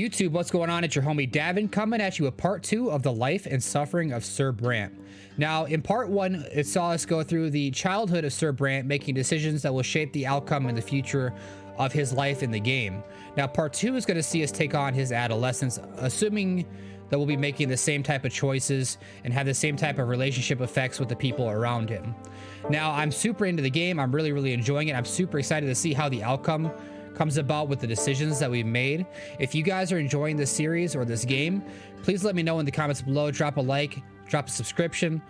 YouTube, what's going on? It's your homie Davvon coming at you with part 2 of the life and suffering of Sir Brante. Now, in part 1, it saw us go through the childhood of Sir Brante, making decisions that will shape the outcome in the future of his life in the game. Now, part 2 is going to see us take on his adolescence, assuming that we'll be making the same type of choices and have the same type of relationship effects with the people around him. Now, I'm super into the game. I'm really enjoying it. I'm super excited to see how the outcome comes about with the decisions that we've made. If you guys are enjoying this series or this game, please let me know in the comments below. Drop a like, drop a subscription.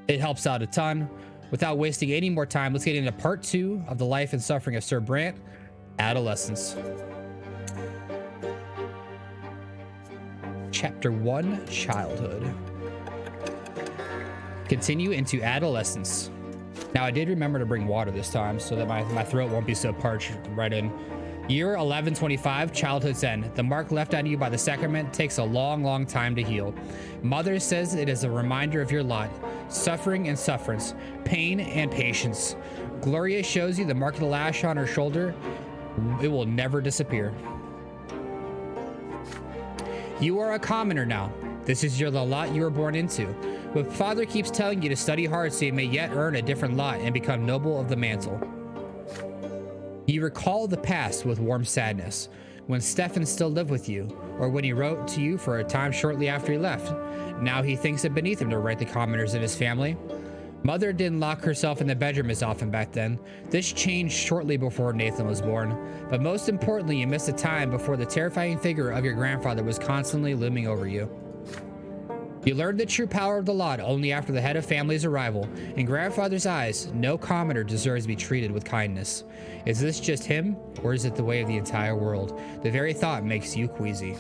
It helps out a ton. Without wasting any more time, let's get into part 2 of the life and suffering of Sir Brante, Adolescence. Chapter 1, Childhood. Continue into adolescence. Now, I did remember to bring water this time so that my throat won't be so parched right in. Year 1125, childhood's end. The mark left on you by the sacrament takes a long time to heal. Mother says it is a reminder of your lot, suffering and sufferance, pain and patience. Gloria shows you the mark of the lash on her shoulder. It will never disappear. You are a commoner now. This is the lot you were born into. But Father keeps telling you to study hard so you may yet earn a different lot and become noble of the mantle. You recall the past with warm sadness, when Stefan still lived with you, or when he wrote to you for a time shortly after he left. Now he thinks it beneath him to write the commoners in his family. Mother didn't lock herself in the bedroom as often back then. This changed shortly before Nathan was born. But most importantly, you missed a time before the terrifying figure of your grandfather was constantly looming over you. You learned the true power of the lot only after the head of family's arrival. In grandfather's eyes, no commoner deserves to be treated with kindness. Is this just him, or is it the way of the entire world? The very thought makes you queasy.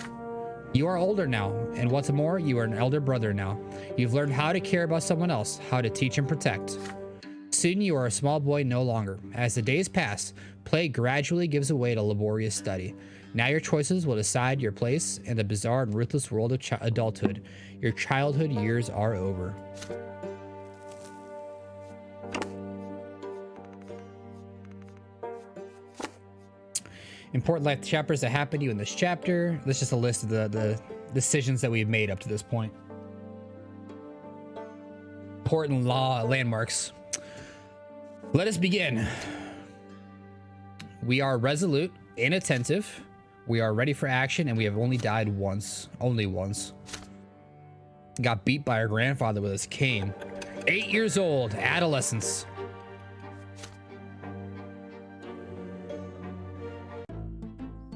You are older now, and what's more, you are an elder brother now. You've learned how to care about someone else, how to teach and protect. Soon you are a small boy no longer. As the days pass, play gradually gives way to laborious study. Now your choices will decide your place in the bizarre and ruthless world of adulthood. Your childhood years are over. Important life chapters that happen to you in this chapter. That's just a list of the decisions that we've made up to this point. Important law landmarks. Let us begin. We are resolute, inattentive. We are ready for action, and we have only died once. Only once. Got beat by our grandfather with his cane. 8 years old, adolescence.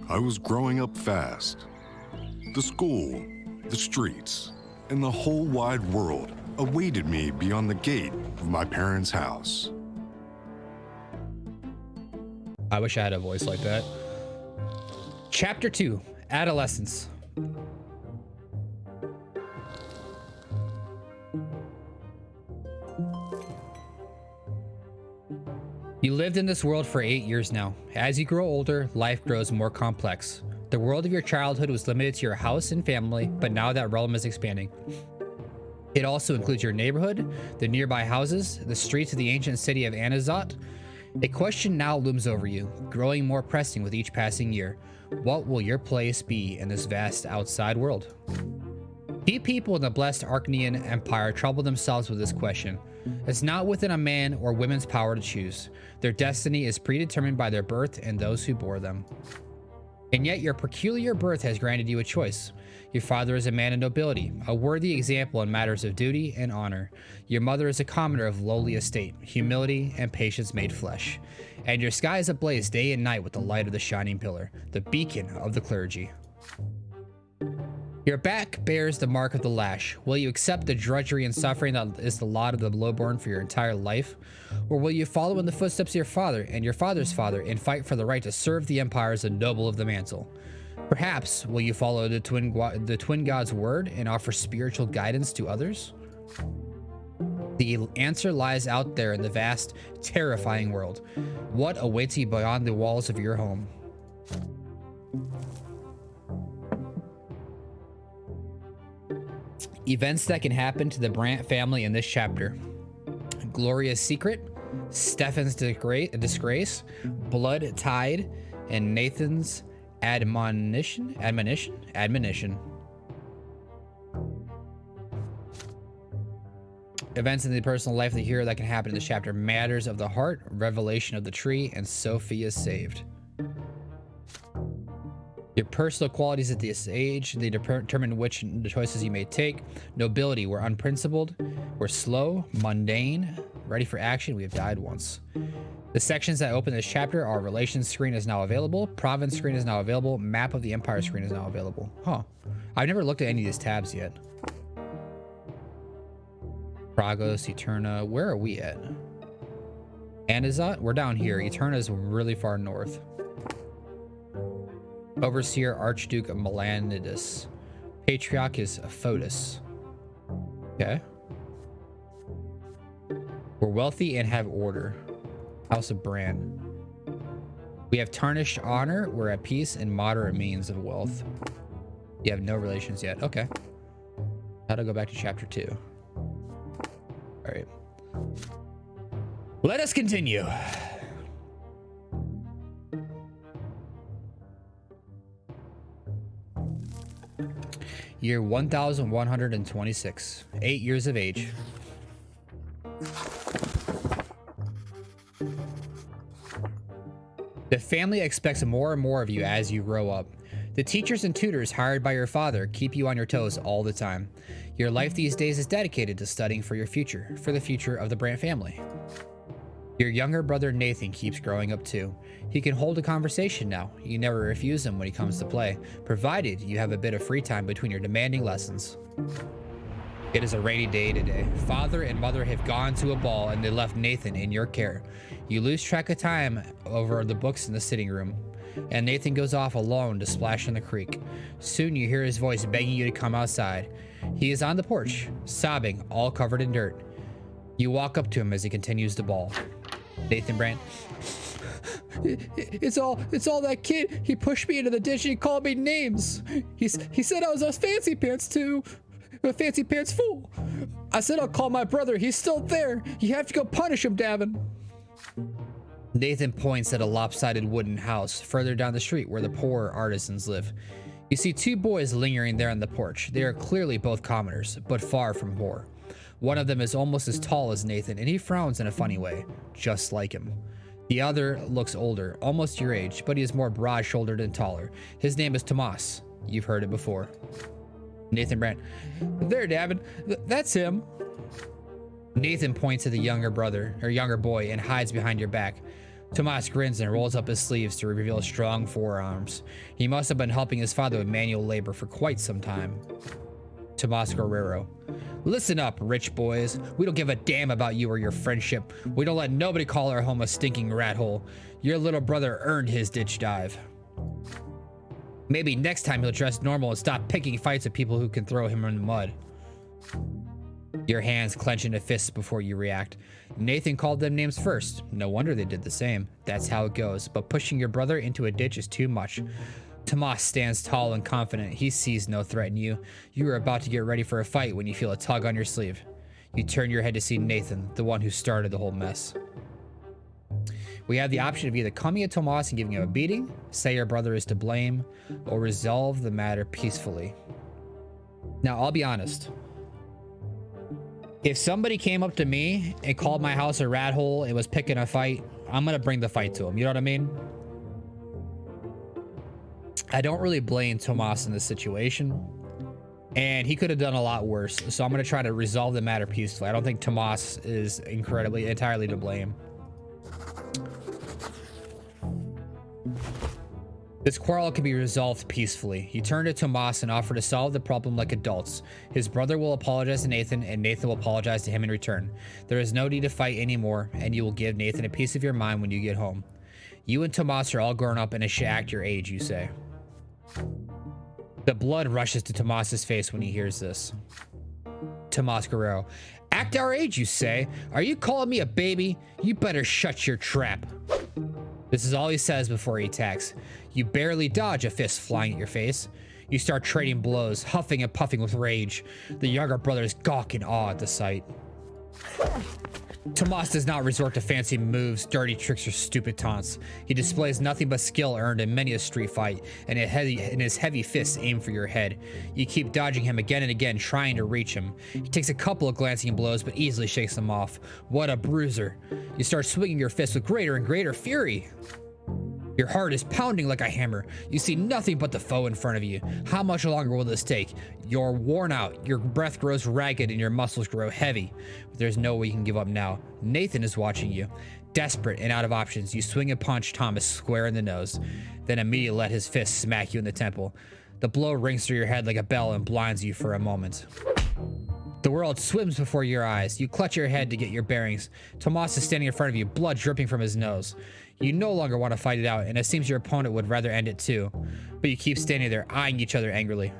I was growing up fast. The school, the streets, and the whole wide world awaited me beyond the gate of my parents' house. I wish I had a voice like that. Chapter 2, Adolescence. You lived in this world for 8 years now. As you grow older, life grows more complex. The world of your childhood was limited to your house and family, but now that realm is expanding. It also includes your neighborhood, the nearby houses, the streets of the ancient city of Anazat. A question now looms over you, growing more pressing with each passing year. What will your place be in this vast outside world? Few people in the blessed Archnean Empire trouble themselves with this question. It's not within a man or woman's power to choose. Their destiny is predetermined by their birth and those who bore them. And yet your peculiar birth has granted you a choice. Your father is a man of nobility, a worthy example in matters of duty and honor. Your mother is a commoner of lowly estate, humility and patience made flesh. And your sky is ablaze day and night with the light of the shining pillar, the beacon of the clergy. Your back bears the mark of the lash. Will you accept the drudgery and suffering that is the lot of the lowborn for your entire life? Or will you follow in the footsteps of your father and your father's father and fight for the right to serve the empire as a noble of the mantle? Perhaps will you follow the twin god's word and offer spiritual guidance to others? The answer lies out there in the vast, terrifying world. What awaits you beyond the walls of your home? Events that can happen to the Brante family in this chapter. Gloria's secret, Stefan's disgrace, blood tide, and Nathan's Admonition. Events in the personal life of the hero that can happen in this chapter. Matters of the heart, revelation of the tree, and Sophie is saved. Your personal qualities at this age, they determine which choices you may take. Nobility, we're unprincipled, we're slow, mundane, ready for action, we have died once. The sections that open this chapter are relations screen is now available, province screen is now available, map of the empire screen is now available. Huh. I've never looked at any of these tabs yet. Pragos, Eterna, where are we at? Anizat, we're down here. Eterna is really far north. Overseer, Archduke of Melanidus. Patriarch is Photis. Okay. We're wealthy and have order. House of Bran. We have tarnished honor. We're at peace and moderate means of wealth. You have no relations yet. Okay. How to go back to chapter 2. All right. Let us continue. Year 1126. 8 years of age. The family expects more and more of you as you grow up. The teachers and tutors hired by your father keep you on your toes all the time. Your life these days is dedicated to studying for your future, for the future of the Brante family. Your younger brother Nathan keeps growing up too. He can hold a conversation now. You never refuse him when he comes to play, provided you have a bit of free time between your demanding lessons. It is a rainy day today. Father and mother have gone to a ball and they left Nathan in your care. You lose track of time over the books in the sitting room, and Nathan goes off alone to splash in the creek. Soon you hear his voice begging you to come outside. He is on the porch, sobbing, all covered in dirt. You walk up to him as he continues to bawl. Nathan Brante. It's all that kid. He pushed me into the ditch and he called me names. He said I was a fancy pants too. A fancy pants fool. I said I'll call my brother. He's still there. You have to go punish him, Davvon. Nathan points at a lopsided wooden house further down the street where the poor artisans live. You see two boys lingering there on the porch. They are clearly both commoners, but far from poor. One of them is almost as tall as Nathan, and he frowns in a funny way, just like him. The other looks older, almost your age, but he is more broad-shouldered and taller. His name is Tomas. You've heard it before. Nathan Brante. There, Davvon. That's him. Nathan points to the younger boy and hides behind your back. Tomas grins and rolls up his sleeves to reveal strong forearms. He must have been helping his father with manual labor for quite some time. Tomas Guerrero. Listen up, rich boys. We don't give a damn about you or your friendship. We don't let nobody call our home a stinking rat hole. Your little brother earned his ditch dive. Maybe next time he'll dress normal and stop picking fights with people who can throw him in the mud. Your hands clench into fists before you react. Nathan called them names first. No wonder they did the same. That's how it goes. But pushing your brother into a ditch is too much. Tomas stands tall and confident. He sees no threat in you. You are about to get ready for a fight when you feel a tug on your sleeve. You turn your head to see Nathan, the one who started the whole mess. We have the option of either coming at Tomas and giving him a beating, say your brother is to blame, or resolve the matter peacefully. Now, I'll be honest. If somebody came up to me and called my house a rat hole and was picking a fight, I'm going to bring the fight to him. You know what I mean? I don't really blame Tomas in this situation, and he could have done a lot worse. So I'm going to try to resolve the matter peacefully. I don't think Tomas is entirely to blame. This quarrel can be resolved peacefully. He turned to Tomas and offered to solve the problem like adults. His brother will apologize to Nathan, and Nathan will apologize to him in return. There is no need to fight anymore, and you will give Nathan a piece of your mind when you get home. You and Tomas are all grown up and should act your age, you say. The blood rushes to Tomas's face when he hears this. Tomas Guerrero. Act our age, you say? Are you calling me a baby? You better shut your trap. This is all he says before he attacks. You barely dodge a fist flying at your face. You start trading blows, huffing and puffing with rage. The younger brothers gawk in awe at the sight. Tomas does not resort to fancy moves, dirty tricks, or stupid taunts. He displays nothing but skill earned in many a street fight, and his heavy fists aim for your head. You keep dodging him again and again, trying to reach him. He takes a couple of glancing blows, but easily shakes them off. What a bruiser. You start swinging your fist with greater and greater fury. Your heart is pounding like a hammer. You see nothing but the foe in front of you. How much longer will this take? You're worn out, your breath grows ragged, and your muscles grow heavy. But there's no way you can give up now. Nathan is watching you. Desperate and out of options, you swing and punch Thomas square in the nose, then immediately let his fist smack you in the temple. The blow rings through your head like a bell and blinds you for a moment. The world swims before your eyes. You clutch your head to get your bearings. Tomas is standing in front of you, blood dripping from his nose. You no longer want to fight it out, and it seems your opponent would rather end it too. But you keep standing there, eyeing each other angrily.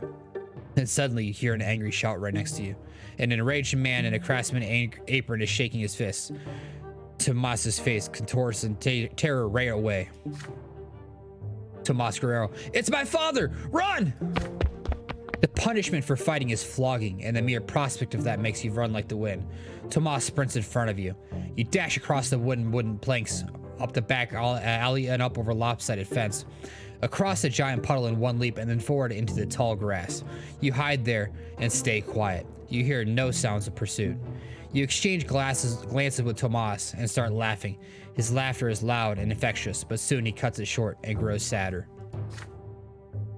Then suddenly you hear an angry shout right next to you. An enraged man in a craftsman apron is shaking his fists. Tomas's face contorts in terror right away. Tomas Guerrero, it's my father! Run! The punishment for fighting is flogging, and the mere prospect of that makes you run like the wind. Tomas sprints in front of you. You dash across the wooden planks, up the back alley and up over lopsided fence, across a giant puddle in one leap, and then forward into the tall grass. You hide there and stay quiet. You hear no sounds of pursuit. You exchange glances with Tomas and start laughing. His laughter is loud and infectious, but soon he cuts it short and grows sadder.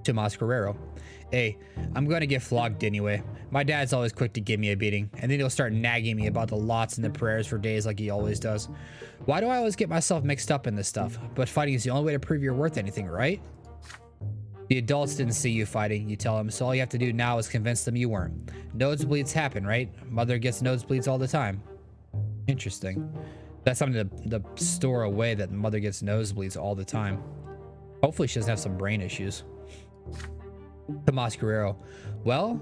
Tomas Guerrero, hey, I'm gonna get flogged anyway. My dad's always quick to give me a beating, and then he'll start nagging me about the lots and the prayers for days like he always does. Why do I always get myself mixed up in this stuff? But fighting is the only way to prove you're worth anything, right? The adults didn't see you fighting, you tell them, so all you have to do now is convince them you weren't. Nosebleeds happen, right? Mother gets nosebleeds all the time. Interesting. That's something to store away, that mother gets nosebleeds all the time. Hopefully she doesn't have some brain issues. Tomas Guerrero, well,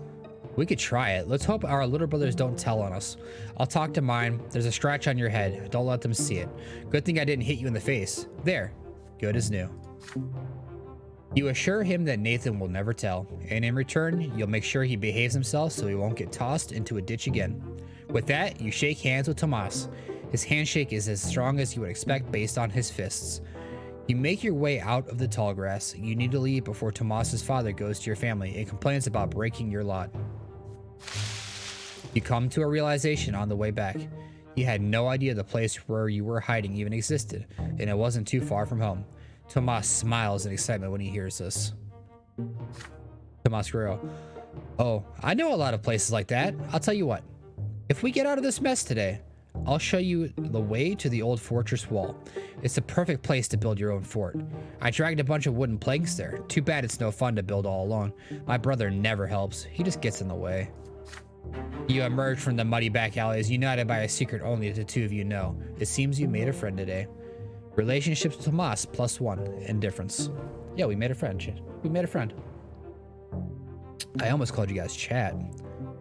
we could try it. Let's hope our little brothers don't tell on us. I'll talk to mine. There's a scratch on your head. Don't let them see it. Good thing I didn't hit you in the face. There. Good as new. You assure him that Nathan will never tell, and in return, you'll make sure he behaves himself so he won't get tossed into a ditch again. With that, you shake hands with Tomas. His handshake is as strong as you would expect based on his fists. You make your way out of the tall grass. You need to leave before Tomas's father goes to your family and complains about breaking your lot. You come to a realization on the way back. You had no idea the place where you were hiding even existed, and it wasn't too far from home. Tomas smiles in excitement when he hears this. Tomas Guerrero, oh, I know a lot of places like that. I'll tell you what. If we get out of this mess today, I'll show you the way to the old fortress wall. It's the perfect place to build your own fort. I dragged a bunch of wooden planks there. Too bad it's no fun to build all alone. My brother never helps. He just gets in the way. You emerge from the muddy back alleys, united by a secret only the two of you know. It seems you made a friend today. Relationships with Tomas +1. Indifference. Yeah, we made a friend. We made a friend. I almost called you guys chat.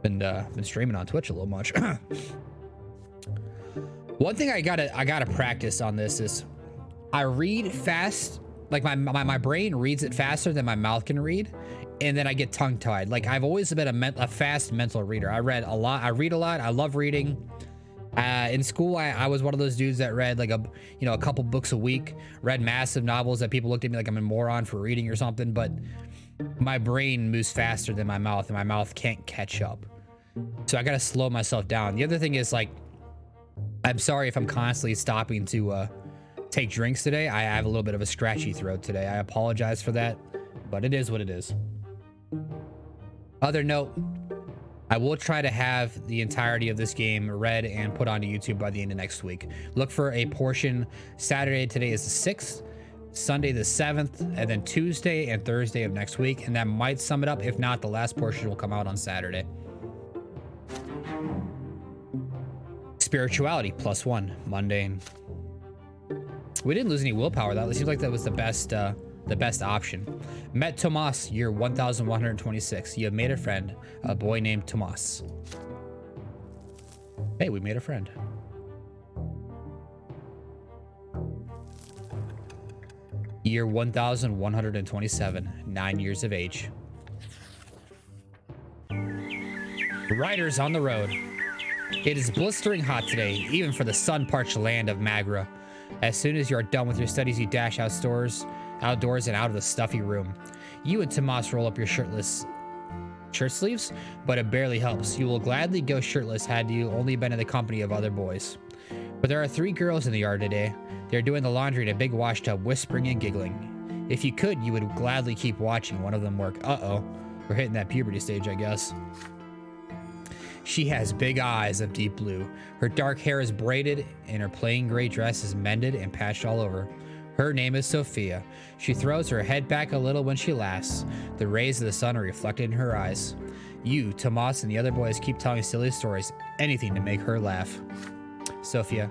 Been streaming on Twitch a little much. One thing I gotta practice on this is I read fast, like my brain reads it faster than my mouth can read, and then I get tongue-tied. Like I've always been a fast mental reader. I read a lot. I read a lot. I love reading. In school, I was one of those dudes that read like a couple books a week, read massive novels that people looked at me like I'm a moron for reading or something, but my brain moves faster than my mouth and my mouth can't catch up. So I gotta slow myself down. The other thing is, like, I'm sorry if I'm constantly stopping to take drinks today. I have a little bit of a scratchy throat today. I apologize for that, but it is what it is. Other note, I will try to have the entirety of this game read and put onto YouTube by the end of next week. Look for a portion. Saturday today is the 6th, Sunday the 7th, and then Tuesday and Thursday of next week, and that might sum it up. If not, the last portion will come out on Saturday. Spirituality +1. Mundane. We didn't lose any willpower. That seems like that was the best option. Met Tomas, year 1126. You have made a friend, a boy named Tomas. Hey, we made a friend. Year 1127, 9 years of age. Riders on the road. It is blistering hot today, even for the sun-parched land of Magra. As soon as you are done with your studies, you dash outdoors and out of the stuffy room. You and Tomas roll up your shirt sleeves, but it barely helps. You will gladly go shirtless had you only been in the company of other boys. But there are 3 girls in the yard today. They're doing the laundry in a big washtub, whispering and giggling. If you could, you would gladly keep watching one of them work. Uh-oh, we're hitting that puberty stage, I guess. She has big eyes of deep blue. Her dark hair is braided, and her plain gray dress is mended and patched all over. Her name is Sophia. She throws her head back a little when she laughs. The rays of the sun are reflected in her eyes. You, Tomas, and the other boys keep telling silly stories, anything to make her laugh. Sophia,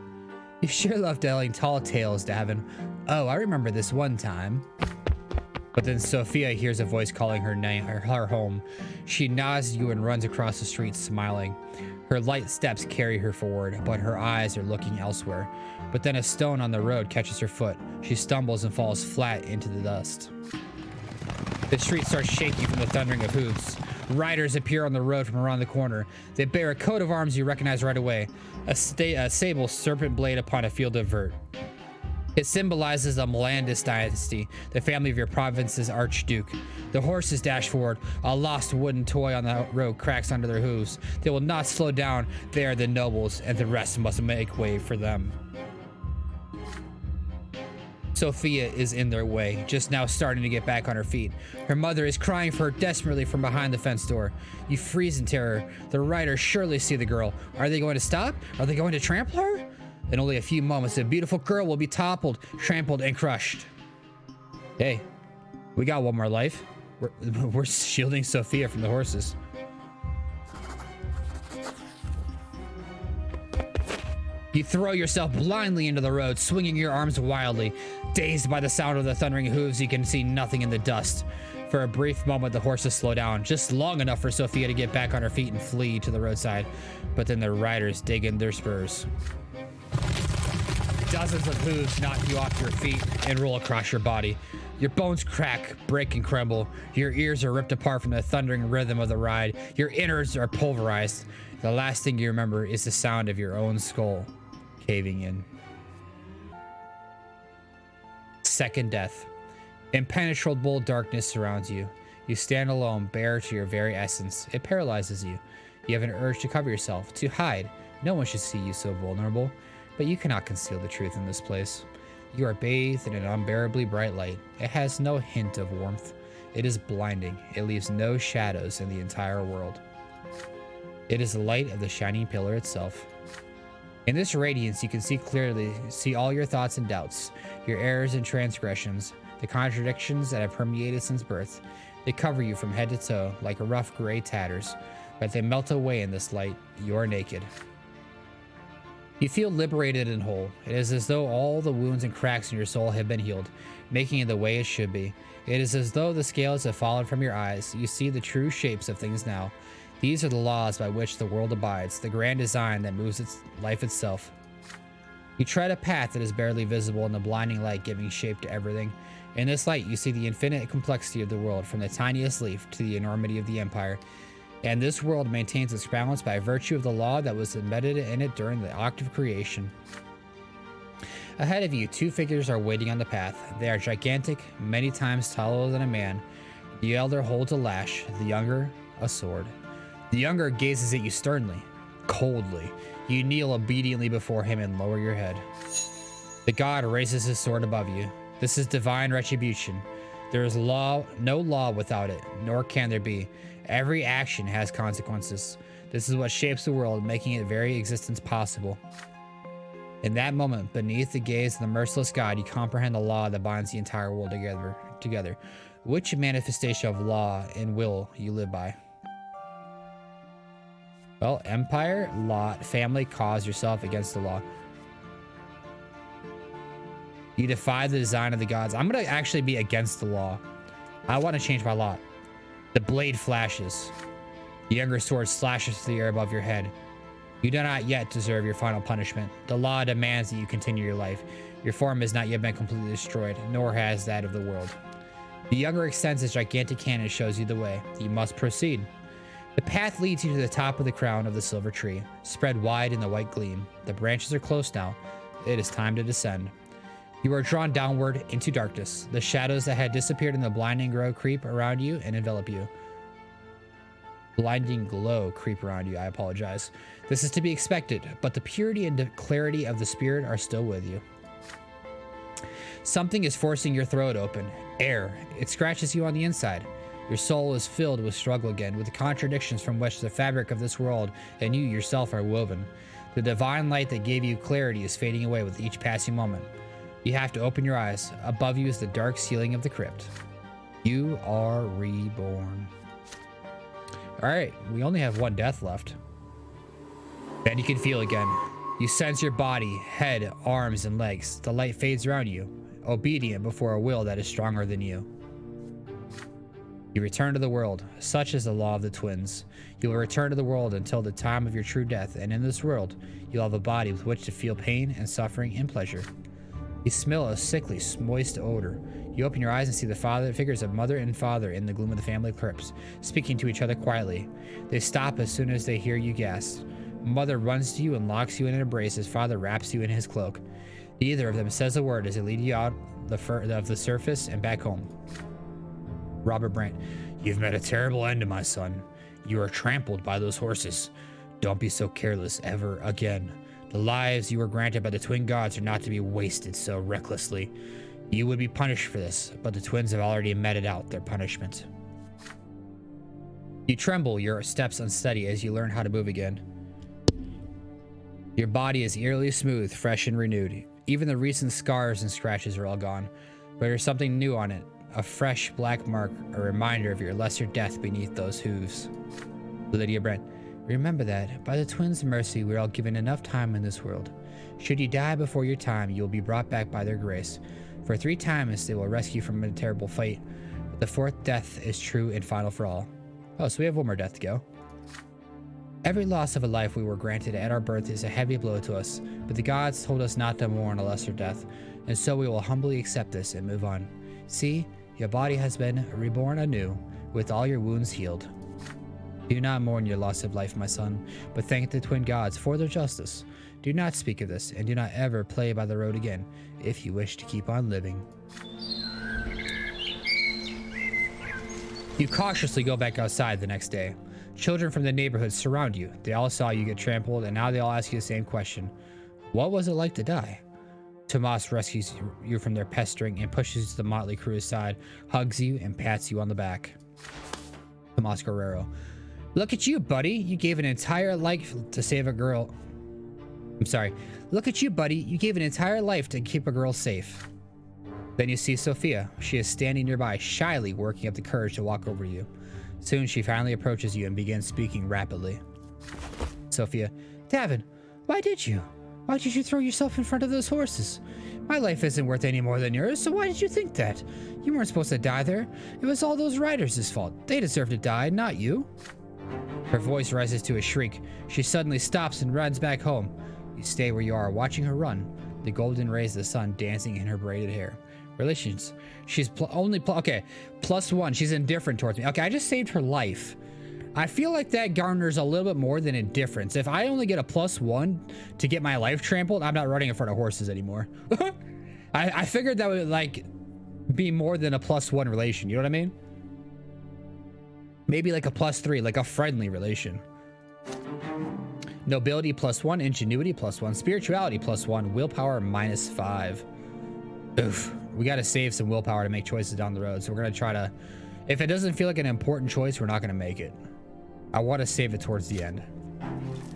you sure love telling tall tales, Davvon. Oh, I remember this one time. But then Sophia hears a voice calling her name, her home. She nods at you and runs across the street, smiling. Her light steps carry her forward, but her eyes are looking elsewhere. But then a stone on the road catches her foot. She stumbles and falls flat into the dust. The street starts shaking from the thundering of hooves. Riders appear on the road from around the corner. They bear a coat of arms you recognize right away. A sable serpent blade upon a field of vert. It symbolizes the Landis dynasty, the family of your province's archduke. The horses dash forward. A lost wooden toy on the road cracks under their hooves. They will not slow down. They are the nobles, and the rest must make way for them. Sophia is in their way, just now starting to get back on her feet. Her mother is crying for her desperately from behind the fence door. You freeze in terror. The riders surely see the girl. Are they going to stop? Are they going to trample her? In only a few moments, the beautiful girl will be toppled, trampled, and crushed. Hey, we got one more life. We're shielding Sophia from the horses. You throw yourself blindly into the road, swinging your arms wildly. Dazed by the sound of the thundering hooves, you can see nothing in the dust. For a brief moment, the horses slow down, just long enough for Sophia to get back on her feet and flee to the roadside. But then the riders dig in their spurs. Dozens of hooves knock you off your feet and roll across your body. Your bones crack, break, and crumble. Your ears are ripped apart from the thundering rhythm of the ride. Your innards are pulverized. The last thing you remember is the sound of your own skull caving in. Second death. Impenetrable darkness surrounds you. You stand alone, bare to your very essence. It paralyzes you. You have an urge to cover yourself, to hide. No one should see you so vulnerable. But you cannot conceal the truth in this place. You are bathed in an unbearably bright light. It has no hint of warmth. It is blinding. It leaves no shadows in the entire world. It is the light of the shining pillar itself. In this radiance, you can see clearly, see all your thoughts and doubts, your errors and transgressions, the contradictions that have permeated since birth. They cover you from head to toe like rough gray tatters, but they melt away in this light. You are naked. You feel liberated and whole. It is as though all the wounds and cracks in your soul have been healed, making it the way it should be. It is as though the scales have fallen from your eyes. You see the true shapes of things now. These are the laws by which the world abides, the grand design that moves its life itself. You tread a path that is barely visible in the blinding light giving shape to everything. In this light, you see the infinite complexity of the world, from the tiniest leaf to the enormity of the empire. And this world maintains its balance by virtue of the law that was embedded in it during the act of creation. Ahead of you, 2 figures are waiting on the path. They are gigantic, many times taller than a man. The elder holds a lash, the younger, a sword. The younger gazes at you sternly, coldly. You kneel obediently before him and lower your head. The god raises his sword above you. This is divine retribution. There is no law without it, nor can there be. Every action has consequences. This is what shapes the world, making its very existence possible. In that moment, beneath the gaze of the merciless God, you comprehend the law that binds the entire world together. Which manifestation of law and will you live by? Well, empire, lot, family, cause, yourself against the law. You defy the design of the gods. I'm going to actually be against the law. I want to change my lot. The blade flashes. The younger sword slashes through the air above your head. You do not yet deserve your final punishment. The law demands that you continue your life. Your form has not yet been completely destroyed, nor has that of the world. The younger extends his gigantic hand and shows you the way. You must proceed. The path leads you to the top of the crown of the silver tree, spread wide in the white gleam. The branches are close now. It is time to descend. You are drawn downward into darkness. The shadows that had disappeared in the blinding glow creep around you and envelop you. Blinding glow creep around you, I apologize. This is to be expected, but the purity and clarity of the spirit are still with you. Something is forcing your throat open. Air. It scratches you on the inside. Your soul is filled with struggle again, with the contradictions from which the fabric of this world and you yourself are woven. The divine light that gave you clarity is fading away with each passing moment. You have to open your eyes. Above you is the dark ceiling of the crypt. You are reborn. All right, we only have one death left. Then you can feel again. You sense your body, head, arms, and legs. The light fades around you, obedient before a will that is stronger than you. You return to the world. Such is the law of the twins. You will return to the world until the time of your true death, and in this world, you'll have a body with which to feel pain and suffering and pleasure. You smell a sickly, moist odor. You open your eyes and see the figures of mother and father in the gloom of the family crypts, speaking to each other quietly. They stop as soon as they hear you gasp. Mother runs to you and locks you in an embrace as father wraps you in his cloak. Neither of them says a word as they lead you out of the surface and back home. Robert Brant, you've met a terrible end, my son. You are trampled by those horses. Don't be so careless ever again. The lives you were granted by the twin gods are not to be wasted so recklessly. You would be punished for this, but the twins have already meted out their punishment. You tremble, your steps unsteady as you learn how to move again. Your body is eerily smooth, fresh and renewed. Even the recent scars and scratches are all gone, but there's something new on it. A fresh black mark, a reminder of your lesser death beneath those hooves. Lydia Brent, remember that, by the twins' mercy, we're all given enough time in this world. Should you die before your time, you will be brought back by their grace. For 3 times they will rescue from a terrible fate, but the 4th death is true and final for all. Oh, so we have one more death to go. Every loss of a life we were granted at our birth is a heavy blow to us, but the gods told us not to mourn a lesser death, and so we will humbly accept this and move on. See, your body has been reborn anew, with all your wounds healed. Do not mourn your loss of life, my son, but thank the twin gods for their justice. Do not speak of this, and do not ever play by the road again, if you wish to keep on living. You cautiously go back outside the next day. Children from the neighborhood surround you. They all saw you get trampled, and now they all ask you the same question. What was it like to die? Tomas rescues you from their pestering and pushes you to the motley crew's side, hugs you, and pats you on the back. Tomas Guerrero. Look at you, buddy. You gave an entire life to save a girl. I'm sorry. Look at you, buddy. You gave an entire life to keep a girl safe. Then you see Sophia. She is standing nearby, shyly working up the courage to walk over you. Soon she finally approaches you and begins speaking rapidly. Sophia. Davvon, why did you? Why did you throw yourself in front of those horses? My life isn't worth any more than yours, so why did you think that? You weren't supposed to die there. It was all those riders' fault. They deserve to die, not you. Her voice rises to a shriek. She suddenly stops and runs back home. You stay where you are, watching her run, the golden rays of the sun dancing in her braided hair. Relations. She's okay, +1. She's indifferent towards me. Okay, I just saved her life. I feel like that garners a little bit more than indifference. If I only get a +1 to get my life trampled, I'm not running in front of horses anymore. I figured that would like be more than a +1 relation. You know what I mean? Maybe like a +3, like a friendly relation. Nobility +1, ingenuity +1, spirituality +1, willpower -5. Oof. We got to save some willpower to make choices down the road. So we're going to try to, if it doesn't feel like an important choice, we're not going to make it. I want to save it towards the end.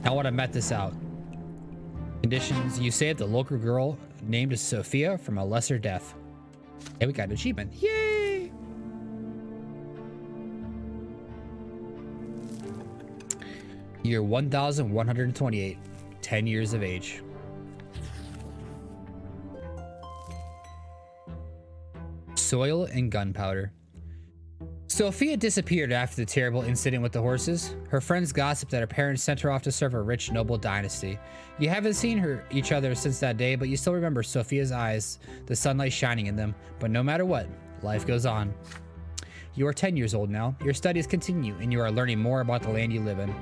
I want to met this out. Conditions. You saved the local girl named Sophia from a lesser death. And we got an achievement. Yay! Year 1128. 10 years of age. Soil and gunpowder. Sophia disappeared after the terrible incident with the horses. Her friends gossiped that her parents sent her off to serve a rich, noble dynasty. You haven't seen each other since that day, but you still remember Sophia's eyes, the sunlight shining in them. But no matter what, life goes on. You are 10 years old now. Your studies continue, and you are learning more about the land you live in.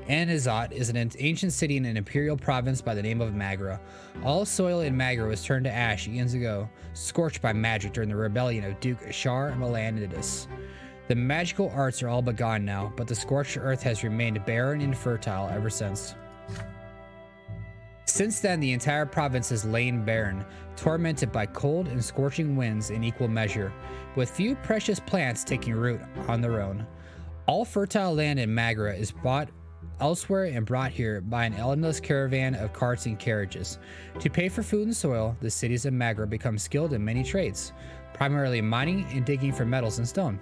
Anizat is an ancient city in an imperial province by the name of Magra. All soil in Magra was turned to ash eons ago, scorched by magic during the rebellion of Duke Sharma Landis. The magical arts are all but gone now, but the scorched earth has remained barren and fertile ever since. Since then, the entire province has lain barren, tormented by cold and scorching winds in equal measure, with few precious plants taking root on their own. All fertile land in Magra is bought elsewhere and brought here by an endless caravan of carts and carriages. To pay for food and soil, the cities of Magra become skilled in many trades, primarily mining and digging for metals and stone.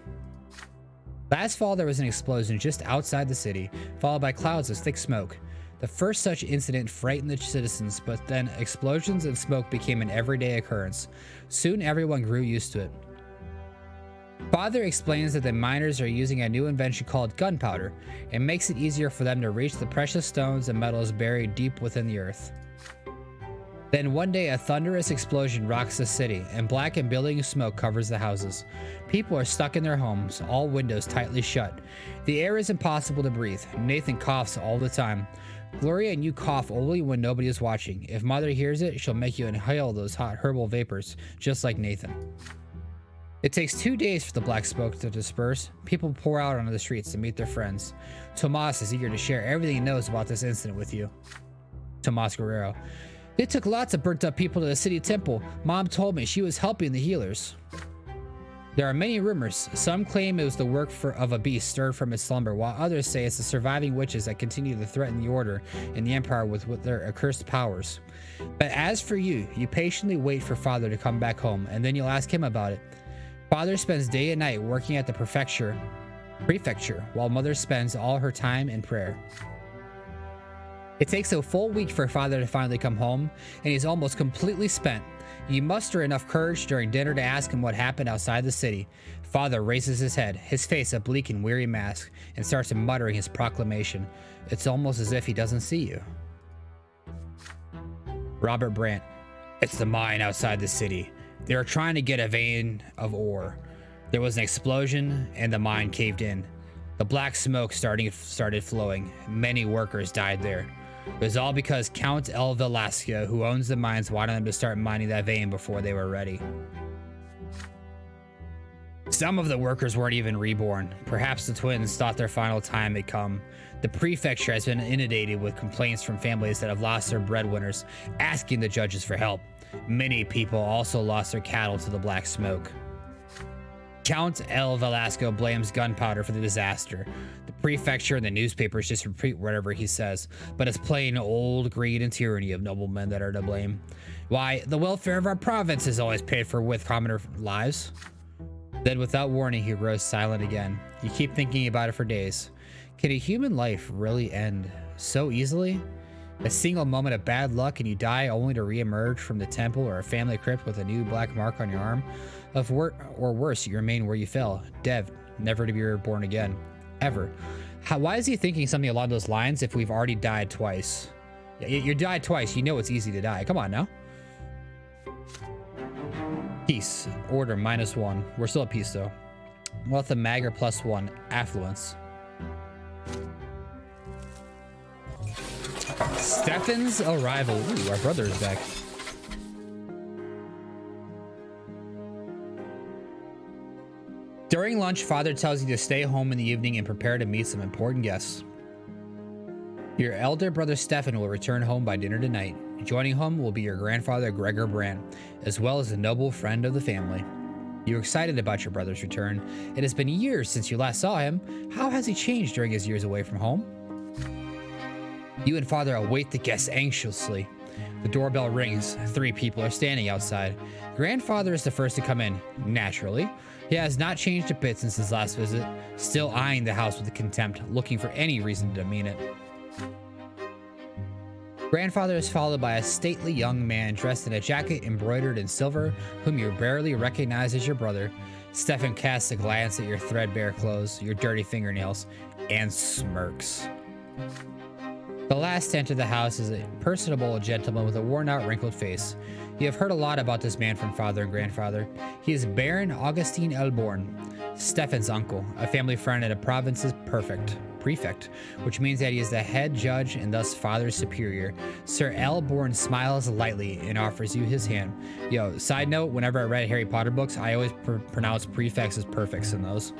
Last fall, there was an explosion just outside the city, followed by clouds of thick smoke. The first such incident frightened the citizens, but then explosions and smoke became an everyday occurrence. Soon everyone grew used to it. Father explains that the miners are using a new invention called gunpowder. It makes it easier for them to reach the precious stones and metals buried deep within the earth. Then one day a thunderous explosion rocks the city, and black and billowing smoke covers the houses. People are stuck in their homes, all windows tightly shut. The air is impossible to breathe. Nathan coughs all the time. Gloria and you cough only when nobody is watching. If Mother hears it, she'll make you inhale those hot herbal vapors, just like Nathan. It takes 2 days for the black smoke to disperse. People pour out onto the streets to meet their friends. Tomas is eager to share everything he knows about this incident with you. Tomas Guerrero. They took lots of burnt up people to the city temple. Mom told me she was helping the healers. There are many rumors. Some claim it was the work of a beast stirred from its slumber, while others say it's the surviving witches that continue to threaten the order and the empire with their accursed powers. But as for you, you patiently wait for Father to come back home, and then you'll ask him about it. Father spends day and night working at the prefecture, while Mother spends all her time in prayer. It takes a full week for Father to finally come home, and he's almost completely spent. You muster enough courage during dinner to ask him what happened outside the city. Father raises his head, his face a bleak and weary mask, and starts muttering his proclamation. It's almost as if he doesn't see you. Robert Brant. It's the mine outside the city. They were trying to get a vein of ore. There was an explosion, and the mine caved in. The black smoke started flowing. Many workers died there. It was all because Count El Velasco, who owns the mines, wanted them to start mining that vein before they were ready. Some of the workers weren't even reborn. Perhaps the twins thought their final time had come. The prefecture has been inundated with complaints from families that have lost their breadwinners, asking the judges for help. Many people also lost their cattle to the black smoke. Count El Velasco blames gunpowder for the disaster. The prefecture and the newspapers just repeat whatever he says, but it's plain old greed and tyranny of noblemen that are to blame. Why, the welfare of our province is always paid for with commoner lives. Then without warning, he grows silent again. You keep thinking about it for days. Can a human life really end so easily? A single moment of bad luck and you die only to re-emerge from the temple or a family crypt with a new black mark on your arm? Or worse, you remain where you fell, dead, never to be reborn again. Ever. Why is he thinking something along those lines if we've already died twice? You died twice, you know it's easy to die. Come on now. Peace. Order -1. We're still at peace though. Wealth of Magra +1. Affluence. Stefan's arrival. Ooh, our brother is back. During lunch, Father tells you to stay home in the evening and prepare to meet some important guests. Your elder brother Stefan will return home by dinner tonight. Joining home will be your grandfather Gregor Brandt, as well as a noble friend of the family. You're excited about your brother's return. It has been years since you last saw him. How has he changed during his years away from home? You and Father await the guests anxiously. The doorbell rings. 3 people are standing outside. Grandfather is the first to come in, naturally. He has not changed a bit since his last visit, still eyeing the house with contempt, looking for any reason to demean it. Grandfather is followed by a stately young man dressed in a jacket embroidered in silver, whom you barely recognize as your brother. Stefan casts a glance at your threadbare clothes, your dirty fingernails, and smirks. The last to enter the house is a personable gentleman with a worn-out, wrinkled face. You have heard a lot about this man from Father and Grandfather. He is Baron Augustine Elborn. Stefan's uncle, a family friend at a province's prefect, which means that he is the head judge and thus father superior. Sir Elborn smiles lightly and offers you his hand. Yo, side note, whenever I read Harry Potter books, I always pronounce prefects as perfects in those.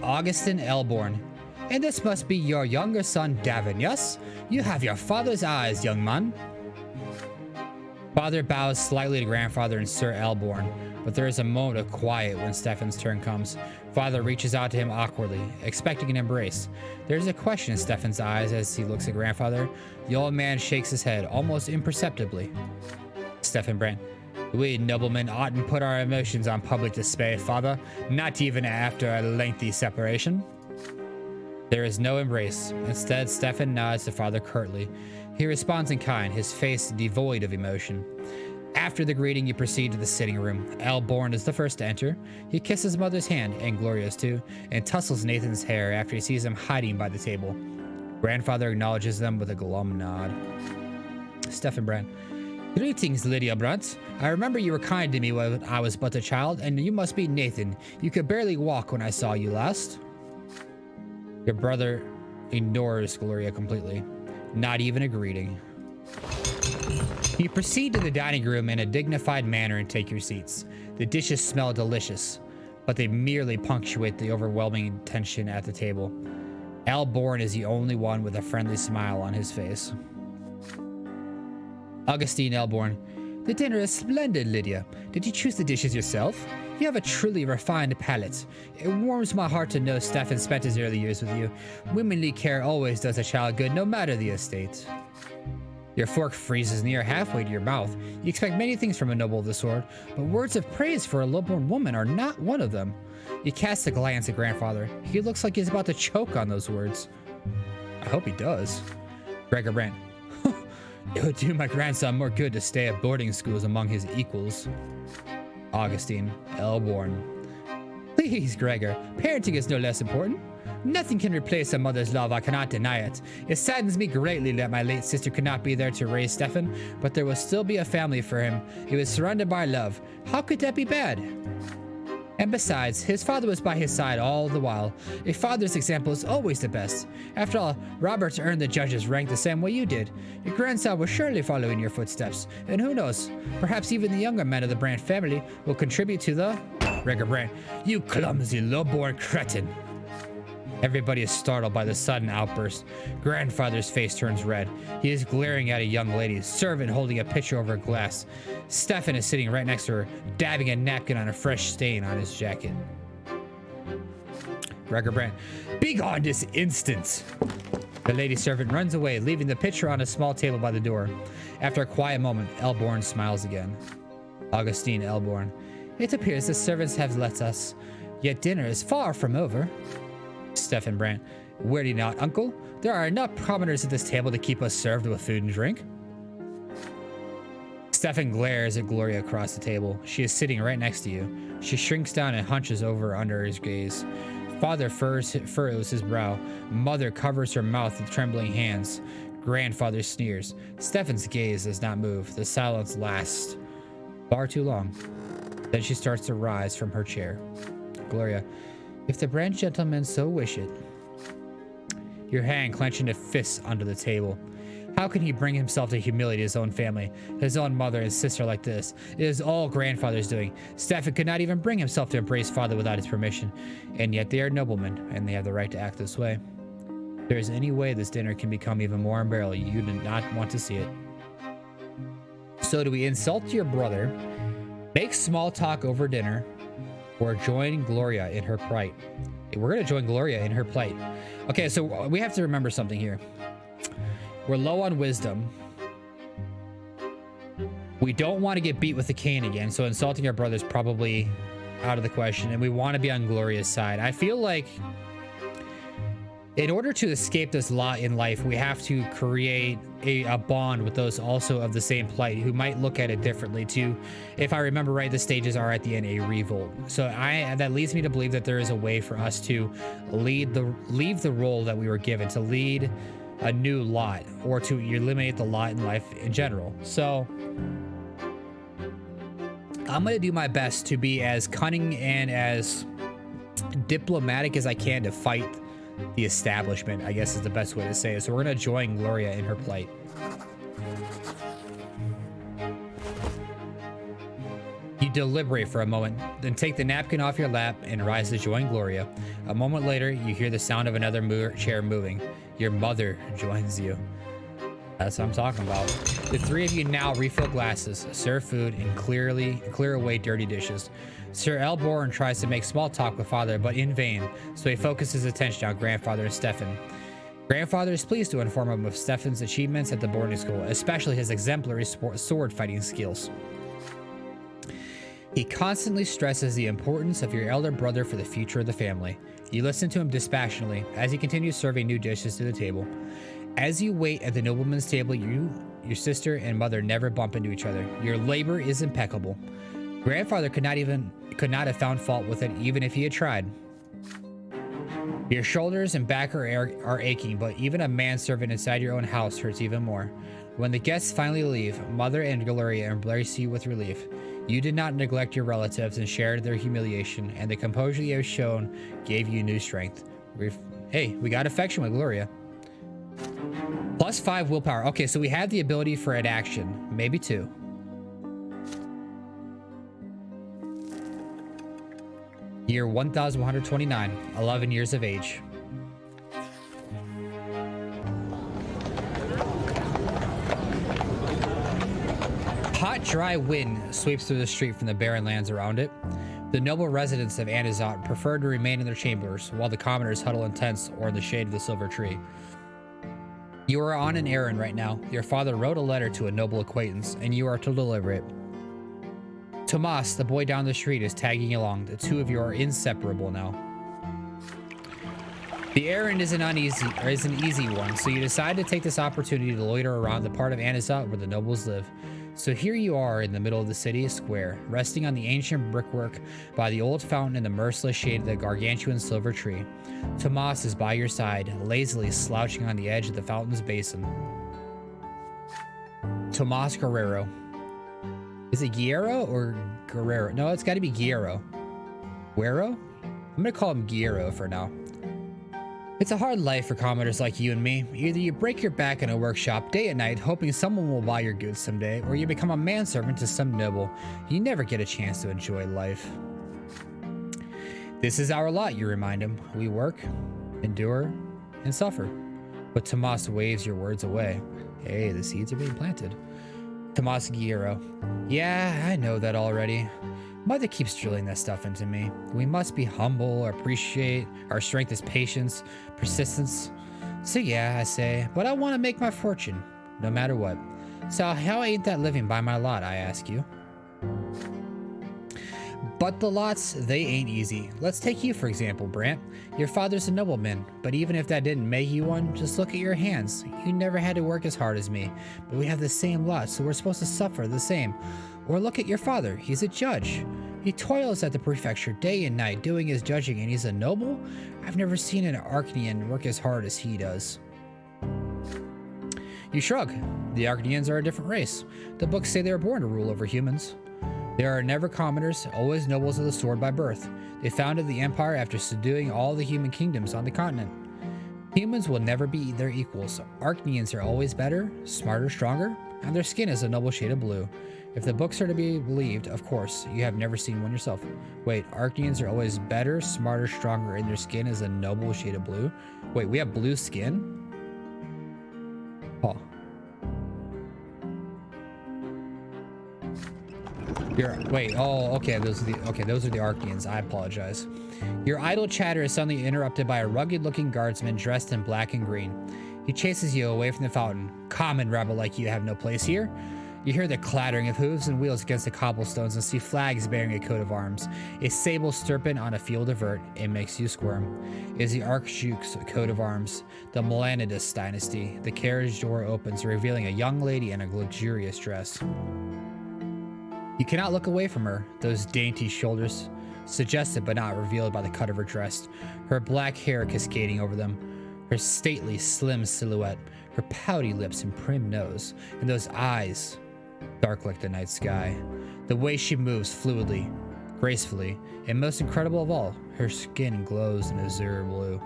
Augustin Elborn. And this must be your younger son, Davvon, yes? You have your father's eyes, young man. Father bows slightly to grandfather and Sir Elborn, but there is a moment of quiet when Stefan's turn comes. Father reaches out to him awkwardly, expecting an embrace. There's a question in Stefan's eyes as he looks at grandfather. The old man shakes his head, almost imperceptibly. Stefan Brant. We noblemen oughtn't put our emotions on public display, father, not even after a lengthy separation. There is no embrace. Instead, Stefan nods to father curtly. He responds in kind, his face devoid of emotion. After the greeting, you proceed to the sitting room. Elborn is the first to enter. He kisses mother's hand, and Gloria's too, and tussles Nathan's hair after he sees him hiding by the table. Grandfather acknowledges them with a glum nod. Stefan Brant. Greetings, Lydia Brunt. I remember you were kind to me when I was but a child, and you must be Nathan. You could barely walk when I saw you last. Your brother ignores Gloria completely. Not even a greeting. You proceed to the dining room in a dignified manner and take your seats. The dishes smell delicious, but they merely punctuate the overwhelming tension at the table. Elborn is the only one with a friendly smile on his face. Augustine Elborn. The dinner is splendid, Lydia. Did you choose the dishes yourself? You have a truly refined palate. It warms my heart to know Stefan spent his early years with you. Womanly care always does a child good, no matter the estate. Your fork freezes near halfway to your mouth. You expect many things from a noble of the sword, but words of praise for a low-born woman are not one of them. You cast a glance at grandfather. He looks like he's about to choke on those words. I hope he does. Gregor Brandt. It would do my grandson more good to stay at boarding schools among his equals. Augustine Elborn. Please, Gregor. Parenting is no less important. Nothing can replace a mother's love, I cannot deny it. It saddens me greatly that my late sister could not be there to raise Stefan, but there will still be a family for him. He was surrounded by love. How could that be bad? And besides, his father was by his side all the while. A father's example is always the best. After all, Roberts earned the judge's rank the same way you did. Your grandson will surely follow in your footsteps. And who knows, perhaps even the younger men of the Brandt family will contribute to the... Gregor Brandt. You clumsy, low-born cretin. Everybody is startled by the sudden outburst. Grandfather's face turns red. He is glaring at a young lady, servant holding a pitcher over a glass. Stefan is sitting right next to her, dabbing a napkin on a fresh stain on his jacket. Gregor Brandt. Begone this instant! The lady servant runs away, leaving the pitcher on a small table by the door. After a quiet moment, Elborn smiles again. Augustine Elborn. It appears the servants have left us, yet dinner is far from over. Stefan Brandt. Worry not, uncle. There are enough commoners at this table to keep us served with food and drink. Stefan glares at Gloria across the table. She is sitting right next to you. She shrinks down and hunches over under his gaze. Father furrows his brow. Mother covers her mouth with trembling hands. Grandfather sneers. Stefan's gaze does not move. The silence lasts far too long. Then she starts to rise from her chair. Gloria. If the Brandt gentleman so wish it. Your hand clenching a fist under the table. How can he bring himself to humiliate his own family, his own mother and sister like this? It is all grandfather's doing. Stefan could not even bring himself to embrace father without his permission. And yet they are noblemen, and they have the right to act this way. If there is any way this dinner can become even more unbearable, you do not want to see it. So do we insult your brother, make small talk over dinner, or join Gloria in her plight? We're going to join Gloria in her plight. Okay, so we have to remember something here. We're low on wisdom. We don't want to get beat with a cane again, so insulting our brother is probably out of the question, and we want to be on Gloria's side. I feel like in order to escape this lot in life, we have to create a bond with those also of the same plight who might look at it differently too. If I remember right, the stages are at the end a revolt. So that leads me to believe that there is a way for us to leave the role that we were given, to lead a new lot, or to eliminate the lot in life in general. So I'm gonna do my best to be as cunning and as diplomatic as I can to fight the establishment, I guess is the best way to say it. So we're gonna join Gloria in her plight. You deliberate for a moment, then take the napkin off your lap and rise to join Gloria. A moment later, you hear the sound of another chair moving. Your mother joins you. That's what I'm talking about. The three of you now refill glasses, serve food, and clear away dirty dishes. Sir Elborn tries to make small talk with father, but in vain, so he focuses his attention on grandfather and Stefan. Grandfather is pleased to inform him of Stefan's achievements at the boarding school, especially his exemplary sword fighting skills. He constantly stresses the importance of your elder brother for the future of the family. You listen to him dispassionately as he continues serving new dishes to the table. As you wait at the nobleman's table, your sister and mother never bump into each other. Your labor is impeccable. Grandfather could not have found fault with it even if he had tried. Your shoulders and back are aching, but even a manservant inside your own house hurts even more. When the guests finally leave, Mother and Gloria embrace you with relief. You did not neglect your relatives and shared their humiliation, and the composure you have shown gave you new strength. Hey, we got affection with Gloria. +5 willpower. Okay, so we have the ability for an action. Maybe 2. Year 1129, 11 years of age. Hot, dry wind sweeps through the street from the barren lands around it. The noble residents of Anizot prefer to remain in their chambers, while the commoners huddle in tents or in the shade of the silver tree. You are on an errand right now. Your father wrote a letter to a noble acquaintance, and you are to deliver it. Tomas, the boy down the street, is tagging along. The two of you are inseparable now. The errand is an easy one, so you decide to take this opportunity to loiter around the part of Anizot where the nobles live. So here you are in the middle of the city square, resting on the ancient brickwork by the old fountain in the merciless shade of the gargantuan silver tree. Tomas is by your side, lazily slouching on the edge of the fountain's basin. Tomas Guerrero. Is it Guerrero or Guerrero? No, it's got to be Guerrero. Guerrero? I'm going to call him Guerrero for now. It's a hard life for commoners like you and me. Either you break your back in a workshop day and night, hoping someone will buy your goods someday, or you become a manservant to some noble. You never get a chance to enjoy life. This is our lot, you remind him. We work, endure, and suffer. But Tomas waves your words away. Hey, the seeds are being planted. Tomas Guerrero. Yeah, I know that already. Mother keeps drilling that stuff into me. We must be humble, appreciate our strength is patience, persistence. So yeah, I say, but I want to make my fortune, no matter what. So how ain't that living by my lot, I ask you? But the lots, they ain't easy. Let's take you, for example, Brant. Your father's a nobleman, but even if that didn't make you one, just look at your hands. You never had to work as hard as me, but we have the same lot, so we're supposed to suffer the same. Or look at your father. He's a judge. He toils at the prefecture day and night doing his judging, and he's a noble? I've never seen an Arcanian work as hard as he does. You shrug. The Arcanians are a different race. The books say they were born to rule over humans. They are never commoners, always nobles of the sword by birth. They founded the empire after subduing all the human kingdoms on the continent. Humans will never be their equals. Arcanians are always better, smarter, stronger, and their skin is a noble shade of blue. If the books are to be believed, of course, you have never seen one yourself. Wait, Arcanians are always better, smarter, stronger, and their skin is a noble shade of blue? Wait, we have blue skin? Oh. Okay, those are the Arcanians. I apologize. Your idle chatter is suddenly interrupted by a rugged-looking guardsman dressed in black and green. He chases you away from the fountain. Common rebel like you have no place here. You hear the clattering of hooves and wheels against the cobblestones and see flags bearing a coat of arms. A sable serpent on a field of vert. It makes you squirm. It is the Archduke's coat of arms, the Landis dynasty. The carriage door opens, revealing a young lady in a luxurious dress. You cannot look away from her. Those dainty shoulders, suggested but not revealed by the cut of her dress. Her black hair cascading over them. Her stately, slim silhouette. Her pouty lips and prim nose. And those eyes. dark like the night sky. The way she moves fluidly, gracefully, and most incredible of all, her skin glows in azure blue.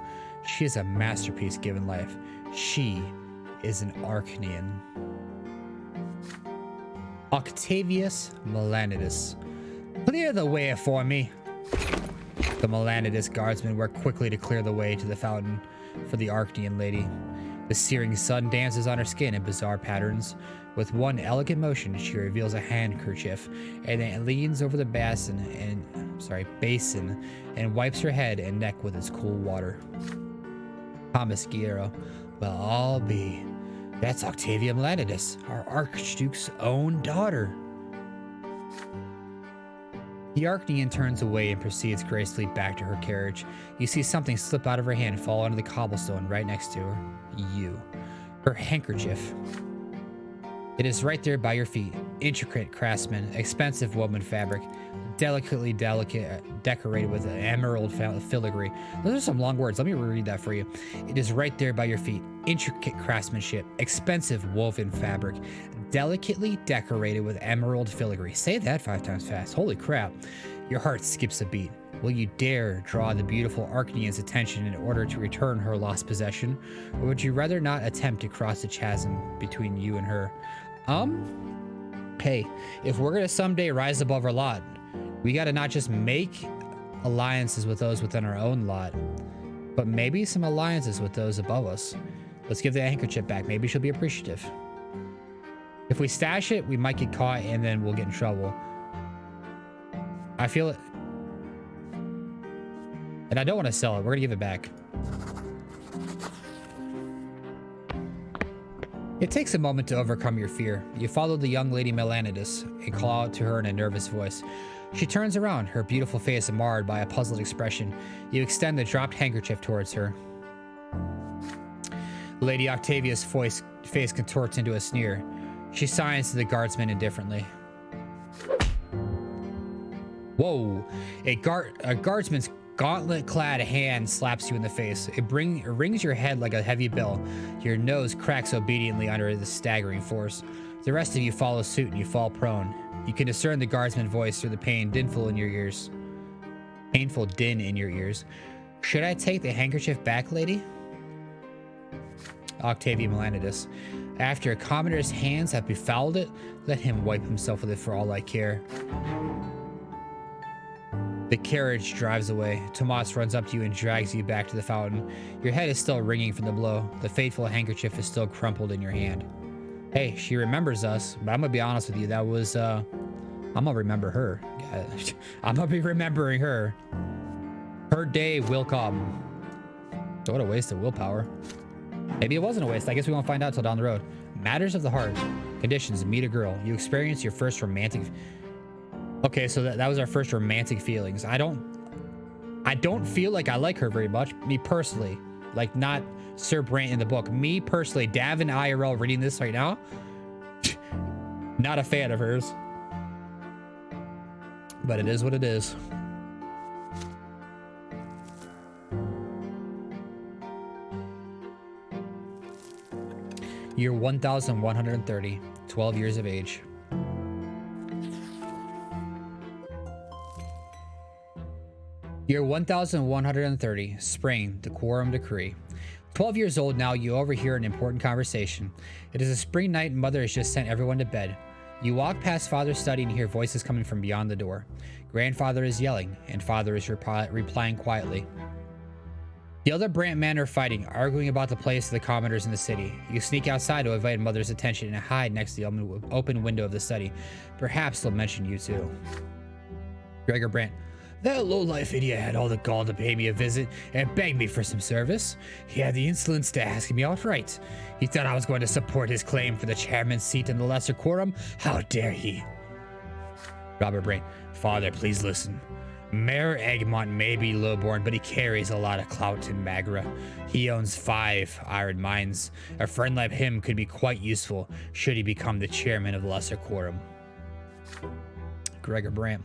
She is a masterpiece given life. She is an Arachnian. Octavius Melanides. Clear the way for me. The Melanides guardsmen work quickly to clear the way to the fountain for the Arachnian lady. The searing sun dances on her skin in bizarre patterns. With one elegant motion, she reveals a handkerchief and then leans over the basin and wipes her head and neck with its cool water. Thomas Guerrero. Well, I'll be. That's Octavia Melanides, our Archduke's own daughter. The Arachnian turns away and proceeds gracefully back to her carriage. You see something slip out of her hand and fall onto the cobblestone right next to her. Her handkerchief. It is right there by your feet. Intricate craftsman, expensive woven fabric, delicately decorated with emerald filigree. Those are some long words. Let me reread that for you. It is right there by your feet. Intricate craftsmanship, expensive woven fabric, delicately decorated with emerald filigree. Say that 5 times fast. Holy crap. Your heart skips a beat. Will you dare draw the beautiful Arachnian's attention in order to return her lost possession? Or would you rather not attempt to cross the chasm between you and her? Hey, if we're gonna someday rise above our lot, we gotta not just make alliances with those within our own lot, but maybe some alliances with those above us. Let's give the handkerchief back. Maybe she'll be appreciative. If we stash it, we might get caught and then we'll get in trouble. I feel it. And I don't want to sell it. We're gonna give it back. It takes a moment to overcome your fear. You follow the young lady Melanides and call out to her in a nervous voice. She turns around, her beautiful face marred by a puzzled expression. You extend the dropped handkerchief towards her. Lady Octavia's face contorts into a sneer. She signs to the guardsman indifferently. Whoa! A guardsman's gauntlet-clad hand slaps you in the face. It rings your head like a heavy bell. Your nose cracks obediently under the staggering force. The rest of you follow suit and you fall prone. You can discern the guardsman's voice through the painful din in your ears. Should I take the handkerchief back, lady? Octavia Melanides. After a commoner's hands have befouled it, let him wipe himself with it for all I care. The carriage drives away. Tomas runs up to you and drags you back to the fountain. Your head is still ringing from the blow. The fateful handkerchief is still crumpled in your hand. Hey, she remembers us, but I'm gonna be honest with you, that was, I'm gonna remember her. I'm gonna be remembering her. Her day will come. What a waste of willpower. Maybe it wasn't a waste. I guess we won't find out till down the road. Matters of the heart. Conditions. Meet a girl. You experience your first romantic... Okay, so that was our first romantic feelings. I don't feel like I like her very much. Me personally. Like, not Sir Brante in the book. Me personally, Davvon IRL reading this right now. Not a fan of hers. But it is what it is. Year 1130, 12 years of age. Year 1130, spring, the quorum decree. 12 years old now, you overhear an important conversation. It is a spring night and mother has just sent everyone to bed. You walk past father's study and hear voices coming from beyond the door. Grandfather is yelling and father is replying quietly. The other Brante men are fighting, arguing about the place of the commoners in the city. You sneak outside to avoid mother's attention and hide next to the open window of the study. Perhaps they'll mention you too. Gregor Brante. That lowlife idiot had all the gall to pay me a visit and beg me for some service. He had the insolence to ask me outright. He thought I was going to support his claim for the chairman's seat in the lesser quorum. How dare he? Robert Brante. Father, please listen. Mayor Egmont may be lowborn, but he carries a lot of clout in Magra. He owns 5 iron mines. A friend like him could be quite useful should he become the chairman of the lesser quorum. Gregor Brante.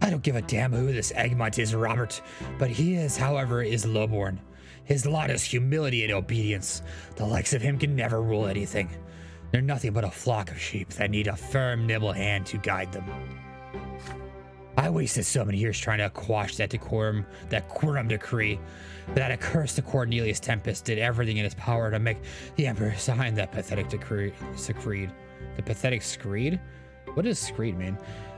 I don't give a damn who this Egmont is, Robert, but he is, however, is lowborn. His lot is humility and obedience. The likes of him can never rule anything. They're nothing but a flock of sheep that need a firm, nimble hand to guide them. I wasted so many years trying to quash that quorum decree, but that accursed Cornelius Tempest did everything in his power to make the Emperor sign that pathetic decree. The pathetic screed? What does screed mean?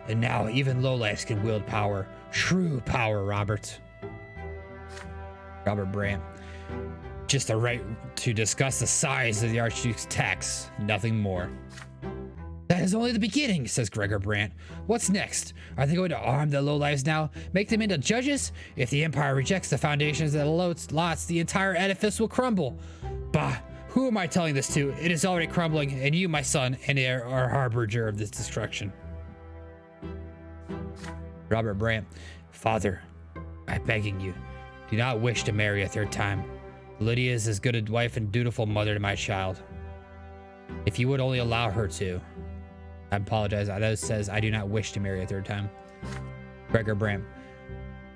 And now even lowlifes can wield power. True power, Robert. Robert Brant. Just the right to discuss the size of the Archduke's tax, nothing more. That is only the beginning, says Gregor Brandt. What's next? Are they going to arm the lowlifes now? Make them into judges? If the Empire rejects the foundations of the lots, the entire edifice will crumble. Bah, who am I telling this to? It is already crumbling, and you, my son, and heir are harbinger of this destruction. Robert Brandt. Father, I'm begging you, do not wish to marry a third time. Lydia is as good a wife and dutiful mother to my child. If you would only allow her to. I apologize. That says I do not wish to marry a third time. Gregor Brandt.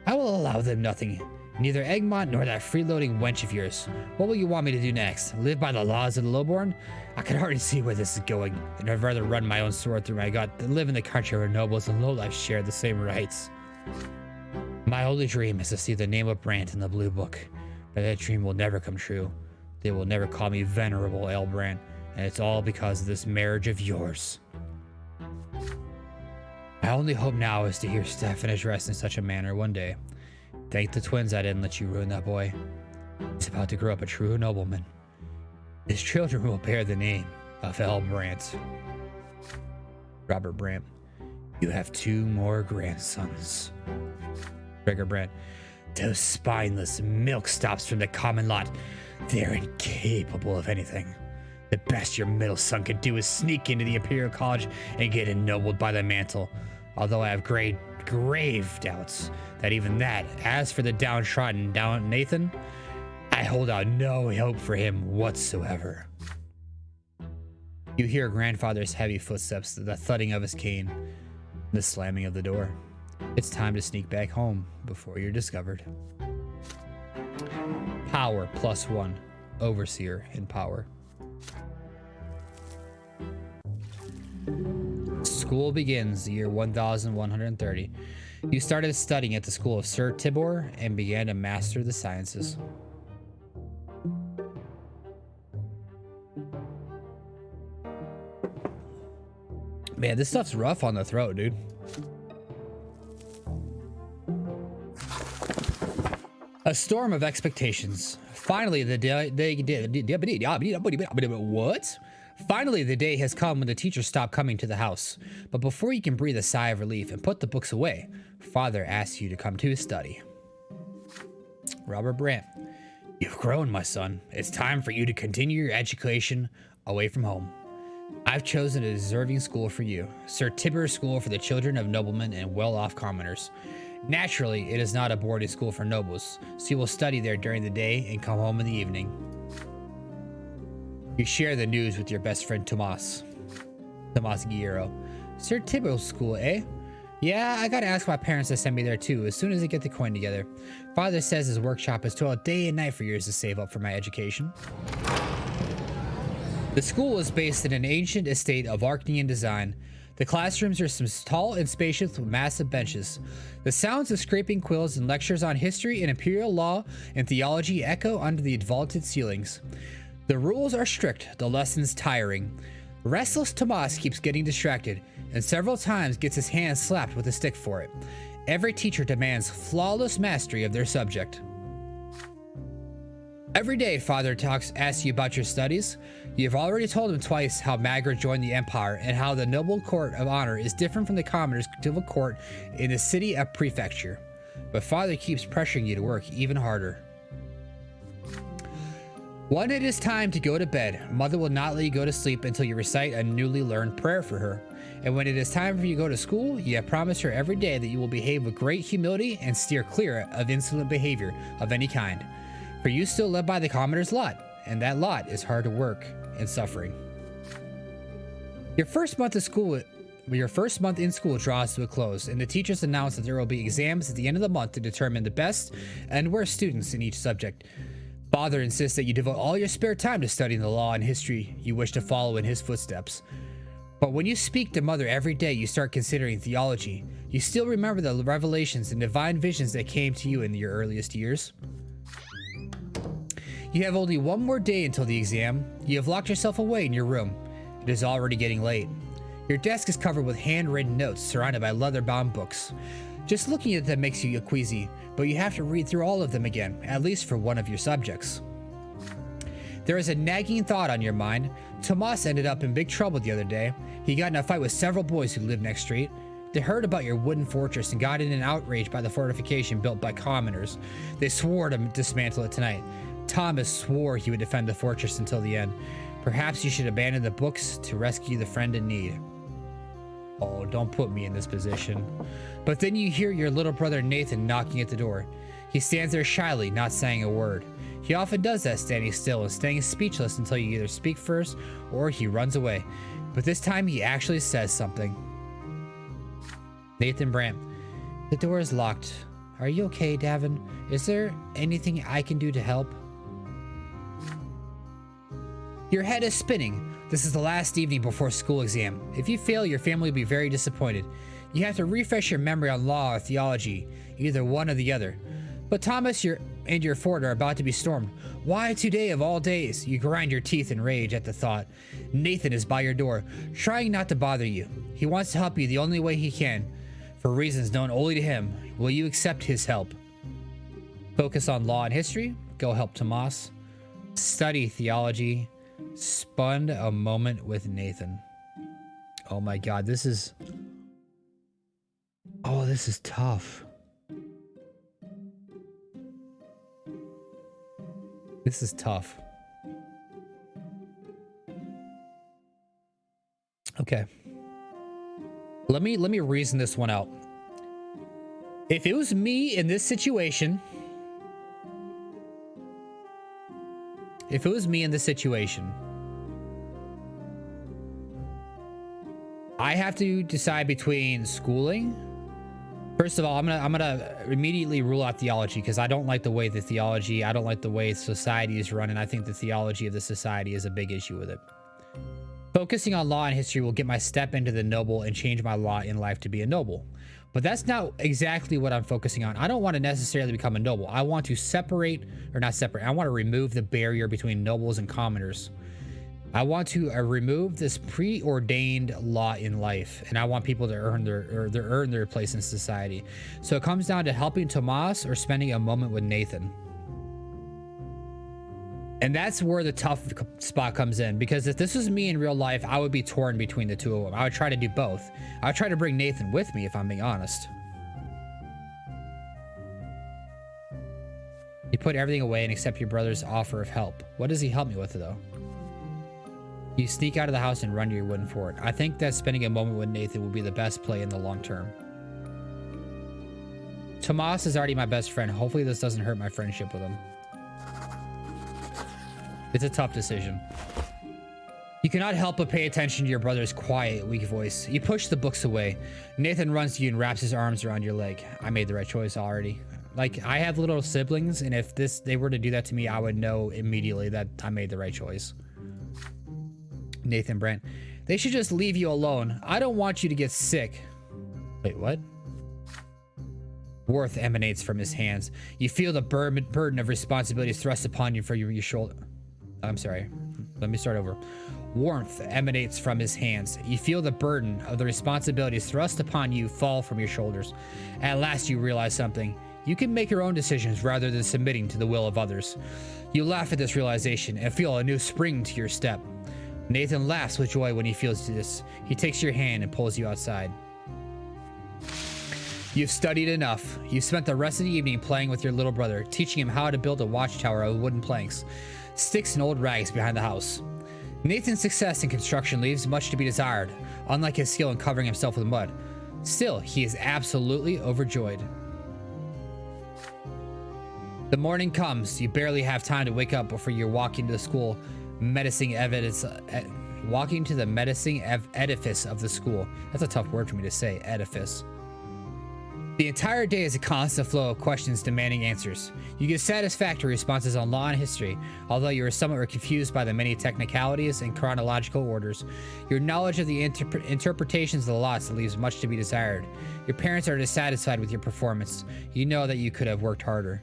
I will allow them nothing. Neither Egmont nor that freeloading wench of yours. What will you want me to do next? Live by the laws of the lowborn? I can already see where this is going, and I'd rather run my own sword through my gut than live in the country where nobles and lowlifes share the same rights. My only dream is to see the name of Brandt in the Blue Book, but that dream will never come true. They will never call me Venerable Elbrand, and it's all because of this marriage of yours. My only hope now is to hear Stefan addressed in such a manner one day. Thank the twins I didn't let you ruin that boy. He's about to grow up a true nobleman. His children will bear the name of Elbrandt. Robert Brandt. You have 2 more grandsons. Gregor Brandt. Those spineless milkstops from the common lot. They're incapable of anything. The best your middle son could do is sneak into the Imperial College and get ennobled by the mantle. Although I have grave doubts that even that, as for the downtrodden Nathan, I hold out no hope for him whatsoever. You hear grandfather's heavy footsteps, the thudding of his cane, the slamming of the door. It's time to sneak back home before you're discovered. Power +1. Overseer in power. School begins the year 1130. You started studying at the school of Sir Tibor and began to master the sciences. Man, this stuff's rough on the throat, dude. A storm of expectations. Finally, the day has come when the teachers stop coming to the house. But before you can breathe a sigh of relief and put the books away, Father asks you to come to his study. Robert Brandt. You've grown, my son. It's time for you to continue your education away from home. I've chosen a deserving school for you, Sir Tibor's School for the children of noblemen and well-off commoners. Naturally, it is not a boarding school for nobles, so you will study there during the day and come home in the evening. You share the news with your best friend Tomas Guerrero. Sir Tibor's School, eh? Yeah, I gotta ask my parents to send me there too, as soon as they get the coin together. Father says his workshop has toiled day and night for years to save up for my education. The school is based in an ancient estate of Arcanian design. The classrooms are tall and spacious with massive benches. The sounds of scraping quills and lectures on history and imperial law and theology echo under the vaulted ceilings. The rules are strict, the lessons tiring. Restless Tomas keeps getting distracted, and several times gets his hand slapped with a stick for it. Every teacher demands flawless mastery of their subject. Every day, Father asks you about your studies. You've already told him twice how Magra joined the Empire and how the noble court of honor is different from the commoners' civil court in the city of prefecture. But Father keeps pressuring you to work even harder. When it is time to go to bed, Mother will not let you go to sleep until you recite a newly learned prayer for her. And when it is time for you to go to school, you have promised her every day that you will behave with great humility and steer clear of insolent behavior of any kind. For you still live by the commoner's lot, and that lot is hard work and suffering. Your first month in school draws to a close, and the teachers announce that there will be exams at the end of the month to determine the best and worst students in each subject. Father insists that you devote all your spare time to studying the law and history you wish to follow in his footsteps. But when you speak to Mother every day, you start considering theology. You still remember the revelations and divine visions that came to you in your earliest years. You have only one more day until the exam. You have locked yourself away in your room. It is already getting late. Your desk is covered with handwritten notes surrounded by leather-bound books. Just looking at them makes you queasy, but you have to read through all of them again, at least for one of your subjects. There is a nagging thought on your mind. Tomas ended up in big trouble the other day. He got in a fight with several boys who lived next street. They heard about your wooden fortress and got in an outrage by the fortification built by commoners. They swore to dismantle it tonight. Thomas swore he would defend the fortress until the end. Perhaps you should abandon the books to rescue the friend in need. Oh, don't put me in this position. But then you hear your little brother Nathan knocking at the door. He stands there shyly, not saying a word. He often does that, standing still and staying speechless until you either speak first or he runs away. But this time he actually says something. Nathan Brant. The door is locked. Are you okay, Davvon? Is there anything I can do to help? Your head is spinning. This is the last evening before school exam. If you fail, your family will be very disappointed. You have to refresh your memory on law or theology, either one or the other. But Thomas and your fort are about to be stormed. Why today of all days? You grind your teeth in rage at the thought. Nathan is by your door, trying not to bother you. He wants to help you the only way he can, for reasons known only to him. Will you accept his help? Focus on law and history. Go help Tomas. Study theology. Spend a moment with Nathan. Oh my God, this is... Oh, this is tough. This is tough. Okay. Let me reason this one out. If it was me in this situation, I have to decide between schooling. First of all, I'm gonna immediately rule out theology because I don't like the way I don't like the way society is run, and I think the theology of the society is a big issue with it. Focusing on law and history will get my step into the noble and change my lot in life to be a noble. But that's not exactly what I'm focusing on. I don't want to necessarily become a noble. I want to I want to remove the barrier between nobles and commoners. I want to remove this preordained law in life, and I want people to earn their place in society. So it comes down to helping Tomas or spending a moment with Nathan. And that's where the tough spot comes in, because if this was me in real life, I would be torn between the two of them. I would try to do both. I would try to bring Nathan with me, if I'm being honest. You put everything away and accept your brother's offer of help. What does he help me with, though? You sneak out of the house and run to your wooden fort. I think that spending a moment with Nathan will be the best play in the long term. Tomas is already my best friend. Hopefully this doesn't hurt my friendship with him. It's a tough decision. You cannot help but pay attention to your brother's quiet, weak voice. You push the books away. Nathan runs to you and wraps his arms around your leg. I made the right choice already. Like, I have little siblings, and if they were to do that to me, I would know immediately that I made the right choice. Nathan Brant. They should just leave you alone. I don't want you to get sick. Wait, what? Worth emanates from his hands. You feel the burden of responsibilities thrust upon you from your shoulder. I'm sorry. Let me start over. Warmth emanates from his hands. You feel the burden of the responsibilities thrust upon you fall from your shoulders. At last you realize something. You can make your own decisions rather than submitting to the will of others. You laugh at this realization and feel a new spring to your step. Nathan laughs with joy when he feels this. He takes your hand and pulls you outside. You've studied enough. You've spent the rest of the evening playing with your little brother, teaching him how to build a watchtower of wooden planks, sticks and old rags behind the house. Nathan's success in construction leaves much to be desired, unlike his skill in covering himself with mud. Still, he is absolutely overjoyed. The morning comes. You barely have time to wake up before you're walking to the school, walking to the menacing edifice of the school. That's a tough word for me to say, edifice. The entire day is a constant flow of questions demanding answers. You get satisfactory responses on law and history, although you are somewhat confused by the many technicalities and chronological orders. Your knowledge of the interpretations of the laws leaves much to be desired. Your parents are dissatisfied with your performance. You know that you could have worked harder.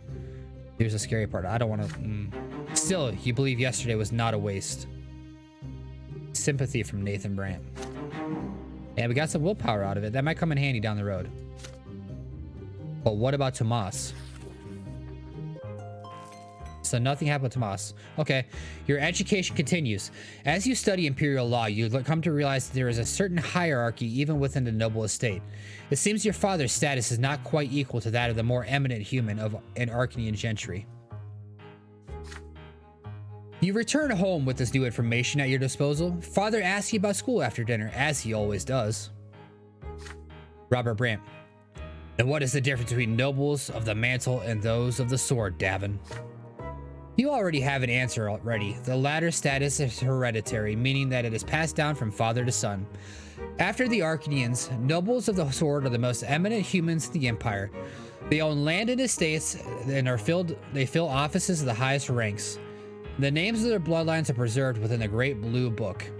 Here's the scary part. I don't want to... Still, you believe yesterday was not a waste. Sympathy from Nathan Brant. Yeah, we got some willpower out of it. That might come in handy down the road. But what about Tomas? So nothing happened to Tomas. Okay, your education continues. As you study imperial law, you come to realize that there is a certain hierarchy even within the noble estate. It seems your father's status is not quite equal to that of the more eminent human of an Arcanian gentry. You return home with this new information at your disposal. Father asks you about school after dinner, as he always does. Robert Brant. And what is the difference between nobles of the mantle and those of the sword, Davvon? You already have an answer already. The latter status is hereditary, meaning that it is passed down from father to son. After the Arcanians, nobles of the sword are the most eminent humans in the empire. They own land and estates and they fill offices of the highest ranks. The names of their bloodlines are preserved within the Great Blue Book.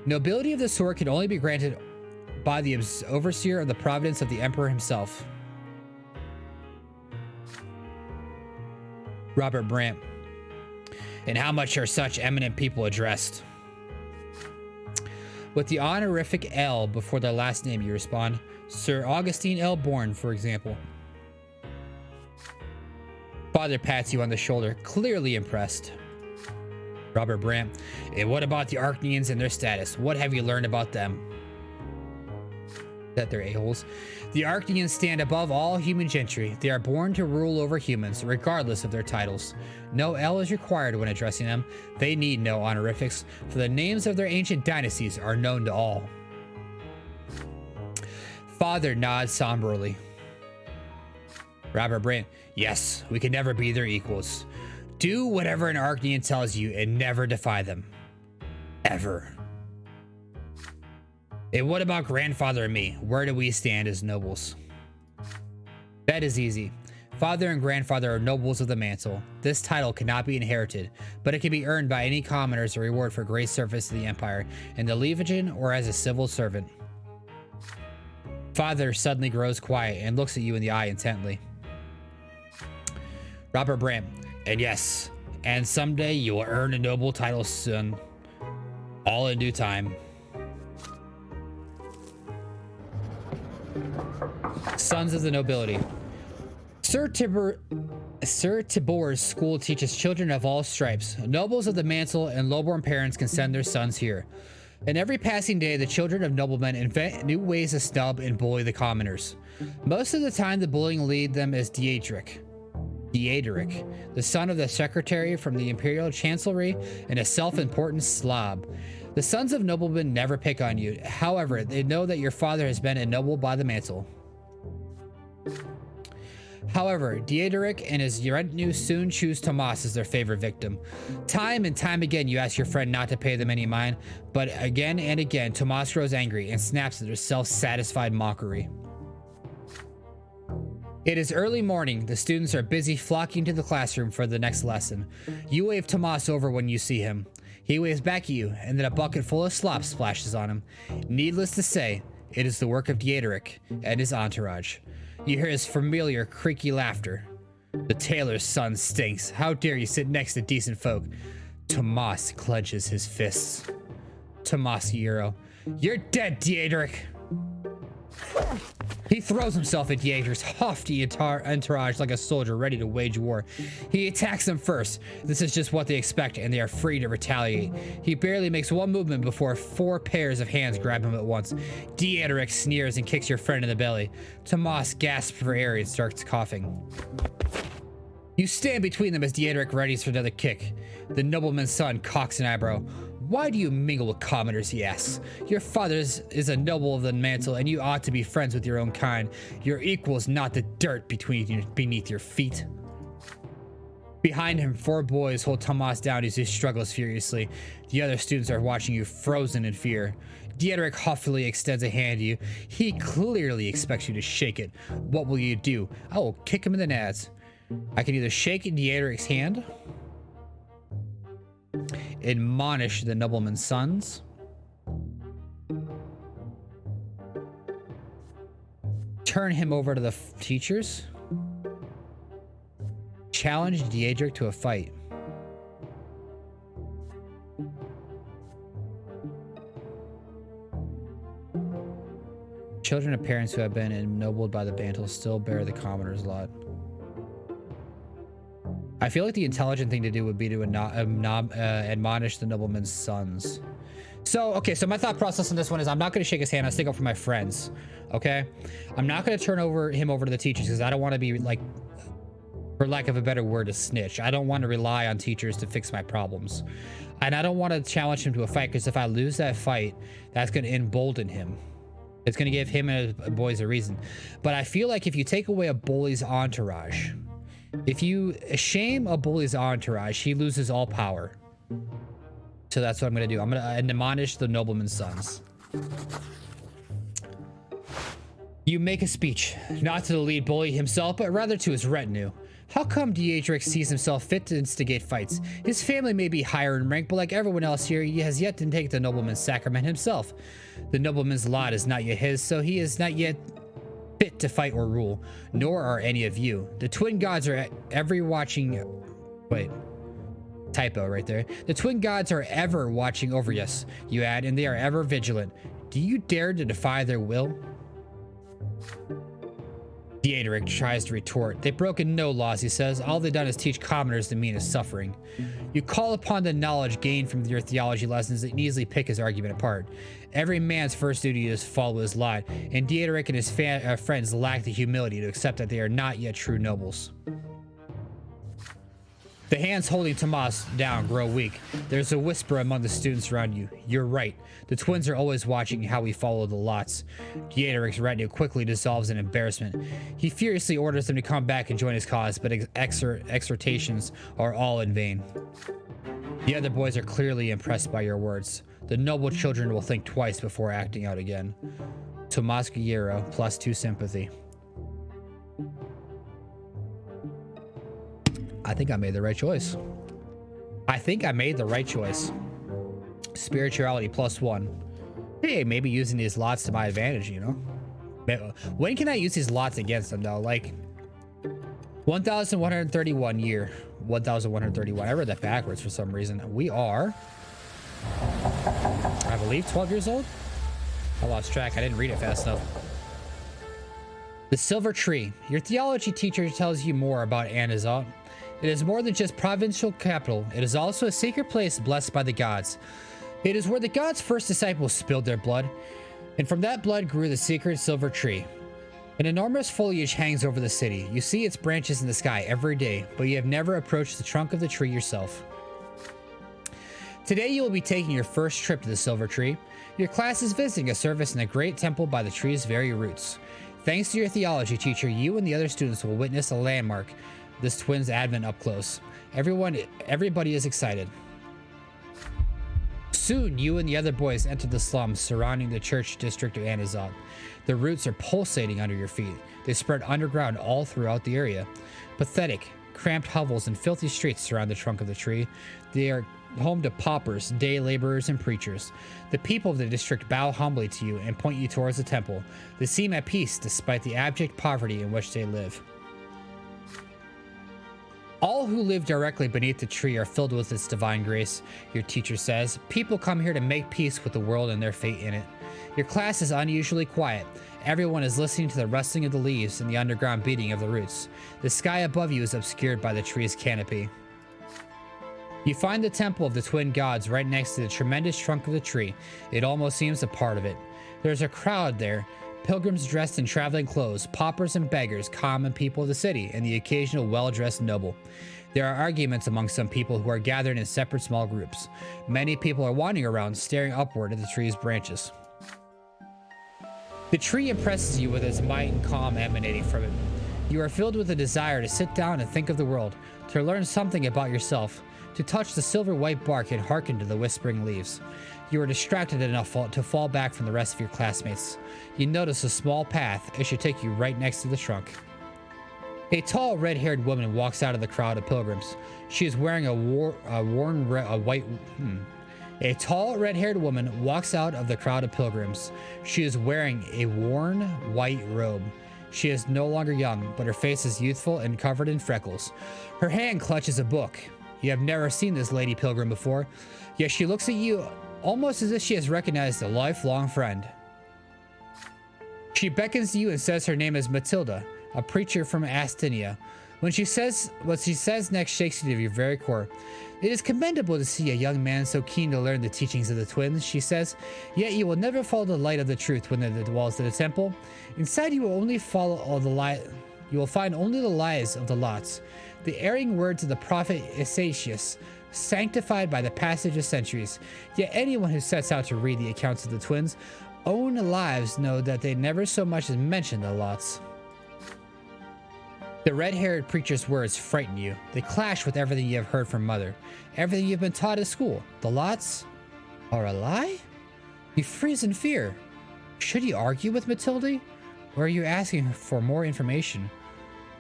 Nobility of the sword can only be granted by the overseer of the providence of the emperor himself. Robert Brant. And how much are such eminent people addressed? With the honorific L before their last name, you respond. Sir Augustine L. Bourne, for example. Father pats you on the shoulder, clearly impressed. Robert Brant. And what about the Arcanians and their status? What have you learned about them? That they're a-holes. The Arcanians stand above all human gentry. They are born to rule over humans, regardless of their titles. No L is required when addressing them. They need no honorifics, for the names of their ancient dynasties are known to all. Father nods somberly. Robert Brant. Yes, we can never be their equals. Do whatever an Arcanian tells you and never defy them. Ever. And what about grandfather and me? Where do we stand as nobles? That is easy. Father and grandfather are nobles of the mantle. This title cannot be inherited, but it can be earned by any commoner as a reward for great service to the empire, in the Legion or as a civil servant. Father suddenly grows quiet and looks at you in the eye intently. Robert Brant. And yes, and someday you will earn a noble title, son. All in due time. Sons of the nobility. Sir Tibor's school teaches children of all stripes. Nobles of the mantle and lowborn parents can send their sons here. And every passing day, the children of noblemen invent new ways to snub and bully the commoners. Most of the time, the bullying lead them is Diedrich, the son of the secretary from the imperial chancellery and a self-important slob. The sons of noblemen never pick on you. However, they know that your father has been ennobled by the mantle. However, Diedrich and his retinue soon choose Tomas as their favorite victim. Time and time again, you ask your friend not to pay them any mind, but again and again, Tomas grows angry and snaps at their self-satisfied mockery. It is early morning. The students are busy flocking to the classroom for the next lesson. You wave Tomas over when you see him. He waves back at you, and then a bucket full of slop splashes on him. Needless to say, it is the work of Diedrich and his entourage. You hear his familiar creaky laughter. The tailor's son stinks. How dare you sit next to decent folk? Tomas clenches his fists. Tomas Euro. You're dead, Diedrich! He throws himself at Diedrich's haughty entourage like a soldier ready to wage war. He attacks them first. This is just what they expect, and they are free to retaliate. He barely makes one movement before 4 pairs of hands grab him at once. Diedrich sneers and kicks your friend in the belly. Tomas gasps for air and starts coughing. You stand between them as Diedrich readies for another kick. The nobleman's son cocks an eyebrow. Why do you mingle with commoners, he asks. Your father is a noble of the mantle, and you ought to be friends with your own kind. Your equals, not the dirt beneath your feet. Behind him, 4 boys hold Tomas down as he struggles furiously. The other students are watching you, frozen in fear. Dietrich huffily extends a hand to you. He clearly expects you to shake it. What will you do? I will kick him in the nads. I can either shake Dietrich's hand, admonish the nobleman's sons, turn him over to the teachers, challenge Dietrich to a fight. Children of parents who have been ennobled by the Bantle still bear the commoner's lot. I feel like the intelligent thing to do would be to admonish the nobleman's sons. So, okay, so my thought process on this one is I'm not going to shake his hand. I'll stick up for my friends, okay? I'm not going to turn him over to the teachers because I don't want to be, like, for lack of a better word, a snitch. I don't want to rely on teachers to fix my problems. And I don't want to challenge him to a fight because if I lose that fight, that's going to embolden him. It's going to give him and his boys a reason. But I feel like if you take away a bully's entourage, if you shame a bully's entourage, he loses all power. So that's what I'm going to do. I'm going to admonish the nobleman's sons. You make a speech, not to the lead bully himself, but rather to his retinue. How come Dietrich sees himself fit to instigate fights? His family may be higher in rank, but like everyone else here, he has yet to take the nobleman's sacrament himself. The nobleman's lot is not yet his, so he is not yet fit to fight or rule, nor are any of you. The twin gods are ever watching... Wait. Typo right there. The twin gods are ever watching over us, you add, and they are ever vigilant. Do you dare to defy their will? Dietrich tries to retort. They've broken no laws, he says. All they've done is teach commoners the mean of suffering. You call upon the knowledge gained from your theology lessons and easily pick his argument apart. Every man's first duty is to follow his lot, and Dietrich and his friends lack the humility to accept that they are not yet true nobles. The hands holding Tomas down grow weak. There's a whisper among the students around you. You're right. The twins are always watching how we follow the lots. Dietrich's retinue quickly dissolves in embarrassment. He furiously orders them to come back and join his cause, but exhortations are all in vain. The other boys are clearly impressed by your words. The noble children will think twice before acting out again. Tomas Guerrero, +2 sympathy. I think I made the right choice. Spirituality +1. Hey, maybe using these lots to my advantage, you know? When can I use these lots against them, though? Like, 1,131 year. 1,131. I read that backwards for some reason. We are, I believe, 12 years old? I lost track. I didn't read it fast enough. The Silver Tree. Your theology teacher tells you more about Anazot. It is more than just provincial capital. It is also a sacred place blessed by the gods. It is where the gods' first disciples spilled their blood, and from that blood grew the secret silver tree. An enormous foliage hangs over the city. You see its branches in the sky every day, but you have never approached the trunk of the tree yourself. Today you will be taking your first trip to the Silver Tree. Your class is visiting a service in the great temple by the tree's very roots. Thanks to your theology teacher, you and the other students will witness a landmark, this twin's advent up close. Everybody is excited. Soon, you and the other boys enter the slums surrounding the church district of Anazot. The roots are pulsating under your feet. They spread underground all throughout the area. Pathetic, cramped hovels and filthy streets surround the trunk of the tree. They are home to paupers, day laborers, and preachers. The people of the district bow humbly to you and point you towards the temple. They seem at peace despite the abject poverty in which they live. All who live directly beneath the tree are filled with its divine grace, your teacher says. People come here to make peace with the world and their fate in it. Your class is unusually quiet. Everyone is listening to the rustling of the leaves and the underground beating of the roots. The sky above you is obscured by the tree's canopy. You find the temple of the twin gods right next to the tremendous trunk of the tree. It almost seems a part of it. There's a crowd there. Pilgrims dressed in traveling clothes, paupers and beggars, common people of the city, and the occasional well-dressed noble. There are arguments among some people who are gathered in separate small groups. Many people are wandering around, staring upward at the tree's branches. The tree impresses you with its might and calm emanating from it. You are filled with a desire to sit down and think of the world, to learn something about yourself, to touch the silver white bark and hearken to the whispering leaves. You are distracted enough to fall back from the rest of your classmates. You notice a small path. It should take you right next to the trunk. A tall, red-haired woman walks out of the crowd of pilgrims. She is wearing A tall, red-haired woman walks out of the crowd of pilgrims. She is wearing a worn white robe. She is no longer young, but her face is youthful and covered in freckles. Her hand clutches a book. You have never seen this lady pilgrim before, yet she looks at you almost as if she has recognized a lifelong friend. She beckons to you and says her name is Matilda, a preacher from Astynia. What she says next shakes you to your very core. It is commendable to see a young man so keen to learn the teachings of the twins, she says, yet you will never follow the light of the truth within the walls of the temple. Inside you will only follow all the you will find only the lies of the lots, the erring words of the prophet Isaicius, sanctified by the passage of centuries. Yet anyone who sets out to read the accounts of the twins' own lives know that they never so much as mention the lots. The red-haired preacher's words frighten you. They clash with everything you have heard from Mother, everything you've been taught at school. The lots are a lie? You freeze in fear. Should you argue with Matilda? Or are you asking her for more information?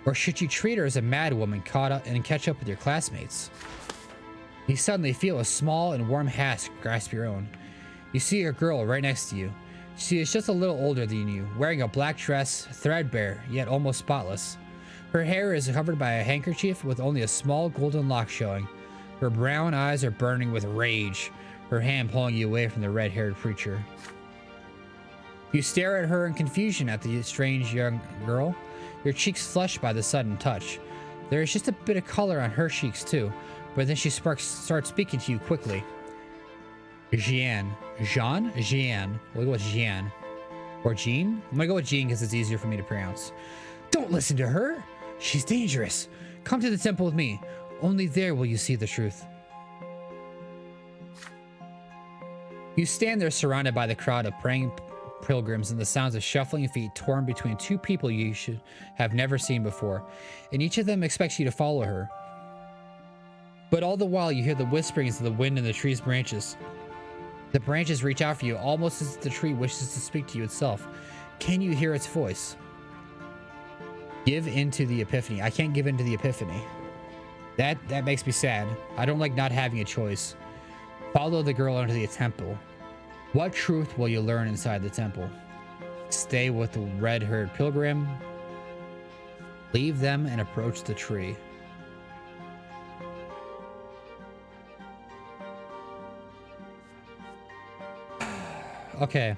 Or should you treat her as a mad woman caught up and catch up with your classmates? You suddenly feel a small and warm hand grasp your own. You see a girl right next to you. She is just a little older than you, wearing a black dress, threadbare, yet almost spotless. Her hair is covered by a handkerchief with only a small golden lock showing. Her brown eyes are burning with rage, her hand pulling you away from the red-haired preacher. You stare at her in confusion at the strange young girl, your cheeks flushed by the sudden touch. There is just a bit of color on her cheeks too, but then she starts speaking to you quickly. Jean. We'll go with Jean. Or Jean? I'm gonna go with Jean because it's easier for me to pronounce. Don't listen to her! She's dangerous. Come to the temple with me. Only there will you see the truth. You stand there surrounded by the crowd of praying pilgrims and the sounds of shuffling feet torn between two people you should have never seen before, and each of them expects you to follow her. But all the while you hear the whisperings of the wind in the tree's branches. The branches reach out for you almost as if the tree wishes to speak to you itself. Can you hear its voice? Give into the epiphany. I can't give into the epiphany. That makes me sad. I don't like not having a choice. Follow the girl into the temple. What truth will you learn inside the temple? Stay with the red-haired pilgrim. Leave them and approach the tree. Okay.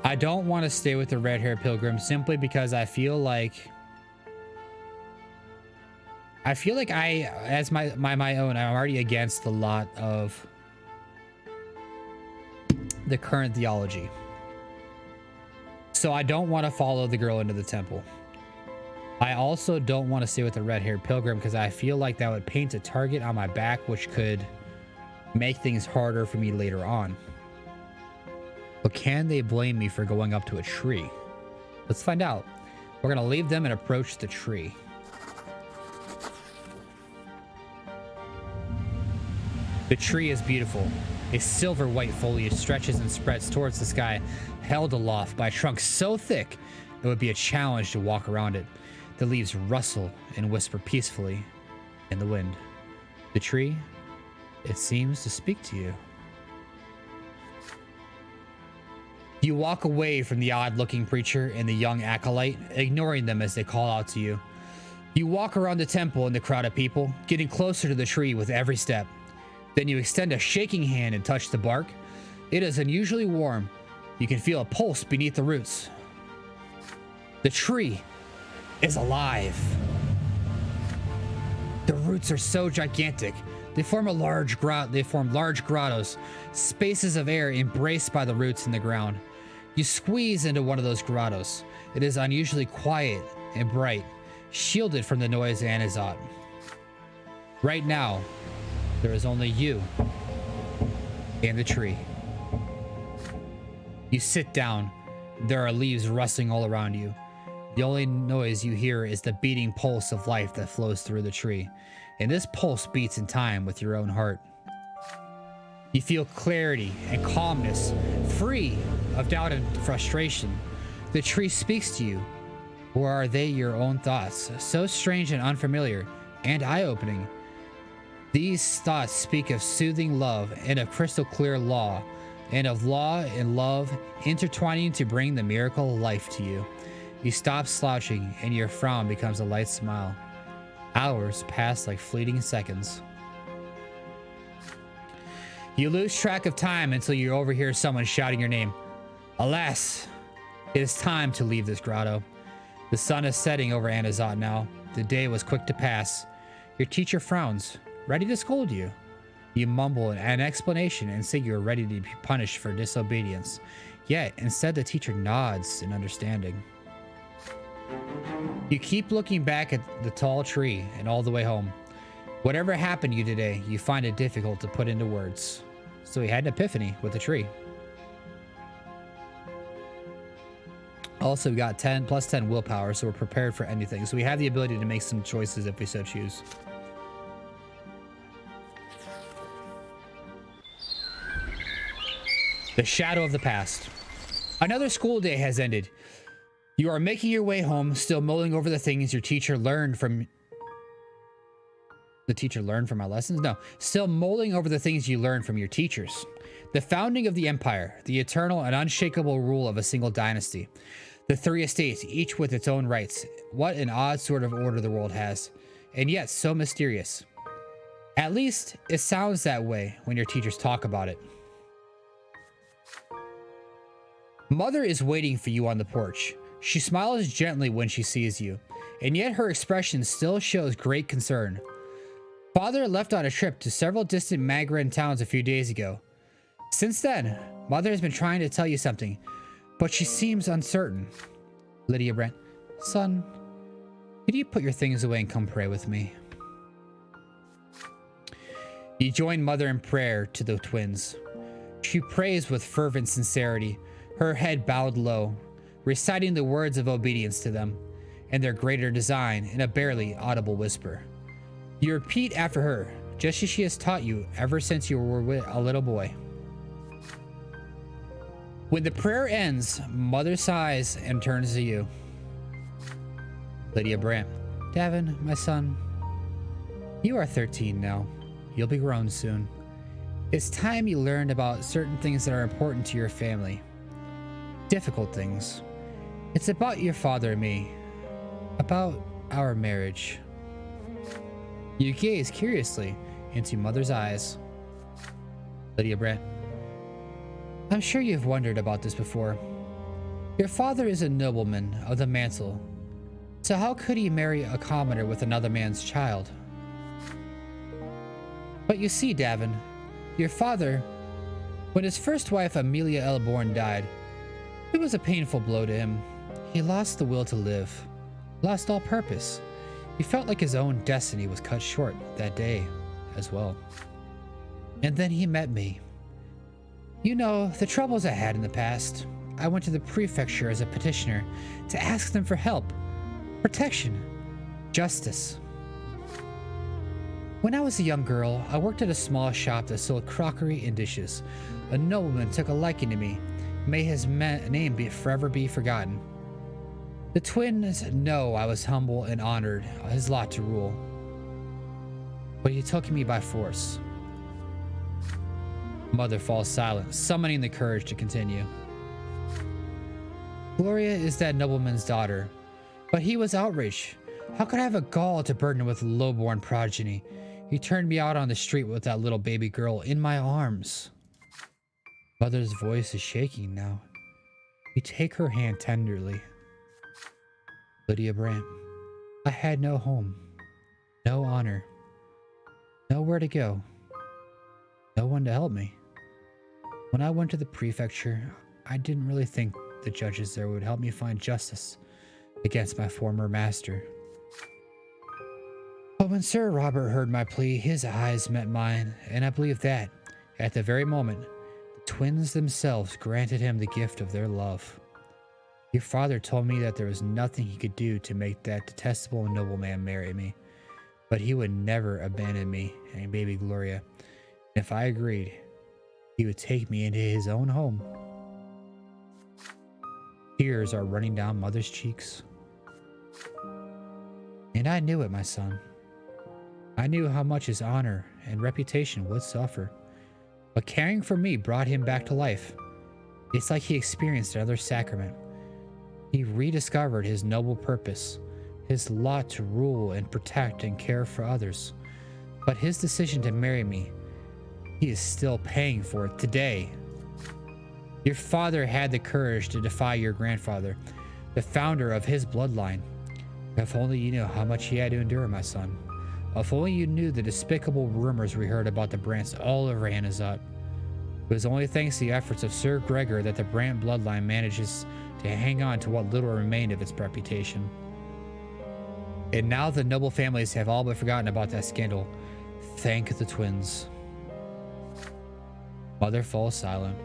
I don't want to stay with the red-haired pilgrim simply because I feel like I, as my own, I'm already against a lot of the current theology. So I don't want to follow the girl into the temple. I also don't want to stay with the red-haired pilgrim because I feel like that would paint a target on my back, which could make things harder for me later on. But can they blame me for going up to a tree? Let's find out. We're going to leave them and approach the tree. The tree is beautiful. A silver white foliage stretches and spreads towards the sky, held aloft by a trunk so thick it would be a challenge to walk around it. The leaves rustle and whisper peacefully in the wind. The tree, it seems to speak to you. You walk away from the odd-looking preacher and the young acolyte, ignoring them as they call out to you. You walk around the temple in the crowd of people, getting closer to the tree with every step. Then you extend a shaking hand and touch the bark. It is unusually warm. You can feel a pulse beneath the roots. The tree is alive. The roots are so gigantic. They form large grottos, spaces of air embraced by the roots in the ground. You squeeze into one of those grottos. It is unusually quiet and bright, shielded from the noise of Anizot. Right now, there is only you and the tree. You sit down. There are leaves rustling all around you. The only noise you hear is the beating pulse of life that flows through the tree. And this pulse beats in time with your own heart. You feel clarity and calmness, free of doubt and frustration. The tree speaks to you. Or are they your own thoughts, so strange and unfamiliar and eye-opening? These thoughts speak of soothing love and of crystal clear law, and of law and love intertwining to bring the miracle of life to you. You stop slouching and your frown becomes a light smile. Hours pass like fleeting seconds. You lose track of time until you overhear someone shouting your name. Alas, it is time to leave this grotto. The sun is setting over Anazat now. The day was quick to pass. Your teacher frowns, ready to scold you. You mumble an explanation and say you are ready to be punished for disobedience. Yet, instead the teacher nods in understanding. You keep looking back at the tall tree and all the way home. Whatever happened to you today, you find it difficult to put into words. So he had an epiphany with the tree. Also, we got 10 plus 10 willpower, so we're prepared for anything. So we have the ability to make some choices if we so choose. The shadow of the past. Another school day has ended. You are making your way home, still mulling over the things your teacher learned from... The teacher learned from our lessons? No. Still mulling over the things you learned from your teachers. The founding of the empire, the eternal and unshakable rule of a single dynasty. The three estates, each with its own rights. What an odd sort of order the world has. And yet so mysterious. At least, it sounds that way when your teachers talk about it. Mother is waiting for you on the porch. She smiles gently when she sees you, and yet her expression still shows great concern. Father left on a trip to several distant Magran towns a few days ago. Since then, Mother has been trying to tell you something, but she seems uncertain. Lydia Brant, son, could you put your things away and come pray with me? You join Mother in prayer to the twins. She prays with fervent sincerity, her head bowed low, reciting the words of obedience to them and their greater design in a barely audible whisper. You repeat after her, just as she has taught you ever since you were a little boy. When the prayer ends, Mother sighs and turns to you. Lydia Brant, Davvon, my son, you are 13 now. You'll be grown soon. It's time you learned about certain things that are important to your family. Difficult things. It's about your father and me. About our marriage. You gaze curiously into Mother's eyes. Lydia Brant, I'm sure you've wondered about this before. Your father is a nobleman of the mantle, so how could he marry a commoner with another man's child? But you see, Davvon, your father, when his first wife Amelia Elborn died, it was a painful blow to him. He lost the will to live, lost all purpose. He felt like his own destiny was cut short that day as well. And then he met me. You know, the troubles I had in the past. I went to the prefecture as a petitioner to ask them for help, protection, justice. When I was a young girl, I worked at a small shop that sold crockery and dishes. A nobleman took a liking to me. May his name forever be forgotten. The twins know I was humble and honored his lot to rule. But he took me by force. Mother falls silent, summoning the courage to continue. Gloria is that nobleman's daughter, but he was outraged. How could I have a gall to burden with low-born progeny? He turned me out on the street with that little baby girl in my arms. Mother's voice is shaking now. You take her hand tenderly. Lydia Brant, I had no home, no honor, nowhere to go, no one to help me. When I went to the prefecture, I didn't really think the judges there would help me find justice against my former master. But when Sir Robert heard my plea, his eyes met mine, and I believe that, at the very moment, the twins themselves granted him the gift of their love. Your father told me that there was nothing he could do to make that detestable nobleman marry me, but he would never abandon me and baby Gloria. And if I agreed, he would take me into his own home. Tears are running down Mother's cheeks. And I knew it, my son. I knew how much his honor and reputation would suffer. But caring for me brought him back to life. It's like he experienced another sacrament. He rediscovered his noble purpose, his lot to rule and protect and care for others. But his decision to marry me, he is still paying for it today. Your father had the courage to defy your grandfather, the founder of his bloodline. If only you knew how much he had to endure, my son. If only you knew the despicable rumors we heard about the Brants all over Anazat. It was only thanks to the efforts of Sir Gregor that the Brant bloodline manages to hang on to what little remained of its reputation. And now the noble families have all but forgotten about that scandal. Thank the twins. Mother falls silent.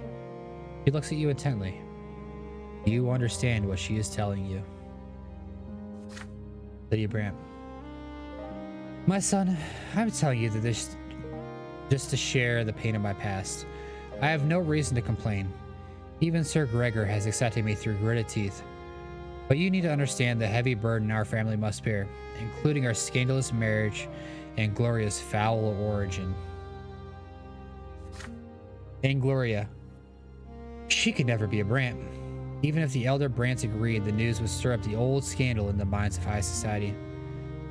She looks at you intently. You understand what she is telling you. Lydia Brant. My son, I'm telling you that this just to share the pain of my past. I have no reason to complain. Even Sir Gregor has accepted me through gritted teeth. But you need to understand the heavy burden our family must bear, including our scandalous marriage and Gloria's foul origin. And Gloria, she could never be a Brant. Even if the elder Brants agreed, the news would stir up the old scandal in the minds of high society.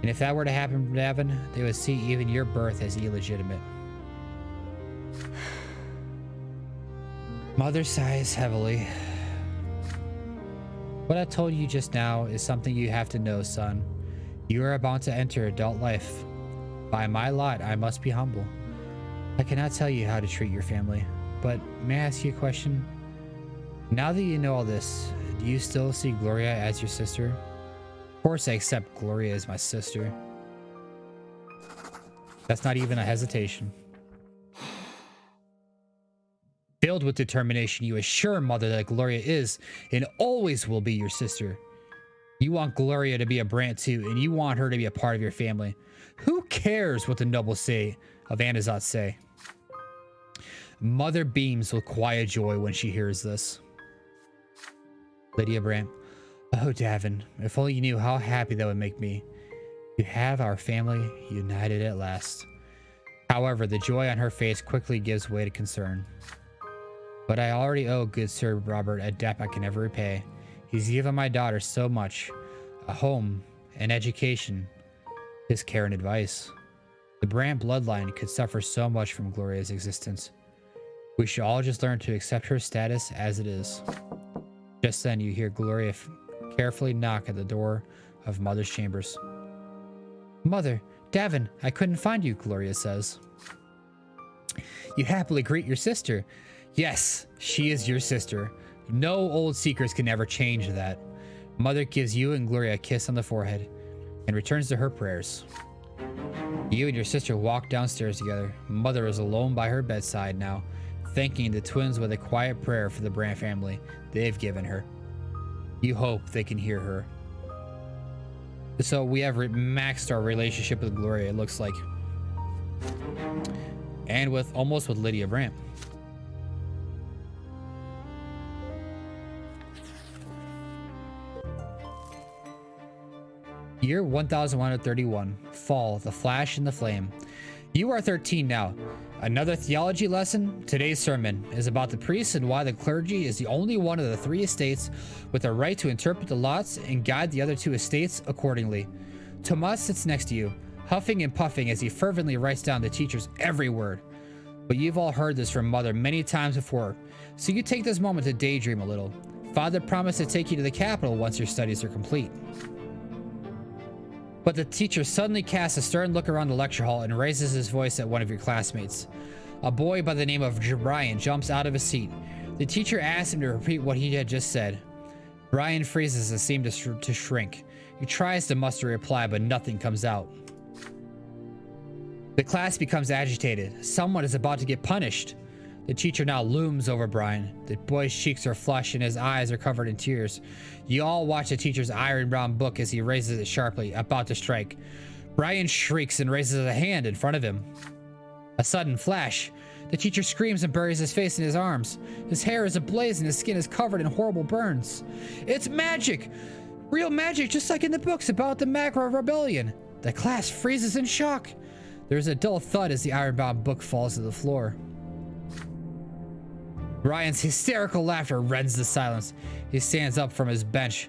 And if that were to happen, Davvon, they would see even your birth as illegitimate. Mother sighs heavily. What I told you just now is something you have to know, son. You are about to enter adult life. By my lot, I must be humble. I cannot tell you how to treat your family, but may I ask you a question? Now that you know all this, do you still see Gloria as your sister? Of course I accept Gloria as my sister. That's not even a hesitation. Filled with determination, you assure Mother that Gloria is and always will be your sister. You want Gloria to be a Brant too, and you want her to be a part of your family. Who cares what the nobles say of Anazat say? Mother beams with quiet joy when she hears this. Lydia Brant. Oh, Davvon, if only you knew how happy that would make me. You have our family united at last. However, the joy on her face quickly gives way to concern. But I already owe good Sir Robert a debt I can never repay. He's given my daughter so much. A home, an education, his care and advice. The Brant bloodline could suffer so much from Gloria's existence. We should all just learn to accept her status as it is. Just then you hear Gloria carefully knock at the door of Mother's chambers. Mother, Davvon, I couldn't find you, Gloria says. You happily greet your sister. Yes, she is your sister. No old secrets can ever change that. Mother gives you and Gloria a kiss on the forehead and returns to her prayers. You and your sister walk downstairs together. Mother is alone by her bedside now, thanking the twins with a quiet prayer for the Brant family they've given her. You hope they can hear her. So we have maxed our relationship with Gloria, it looks like. And with Lydia Brant. Year 1131. Fall, the flash and the flame. You are 13 now. Another theology lesson? Today's sermon is about the priests and why the clergy is the only one of the 3 estates with the right to interpret the lots and guide the other 2 estates accordingly. Tomas sits next to you, huffing and puffing as he fervently writes down the teacher's every word. But you've all heard this from Mother many times before, so you take this moment to daydream a little. Father promised to take you to the capital once your studies are complete. But the teacher suddenly casts a stern look around the lecture hall and raises his voice at one of your classmates. A boy by the name of Brian jumps out of his seat. The teacher asks him to repeat what he had just said. Brian freezes and seems to shrink. He tries to muster a reply, but nothing comes out. The class becomes agitated. Someone is about to get punished. The teacher now looms over Brian. The boy's cheeks are flushed and his eyes are covered in tears. You all watch the teacher's iron brown book as he raises it sharply, about to strike. Brian shrieks and raises a hand in front of him. A sudden flash. The teacher screams and buries his face in his arms. His hair is ablaze and his skin is covered in horrible burns. It's magic! Real magic, just like in the books about the Magra Rebellion. The class freezes in shock. There's a dull thud as the ironbound book falls to the floor. Brian's hysterical laughter rends the silence. He stands up from his bench,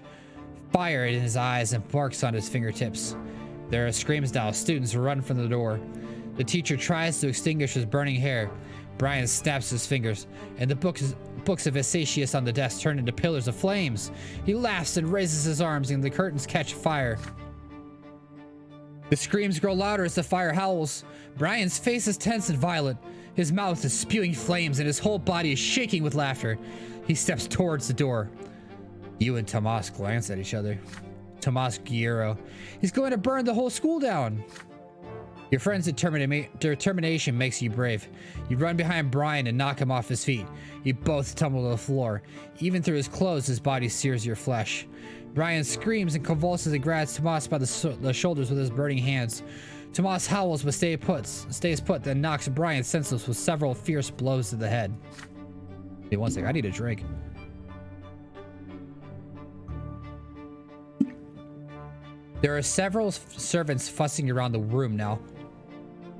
fire in his eyes and barks on his fingertips. There are screams now. Students run from the door. The teacher tries to extinguish his burning hair. Brian snaps his fingers, and the books of Asatius on the desk turn into pillars of flames. He laughs and raises his arms, and the curtains catch fire. The screams grow louder as the fire howls. Brian's face is tense and violent. His mouth is spewing flames, and his whole body is shaking with laughter. He steps towards the door. You and Tomas glance at each other. Tomas Guerrero. He's going to burn the whole school down. Your friend's determination makes you brave. You run behind Brian and knock him off his feet. You both tumble to the floor. Even through his clothes, his body sears your flesh. Brian screams and convulses and grabs Tomas by the shoulders with his burning hands. Tomas howls but stays put, then knocks Brian senseless with several fierce blows to the head. Hey, one sec, I need a drink. There are several servants fussing around the room now.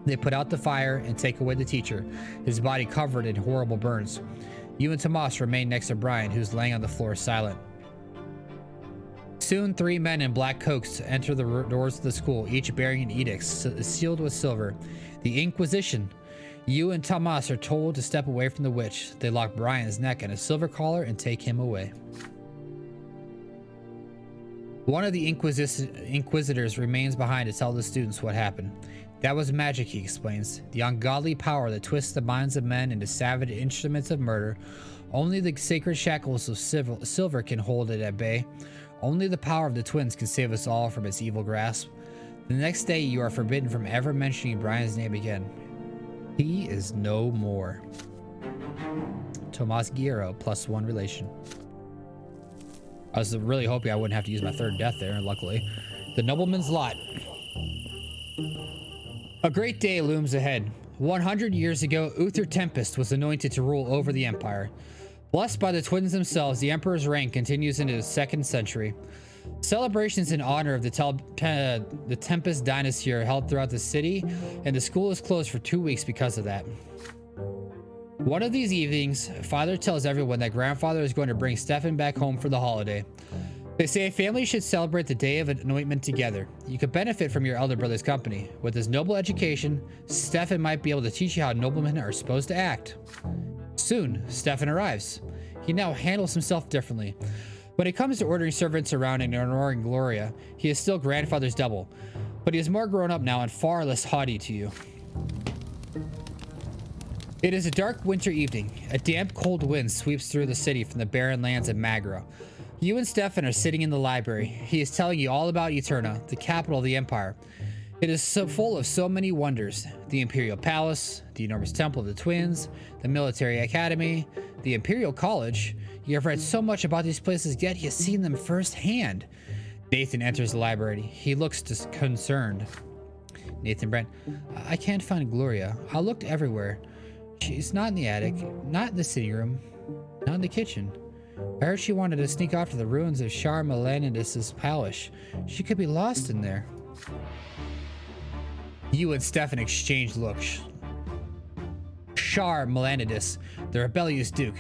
They put out the fire and take away the teacher, his body covered in horrible burns. You and Tomas remain next to Brian, who's laying on the floor silent. Soon, 3 men in black coats enter the doors of the school, each bearing an edict sealed with silver. The Inquisition. You and Tomas are told to step away from the witch. They lock Brian's neck in a silver collar and take him away. One of the Inquisitors remains behind to tell the students what happened. That was magic, he explains. The ungodly power that twists the minds of men into savage instruments of murder. Only the sacred shackles of silver can hold it at bay. Only the power of the twins can save us all from its evil grasp. The next day, you are forbidden from ever mentioning Brian's name again. He is no more. Tomas Guerrero, +1 relation. I was really hoping I wouldn't have to use my third death there, luckily. The Nobleman's Lot. A great day looms ahead. 100 years ago, Uther Tempest was anointed to rule over the Empire. Blessed by the twins themselves, the Emperor's reign continues into the 2nd century. Celebrations in honor of the Tempest dynasty are held throughout the city, and the school is closed for 2 weeks because of that. One of these evenings, Father tells everyone that Grandfather is going to bring Stefan back home for the holiday. They say families should celebrate the day of anointment together. You could benefit from your elder brother's company. With his noble education, Stefan might be able to teach you how noblemen are supposed to act. Soon, Stefan arrives. He now handles himself differently. When it comes to ordering servants around and ignoring Gloria, he is still Grandfather's double, but he is more grown up now and far less haughty to you. It is a dark winter evening. A damp, cold wind sweeps through the city from the barren lands of Magra. You and Stefan are sitting in the library. He is telling you all about Eterna, the capital of the Empire. It is so full of so many wonders. The Imperial Palace, the enormous Temple of the Twins, the Military Academy, the Imperial College. You have read so much about these places, yet you've seen them firsthand. Nathan enters the library. He looks concerned. Nathan Brent, I can't find Gloria. I looked everywhere. She's not in the attic, not in the sitting room, not in the kitchen. I heard she wanted to sneak off to the ruins of Sharma Landis' palace. She could be lost in there. You and Stefan exchange looks. Shar Melanidis, the rebellious duke.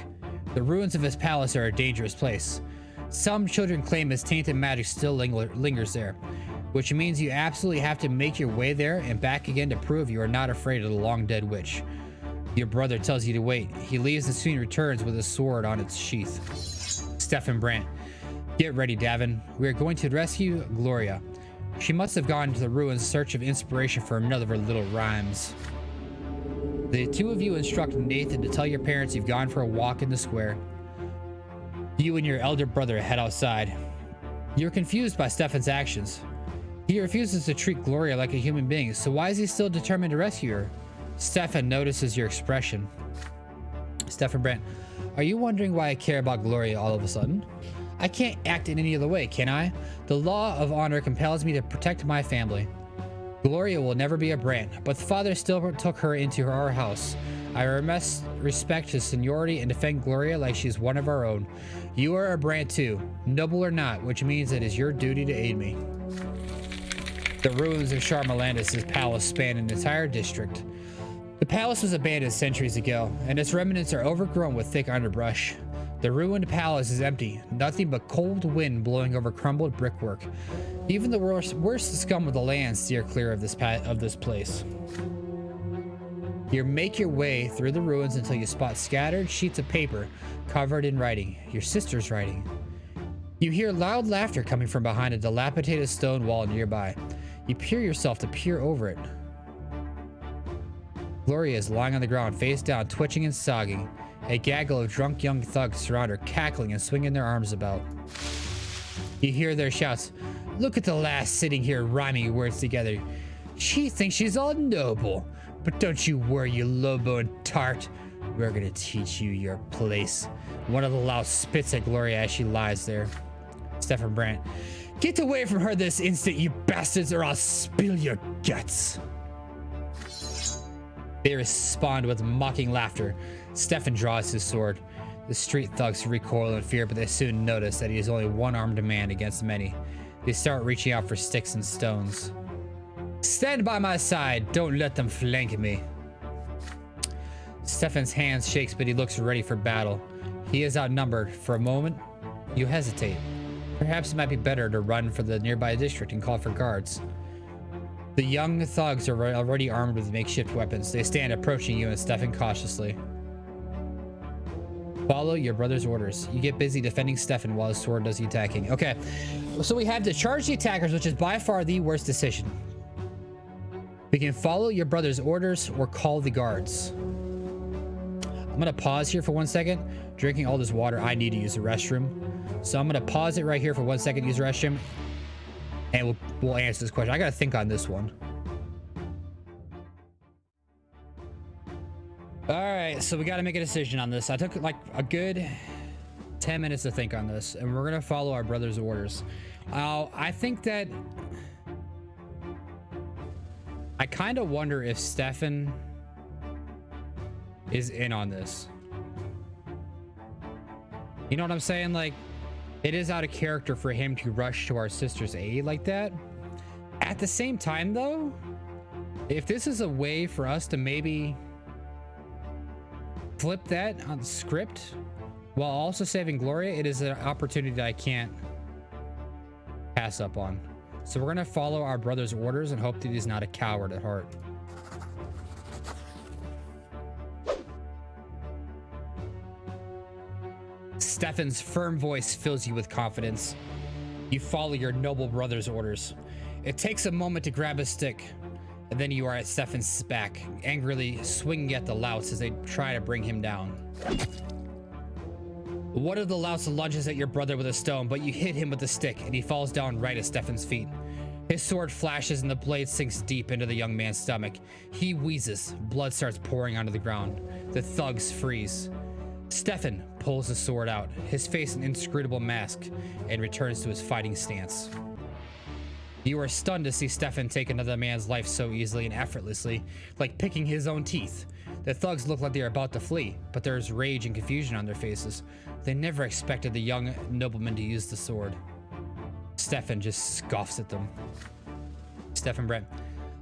The ruins of his palace are a dangerous place. Some children claim his tainted magic still lingers there, which means you absolutely have to make your way there and back again to prove you are not afraid of the long-dead witch. Your brother tells you to wait. He leaves and soon returns with his sword on its sheath. Stefan Brant, get ready, Davvon. We are going to rescue Gloria. She must have gone to the ruins in search of inspiration for another of her little rhymes. The two of you instruct Nathan to tell your parents you've gone for a walk in the square. You and your elder brother head outside. You're confused by Stefan's actions. He refuses to treat Gloria like a human being, so why is he still determined to rescue her? Stefan notices your expression. Stefan Brant, are you wondering why I care about Gloria all of a sudden? I can't act in any other way, can I? The law of honor compels me to protect my family. Gloria will never be a Brant, but the father still took her into our house. I must respect his seniority and defend Gloria like she's one of our own. You are a Brant too, noble or not, which means it is your duty to aid me. The ruins of Sharma Landis' palace span an entire district. The palace was abandoned centuries ago, and its remnants are overgrown with thick underbrush. The ruined palace is empty, nothing but cold wind blowing over crumbled brickwork. Even the worst scum of the land steer clear of this place. You make your way through the ruins until you spot scattered sheets of paper covered in writing, your sister's writing. You hear loud laughter coming from behind a dilapidated stone wall nearby. You peer over it. Gloria is lying on the ground, face down, twitching and sogging. A gaggle of drunk young thugs surround her, cackling and swinging their arms about. You hear their shouts. Look at the lass sitting here rhyming words together. She thinks she's all noble. But don't you worry, you lobo and tart. We're gonna teach you your place. One of the louts spits at Gloria as she lies there. Stefan Brant. Get away from her this instant, you bastards, or I'll spill your guts. They respond with mocking laughter. Stefan draws his sword. The street thugs recoil in fear, but they soon notice that he is only one armed man against many. They start reaching out for sticks and stones. Stand by my side. Don't let them flank me. Stefan's hands shakes, but he looks ready for battle. He is outnumbered. For a moment, you hesitate. Perhaps it might be better to run for the nearby district and call for guards. The young thugs are already armed with makeshift weapons. They stand approaching you and Stefan cautiously. Follow your brother's orders. You get busy defending Stefan while his sword does the attacking. Okay, so we have to charge the attackers, which is by far the worst decision. We can follow your brother's orders or call the guards. I'm gonna pause here for 1 second. Drinking all this water, I need to use the restroom. So I'm gonna pause it right here for 1 second, use the restroom, and we'll answer this question. I gotta think on this one. All right, so we gotta make a decision on this. I took like a good 10 minutes to think on this, and we're gonna follow our brother's orders. I think that I kind of wonder if Stefan is in on this. You know what I'm saying? Like, it is out of character for him to rush to our sister's aid like that. At the same time, though, if this is a way for us to maybe flip that on the script while also saving Gloria, it is an opportunity that I can't pass up on. So we're gonna follow our brother's orders and hope that he's not a coward at heart. Stefan's firm voice fills you with confidence. You follow your noble brother's orders. It takes a moment to grab a stick, and then you are at Stefan's back, angrily swinging at the louts as they try to bring him down. One of the louts lunges at your brother with a stone, but you hit him with a stick, and he falls down right at Stefan's feet. His sword flashes and the blade sinks deep into the young man's stomach. He wheezes. Blood starts pouring onto the ground. The thugs freeze. Stefan pulls the sword out, his face an inscrutable mask, and returns to his fighting stance. You are stunned to see Stefan take another man's life so easily and effortlessly, like picking his own teeth. The thugs look like they are about to flee, but there is rage and confusion on their faces. They never expected the young nobleman to use the sword. Stefan just scoffs at them. Stefan Brant,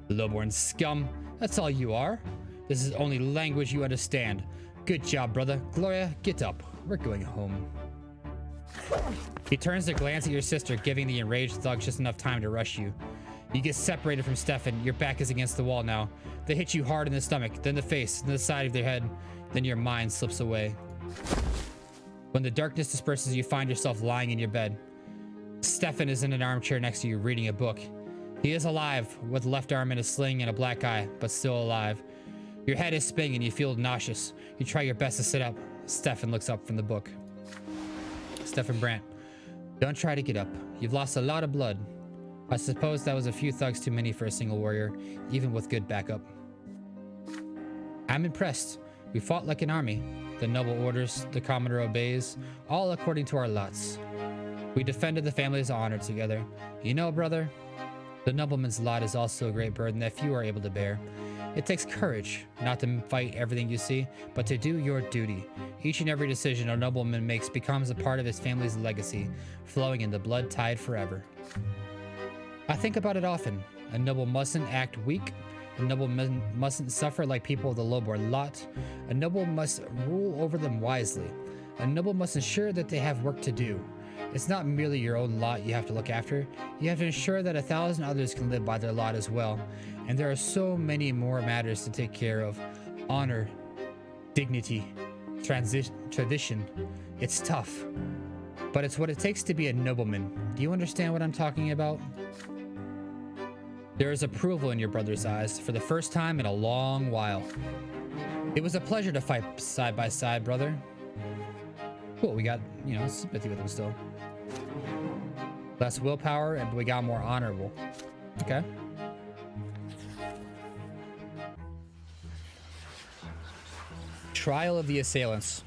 lowborn scum, that's all you are. This is only language you understand. Good job, brother. Gloria, get up. We're going home. He turns to glance at your sister, giving the enraged thugs just enough time to rush you. You get separated from Stefan. Your back is against the wall now. They hit you hard in the stomach, then the face, then the side of their head. Then your mind slips away. When the darkness disperses, you find yourself lying in your bed. Stefan is in an armchair next to you, reading a book. He is alive, with left arm in a sling and a black eye, but still alive. Your head is spinning and you feel nauseous. You try your best to sit up. Stefan looks up from the book. Stefan Brant, don't try to get up. You've lost a lot of blood. I suppose that was a few thugs too many for a single warrior, even with good backup. I'm impressed. We fought like an army. The noble orders, the commoner obeys, all according to our lots. We defended the family's honor together. You know, brother, the nobleman's lot is also a great burden that few are able to bear. It takes courage not to fight everything you see, but to do your duty. Each and every decision a nobleman makes becomes a part of his family's legacy, flowing in the blood tide forever. I think about it often. A noble mustn't act weak. A noble mustn't suffer like people of the low-born lot. A noble must rule over them wisely. A noble must ensure that they have work to do. It's not merely your own lot you have to look after. You have to ensure that 1,000 others can live by their lot as well. And there are so many more matters to take care of. Honor, dignity, tradition. It's tough, but it's what it takes to be a nobleman. Do you understand what I'm talking about? There is approval in your brother's eyes for the first time in a long while. It was a pleasure to fight side by side, brother. Cool, we got, sympathy with him still. Less willpower, and we got more honorable. Okay. Trial of the assailants.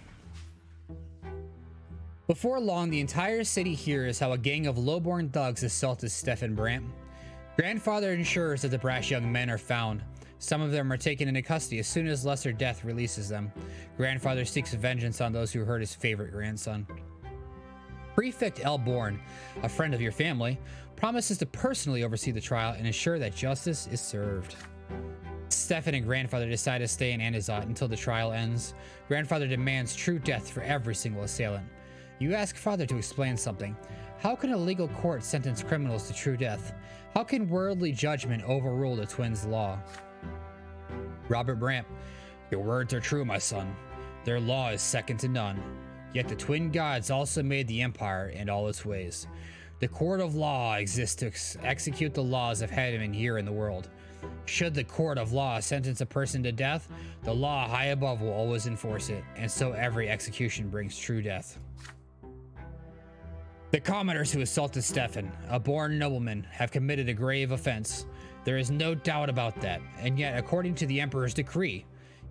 Before long, the entire city hears how a gang of low-born thugs assaulted Stefan Brante. Grandfather ensures that the brash young men are found. Some of them are taken into custody as soon as lesser death releases them. Grandfather seeks vengeance on those who hurt his favorite grandson. Prefect L. Bourne, a friend of your family, promises to personally oversee the trial and ensure that justice is served. Stefan and Grandfather decide to stay in Anizot until the trial ends. Grandfather demands true death for every single assailant. You ask Father to explain something. How can a legal court sentence criminals to true death? How can worldly judgment overrule the twins' law? Robert Brante, your words are true, my son. Their law is second to none. Yet the twin gods also made the empire and all its ways. The court of law exists to execute the laws of heaven here in the world. Should the court of law sentence a person to death, the law high above will always enforce it, and so every execution brings true death. The commoners who assaulted Stefan, a born nobleman, have committed a grave offense. There is no doubt about that, and yet according to the Emperor's decree,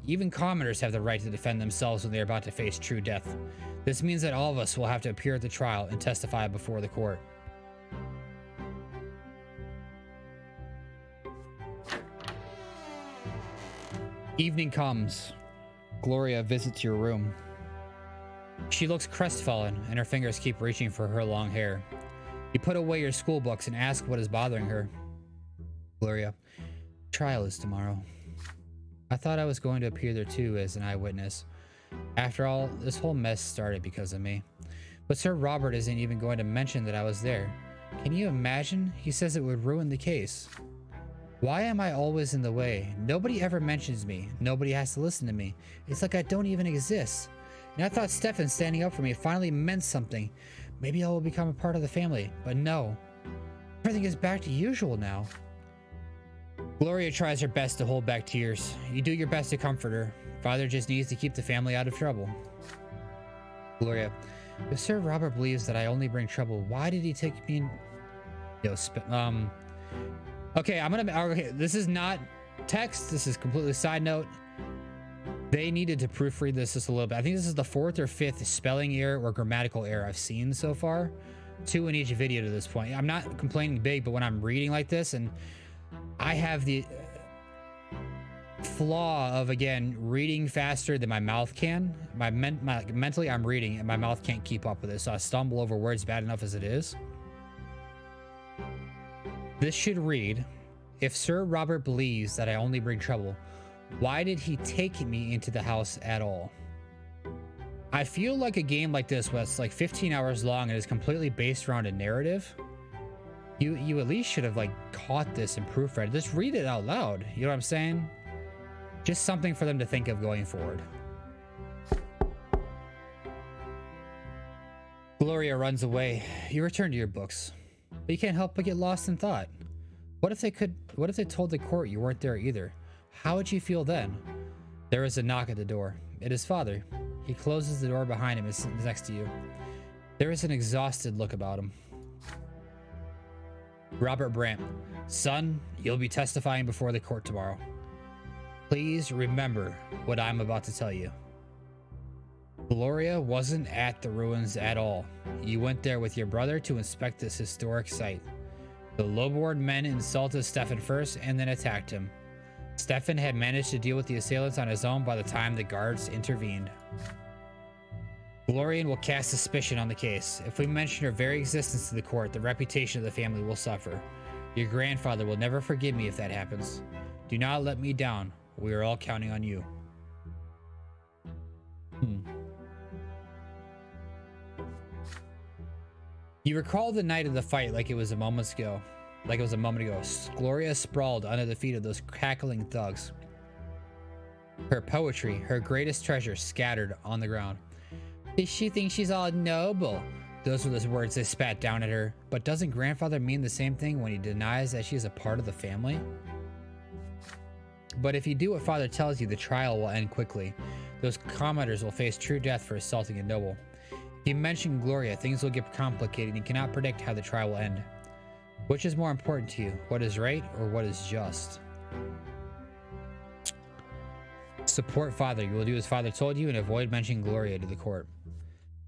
even commoners have the right to defend themselves when they are about to face true death. This means that all of us will have to appear at the trial and testify before the court. Evening comes. Gloria visits your room. She looks crestfallen, and her fingers keep reaching for her long hair. You put away your school books and ask what is bothering her. Gloria, trial is tomorrow. I thought I was going to appear there too as an eyewitness. After all, this whole mess started because of me. But Sir Robert isn't even going to mention that I was there. Can you imagine? He says it would ruin the case. Why am I always in the way? Nobody ever mentions me. Nobody has to listen to me. It's like I don't even exist. And I thought Stefan standing up for me finally meant something. Maybe I will become a part of the family, but no. Everything is back to usual now. Gloria tries her best to hold back tears. You do your best to comfort her. Father just needs to keep the family out of trouble. Gloria, if Sir Robert believes that I only bring trouble, why did he take me in... Okay, this is not text. This is completely side note. They needed to proofread this just a little bit. I think this is the 4th or 5th spelling error or grammatical error I've seen so far. 2 in each video to this point. I'm not complaining big, but when I'm reading like this and I have the flaw of, again, reading faster than my mouth can. Mentally, I'm reading and my mouth can't keep up with it, so I stumble over words bad enough as it is. This should read, if Sir Robert believes that I only bring trouble, why did he take me into the house at all? I feel like a game like this, where it's like 15 hours long and is completely based around a narrative, you at least should have like caught this and proofread. Just read it out loud. You know what I'm saying? Just something for them to think of going forward. Gloria runs away. You return to your books, but you can't help but get lost in thought. What if they told the court you weren't there either? How would you feel then? There is a knock at the door. It is Father. He closes the door behind him and sits next to you. There is an exhausted look about him. Robert Brante, son, you'll be testifying before the court tomorrow. Please remember what I'm about to tell you. Gloria wasn't at the ruins at all. You went there with your brother to inspect this historic site. The low-born men insulted Stefan first and then attacked him. Stefan had managed to deal with the assailants on his own by the time the guards intervened. Glorian will cast suspicion on the case. If we mention her very existence to the court, the reputation of the family will suffer. Your grandfather will never forgive me if that happens. Do not let me down. We are all counting on you. You recall the night of the fight like it was a moment ago. Gloria sprawled under the feet of those cackling thugs. Her poetry, her greatest treasure, scattered on the ground. She thinks she's all noble. Those were the words they spat down at her. But doesn't grandfather mean the same thing when he denies that she is a part of the family? But if you do what father tells you, the trial will end quickly. Those commenters will face true death for assaulting a noble. If you mention Gloria, things will get complicated and you cannot predict how the trial will end. Which is more important to you, what is right or what is just? Support father. You will do as father told you and avoid mentioning Gloria to the court.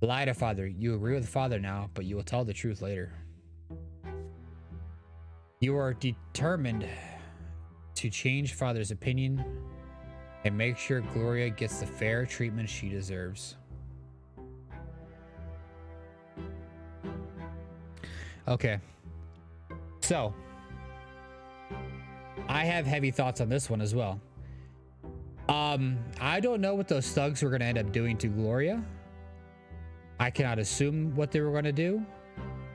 Lie to father. You agree with father now, but you will tell the truth later. You are determined to change father's opinion and make sure Gloria gets the fair treatment she deserves. Okay. So, I have heavy thoughts on this one as well. I don't know what those thugs were going to end up doing to Gloria. I cannot assume what they were going to do,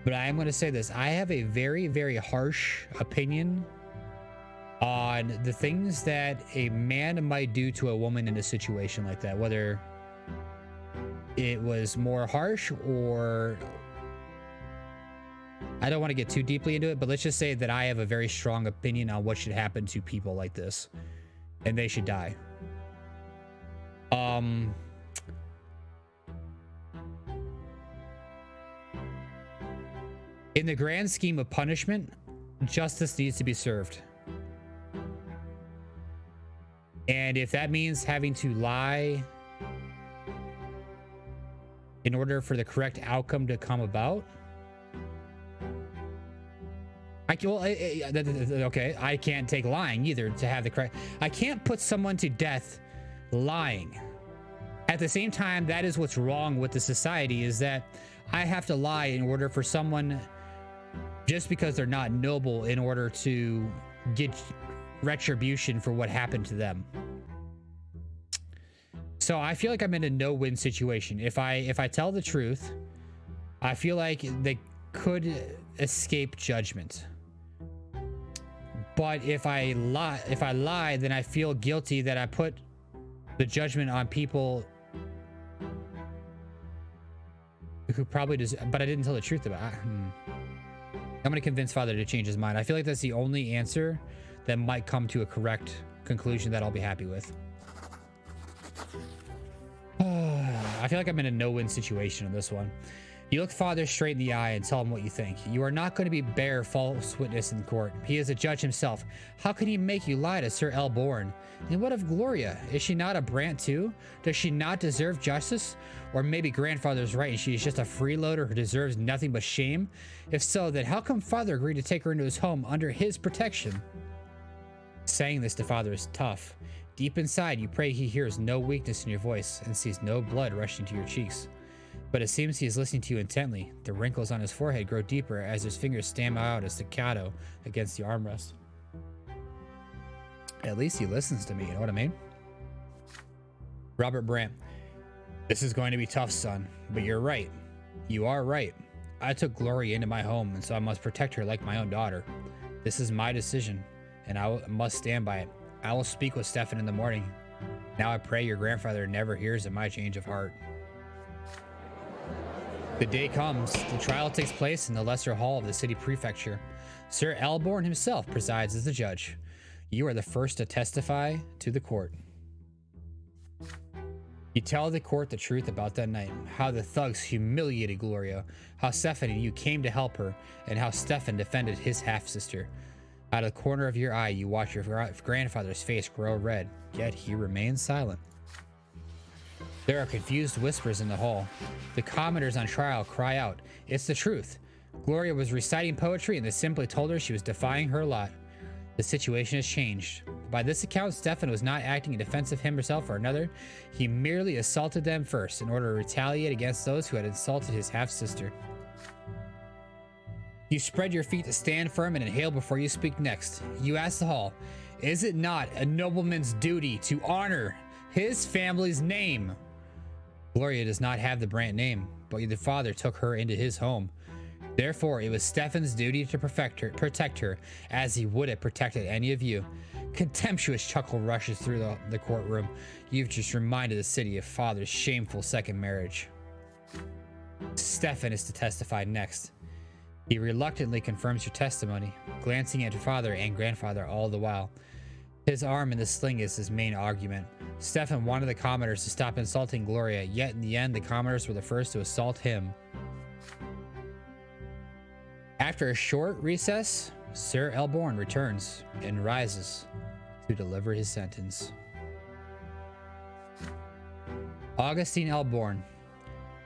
but I am going to say this. I have a very, very harsh opinion on the things that a man might do to a woman in a situation like that, whether it was more harsh or... I don't want to get too deeply into it, but let's just say that I have a very strong opinion on what should happen to people like this, and they should die. In the grand scheme of punishment, justice needs to be served. And if that means having to lie in order for the correct outcome to come about, okay, I can't take lying either to have the correct. I can't put someone to death lying. At the same time, that is what's wrong with the society, is that I have to lie in order for someone, just because they're not noble, in order to get retribution for what happened to them. So I feel like I'm in a no-win situation. If I tell the truth, I feel like they could escape judgment. But if I lie, then I feel guilty that I put the judgment on people who probably deserve, but I didn't tell the truth about it. I'm going to convince father to change his mind. I feel like that's the only answer that might come to a correct conclusion that I'll be happy with. I feel like I'm in a no-win situation on this one. You look father straight in the eye and tell him what you think. You are not going to bear false witness in court. He is a judge himself. How can he make you lie to Sir Elborn? And what of Gloria? Is she not a Brant too? Does she not deserve justice? Or maybe grandfather's right and she is just a freeloader who deserves nothing but shame? If so, then how come father agreed to take her into his home under his protection? Saying this to father is tough. Deep inside, you pray he hears no weakness in your voice and sees no blood rushing to your cheeks. But it seems he is listening to you intently. The wrinkles on his forehead grow deeper as his fingers stamp out a staccato against the armrest. At least he listens to me, you know what I mean? Robert Brant. This is going to be tough, son, but you're right. You are right. I took Gloria into my home, and so I must protect her like my own daughter. This is my decision, and I must stand by it. I will speak with Stefan in the morning. Now I pray your grandfather never hears of my change of heart. The day comes. The trial takes place in the lesser hall of the city prefecture. Sir Elborn himself presides as the judge. You are the first to testify to the court. You tell the court the truth about that night, how the thugs humiliated Gloria, how Stefan and you came to help her, and how Stefan defended his half-sister. Out of the corner of your eye, you watch your grandfather's face grow red, yet he remains silent. There are confused whispers in the hall. The commenters on trial cry out, "It's the truth." Gloria was reciting poetry and they simply told her she was defying her lot. The situation has changed. By this account, Stefan was not acting in defense of himself or another. He merely assaulted them first in order to retaliate against those who had insulted his half-sister. You spread your feet to stand firm and inhale before you speak next. You ask the hall, is it not a nobleman's duty to honor his family's name? Gloria does not have the Brante name, but the father took her into his home. Therefore, it was Stefan's duty to protect her as he would have protected any of you. Contemptuous chuckle rushes through the courtroom. You've just reminded the city of father's shameful second marriage. Stefan is to testify next. He reluctantly confirms your testimony, glancing at father and grandfather all the while. His arm in the sling is his main argument. Stefan wanted the commoners to stop insulting Gloria, yet in the end, the commoners were the first to assault him. After a short recess, Sir Elborn returns and rises to deliver his sentence. Augustine Elborn.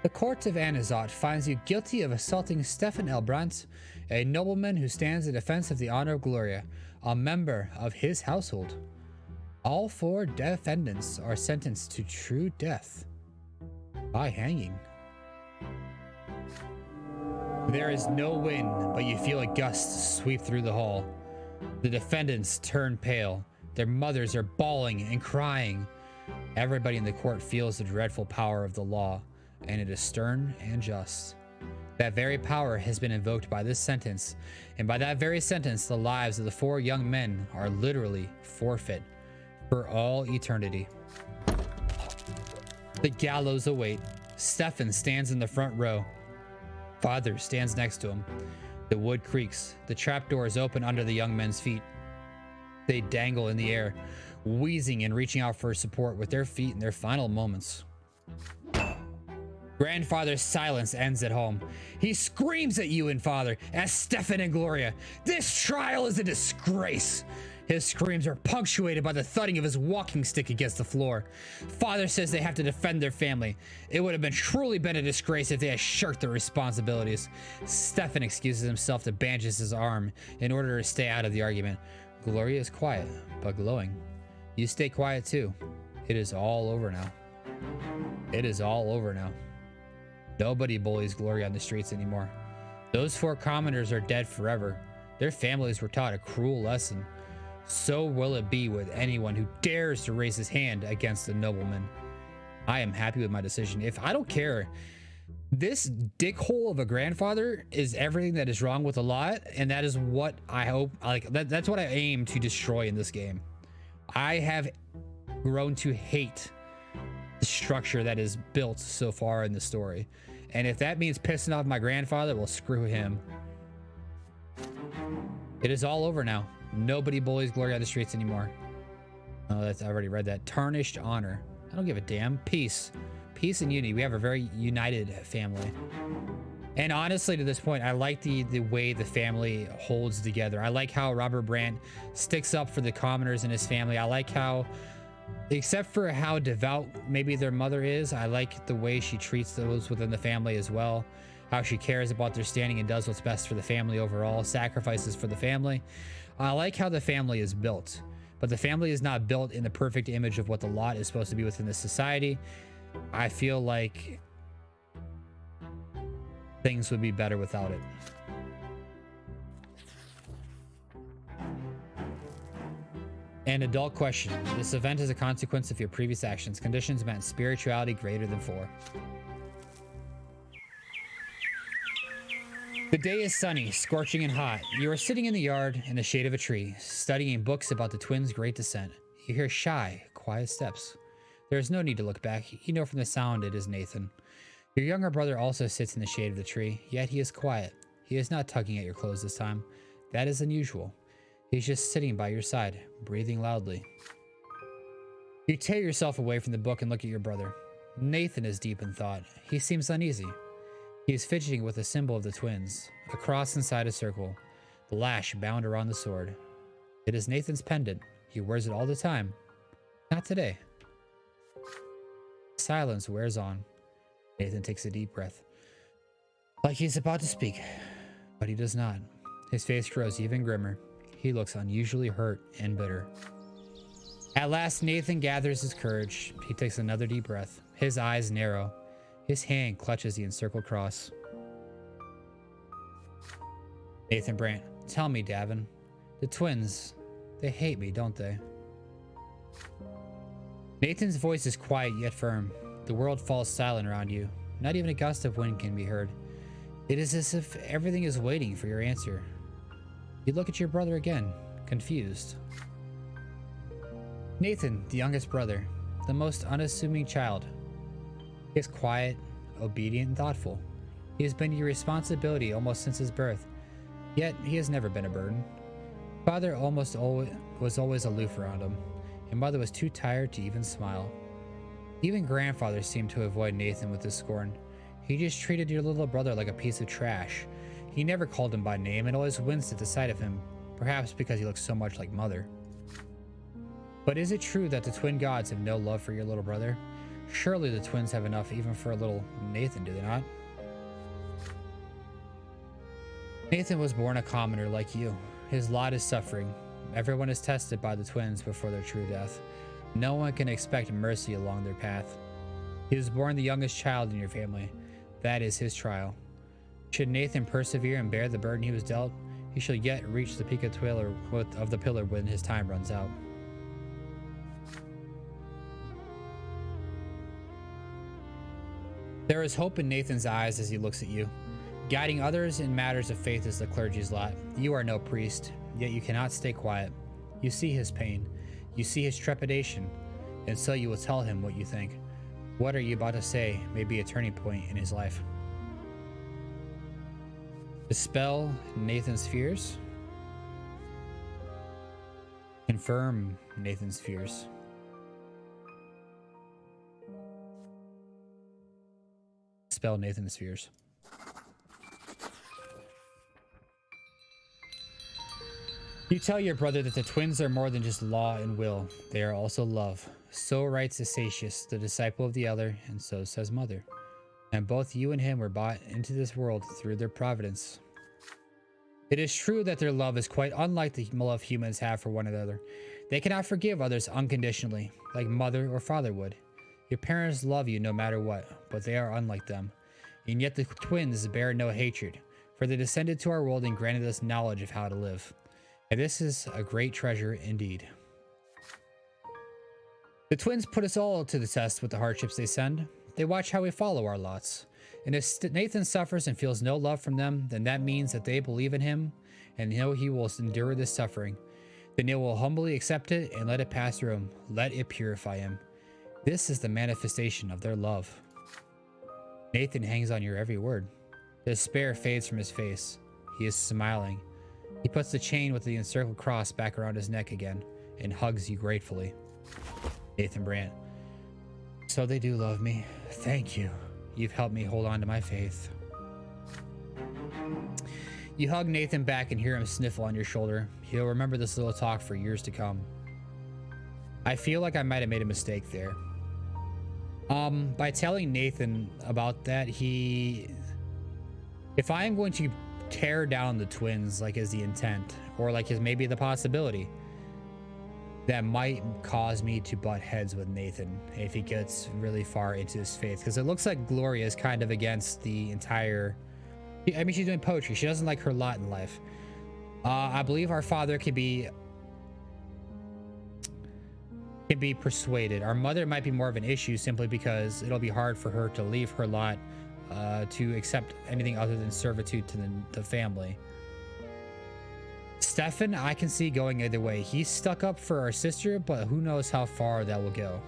The court of Anazot finds you guilty of assaulting Stefan Elbrant, a nobleman who stands in defense of the honor of Gloria, a member of his household. All 4 defendants are sentenced to true death by hanging. There is no wind, but you feel a gust sweep through the hall. The defendants turn pale. Their mothers are bawling and crying. Everybody in the court feels the dreadful power of the law, and it is stern and just. That very power has been invoked by this sentence, and by that very sentence, the lives of the 4 young men are literally forfeit for all eternity. The gallows await. Stefan stands in the front row. Father stands next to him. The wood creaks. The trapdoor is open under the young men's feet. They dangle in the air, wheezing and reaching out for support with their feet in their final moments. Grandfather's silence ends at home. He screams at you and father as Stefan and Gloria. This trial is a disgrace. His screams are punctuated by the thudding of his walking stick against the floor. Father says they have to defend their family. It would have truly been a disgrace if they had shirked their responsibilities. Stefan excuses himself to bandage his arm in order to stay out of the argument. Gloria is quiet, but glowing. You stay quiet too. It is all over now. It is all over now. Nobody bullies Gloria on the streets anymore. Those 4 commoners are dead forever. Their families were taught a cruel lesson. So will it be with anyone who dares to raise his hand against a nobleman. I am happy with my decision. If I don't care, this dickhole of a grandfather is everything that is wrong with the law, and that is what I hope, that's what I aim to destroy in this game. I have grown to hate the structure that is built so far in the story. And if that means pissing off my grandfather, well, screw him. It is all over now. Nobody bullies Gloria on the streets anymore. Oh, I already read that. Tarnished honor. I don't give a damn. Peace. Peace and unity. We have a very united family. And honestly, to this point, I like the way the family holds together. I like how Robert Brante sticks up for the commoners in his family. I like how, except for how devout maybe their mother is, I like the way she treats those within the family as well. How she cares about their standing and does what's best for the family overall, sacrifices for the family. I like how the family is built, but the family is not built in the perfect image of what the lot is supposed to be within the society. I feel like things would be better without it. An adult question. This event is a consequence of your previous actions. Conditions meant spirituality greater than 4. The day is sunny, scorching and hot. You are sitting in the yard in the shade of a tree, studying books about the twins' great descent. You hear shy, quiet steps. There is no need to look back. You know from the sound it is Nathan. Your younger brother also sits in the shade of the tree, yet he is quiet. He is not tugging at your clothes this time. That is unusual. He's just sitting by your side, breathing loudly. You tear yourself away from the book and look at your brother. Nathan is deep in thought. He seems uneasy. He is fidgeting with the symbol of the twins, a cross inside a circle, the lash bound around the sword. It is Nathan's pendant. He wears it all the time. Not today. Silence wears on. Nathan takes a deep breath, like he's about to speak, but he does not. His face grows even grimmer. He looks unusually hurt and bitter. At last, Nathan gathers his courage. He takes another deep breath. His eyes narrow. His hand clutches the encircled cross. Nathan Brant, tell me, Davvon. The twins, they hate me, don't they? Nathan's voice is quiet yet firm. The world falls silent around you. Not even a gust of wind can be heard. It is as if everything is waiting for your answer. You look at your brother again, confused. Nathan, the youngest brother, the most unassuming child. He is quiet, obedient, and thoughtful. He has been your responsibility almost since his birth, yet he has never been a burden. Father was always aloof around him, and mother was too tired to even smile. Even grandfather seemed to avoid Nathan with his scorn. He just treated your little brother like a piece of trash. He never called him by name and always winced at the sight of him, perhaps because he looked so much like mother. But is it true that the twin gods have no love for your little brother? Surely the twins have enough even for a little Nathan, do they not? Nathan was born a commoner like you. His lot is suffering. Everyone is tested by the twins before their true death. No one can expect mercy along their path. He was born the youngest child in your family. That is his trial. Should Nathan persevere and bear the burden he was dealt, he shall yet reach the peak of the pillar when his time runs out. There is hope in Nathan's eyes as he looks at you. Guiding others in matters of faith is the clergy's lot. You are no priest, yet you cannot stay quiet. You see his pain. You see his trepidation, and so you will tell him what you think. What are you about to say may be a turning point in his life. Dispel Nathan's fears. Confirm Nathan's fears. Dispel Nathan's fears. You tell your brother that the twins are more than just law and will. They are also love. So writes Asatius, the disciple of the elder, and so says mother. And both you and him were brought into this world through their providence. It is true that their love is quite unlike the love humans have for one another. They cannot forgive others unconditionally, like mother or father would. Your parents love you no matter what, but they are unlike them. And yet the twins bear no hatred, for they descended to our world and granted us knowledge of how to live. And this is a great treasure indeed. The twins put us all to the test with the hardships they send. They watch how we follow our lots. And if Nathan suffers and feels no love from them, then that means that they believe in him and know he will endure this suffering. Then they will humbly accept it and let it pass through him. Let it purify him. This is the manifestation of their love. Nathan hangs on your every word. Despair fades from his face. He is smiling. He puts the chain with the encircled cross back around his neck again and hugs you gratefully. Nathan Brant. So they do love me. Thank you. You've helped me hold on to my faith. You hug Nathan back and hear him sniffle on your shoulder. He'll remember this little talk for years to come. I feel like I might have made a mistake there. By telling Nathan about that, if I am going to tear down the twins, like is the intent, or like is maybe the possibility, that might cause me to butt heads with Nathan if he gets really far into his faith, because it looks like Gloria is kind of against the entire, I mean, she's doing poetry. She doesn't like her lot in life. I believe our father can be persuaded. Our mother might be more of an issue simply because it'll be hard for her to leave her lot to accept anything other than servitude to the family. Stefan, I can see going either way. He's stuck up for our sister, but who knows how far that will go.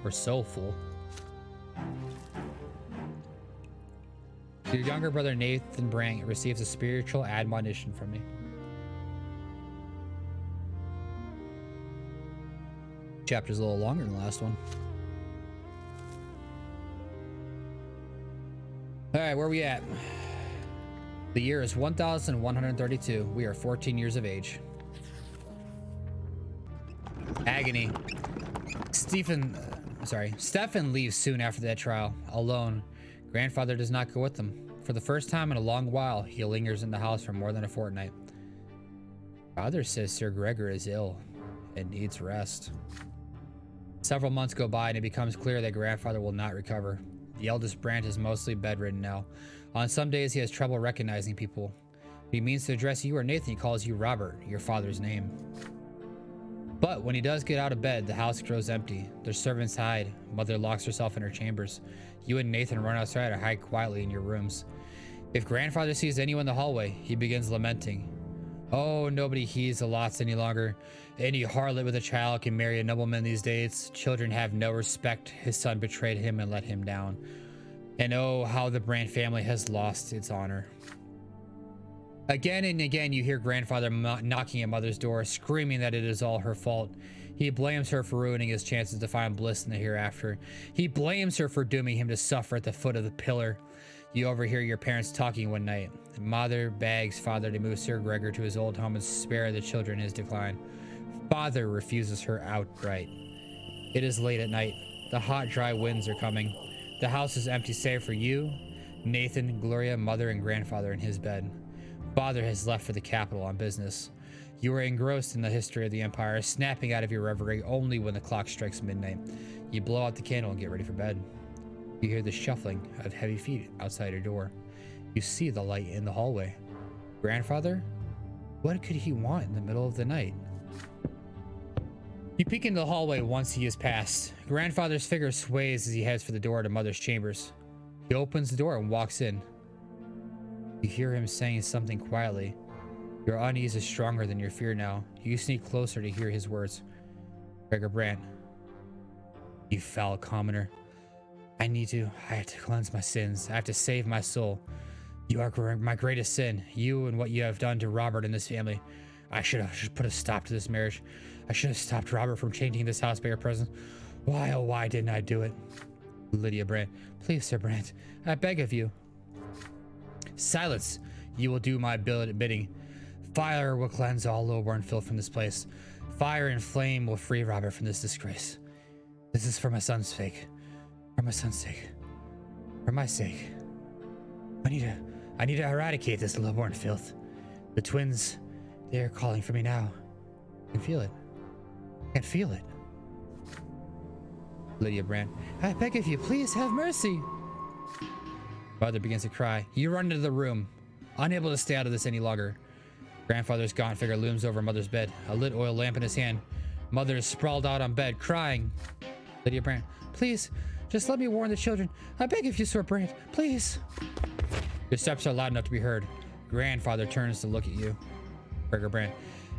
We're soulful. Your younger brother Nathan Brant receives a spiritual admonition from me. Chapter's a little longer than the last one. All right, where are we at? The year is 1132. We are 14 years of age. Agony. Stefan leaves soon after that trial, alone. Grandfather does not go with them. For the first time in a long while, he lingers in the house for more than a fortnight. Father says Sir Gregor is ill and needs rest. Several months go by and it becomes clear that grandfather will not recover. The eldest Brante is mostly bedridden now. On some days he has trouble recognizing people. If he means to address you or Nathan, he calls you Robert, your father's name. But when he does get out of bed, the house grows empty. The servants hide. Mother locks herself in her chambers. You and Nathan run outside or hide quietly in your rooms. If grandfather sees anyone in the hallway, he begins lamenting. Oh, nobody heeds the lots any longer. Any harlot with a child can marry a nobleman these days. Children have no respect. His son betrayed him and let him down. And oh, how the Brante family has lost its honor. Again and again, you hear grandfather knocking at mother's door, screaming that it is all her fault. He blames her for ruining his chances to find bliss in the hereafter. He blames her for dooming him to suffer at the foot of the pillar. You overhear your parents talking one night. Mother begs father to move Sir Gregor to his old home and spare the children his decline. Father refuses her outright. It is late at night. The hot, dry winds are coming. The house is empty save for you, Nathan, Gloria, mother, and grandfather in his bed. Father has left for the capital on business. You are engrossed in the history of the empire, snapping out of your reverie only when the clock strikes midnight. You blow out the candle and get ready for bed. You hear the shuffling of heavy feet outside your door. You see the light in the hallway. Grandfather? What could he want in the middle of the night? You peek into the hallway once he is past. Grandfather's figure sways as he heads for the door to mother's chambers. He opens the door and walks in. You hear him saying something quietly. Your unease is stronger than your fear now. You sneak closer to hear his words. Gregor Brante. You foul commoner. I have to cleanse my sins. I have to save my soul. You are my greatest sin. You and what you have done to Robert and this family. I should have put a stop to this marriage. I should have stopped Robert from changing this house by your presence. Why, oh why didn't I do it? Lydia Brante. Please, Sir Brante, I beg of you. Silence. You will do my bidding. Fire will cleanse all lowborn filth from this place. Fire and flame will free Robert from this disgrace. This is for my son's sake. For my son's sake. For my sake. I need to eradicate this lowborn filth. The twins, they are calling for me now. I can feel it. I can feel it. Lydia Brante. I beg of you, please have mercy. Mother begins to cry. You run into the room, unable to stay out of this any longer. Grandfather's gaunt figure looms over mother's bed, a lit oil lamp in his hand. Mother is sprawled out on bed, crying. Lydia Brante. Please, just let me warn the children. I beg of you, Sir Brante, please. Your steps are loud enough to be heard. Grandfather turns to look at you. Gregor Brante.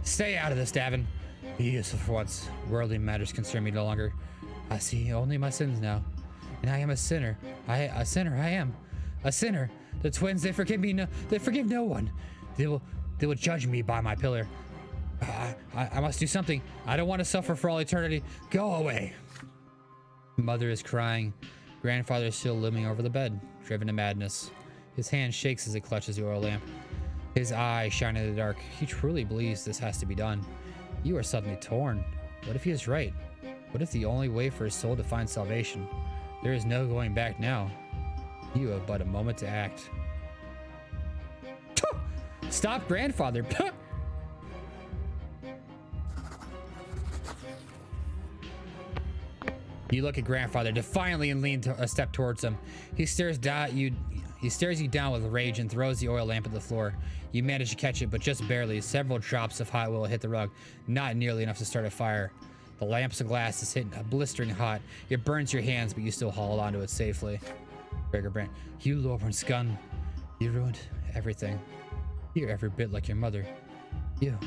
Stay out of this, Davvon. Be useful for once. Worldly matters concern me no longer. I see only my sins now. And I am a sinner. I am. A sinner. The twins, they forgive me they forgive no one. They will judge me by my pillar. I must do something. I don't want to suffer for all eternity. Go away. Mother is crying. Grandfather is still looming over the bed, driven to madness. His hand shakes as he clutches the oil lamp. His eyes shine in the dark. He truly believes this has to be done. You are suddenly torn. What if he is right? What if the only way for his soul to find salvation? There is no going back now. You have but a moment to act. Stop, grandfather. You look at grandfather defiantly and lean a step towards him. He stares you down with rage and throws the oil lamp at the floor. You manage to catch it, but just barely. Several drops of hot oil hit the rug, not nearly enough to start a fire. The lamp's glass is hitting blistering hot. It burns your hands, but you still hold onto it safely. Gregor Brante. You lowborn scum. You ruined everything. You're every bit like your mother. You.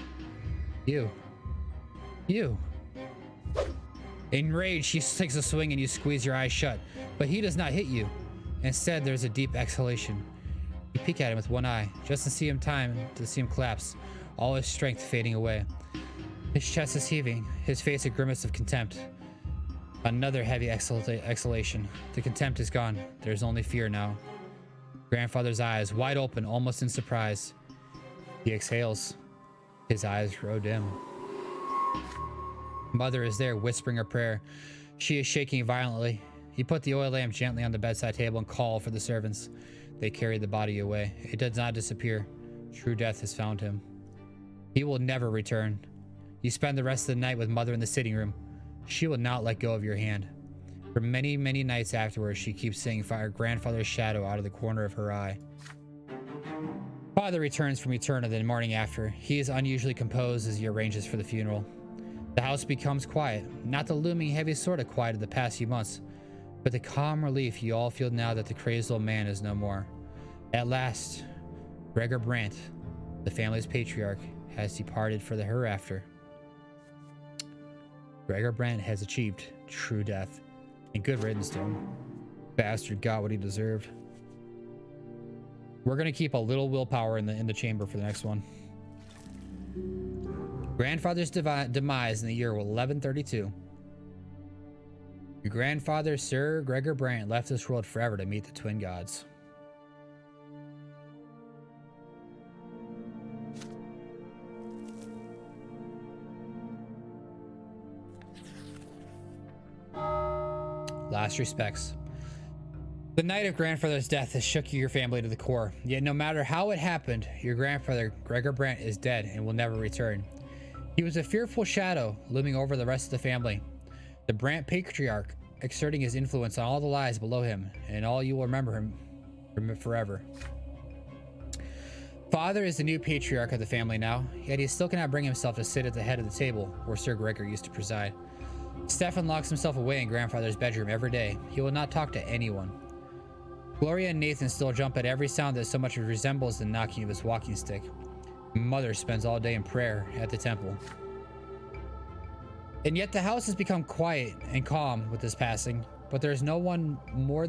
Enraged, she takes a swing and you squeeze your eyes shut, but he does not hit you. Instead, there's a deep exhalation. You peek at him with one eye, just to see him collapse, all his strength fading away. His chest is heaving, his face a grimace of contempt. Another heavy exhalation. The contempt is gone. There's only fear now. Grandfather's eyes wide open, almost in surprise. He exhales. His eyes grow dim. Mother is there whispering her prayer. She is shaking violently. He put the oil lamp gently on the bedside table and called for the servants. They carried the body away. It does not disappear. True death has found him. He will never return. You spend the rest of the night with Mother in the sitting room. She will not let go of your hand. For many, many nights afterwards, she keeps seeing her grandfather's shadow out of the corner of her eye. Father returns from Eterna the morning after. He is unusually composed as he arranges for the funeral. The house becomes quiet, not the looming heavy sort of quiet of the past few months, but the calm relief you all feel now that the crazed old man is no more. At last, Gregor Brante, the family's patriarch, has departed for the hereafter. Gregor Brante has achieved true death, and good riddance to him. Bastard got what he deserved. We're gonna keep a little willpower in the chamber for the next one. Grandfather's demise in the year 1132. Your grandfather, Sir Gregor Brante, left this world forever to meet the twin gods. Last respects. The night of grandfather's death has shook your family to the core. Yet no matter how it happened, your grandfather, Gregor Brante, is dead and will never return. He was a fearful shadow looming over the rest of the family. The Brante patriarch, exerting his influence on all the lives below him, and all you will remember him forever. Father is the new patriarch of the family now, yet he still cannot bring himself to sit at the head of the table where Sir Gregor used to preside. Stefan locks himself away in grandfather's bedroom every day. He will not talk to anyone. Gloria and Nathan still jump at every sound that so much resembles the knocking of his walking stick. Mother spends all day in prayer at the temple. And yet the house has become quiet and calm with his passing, but there's one more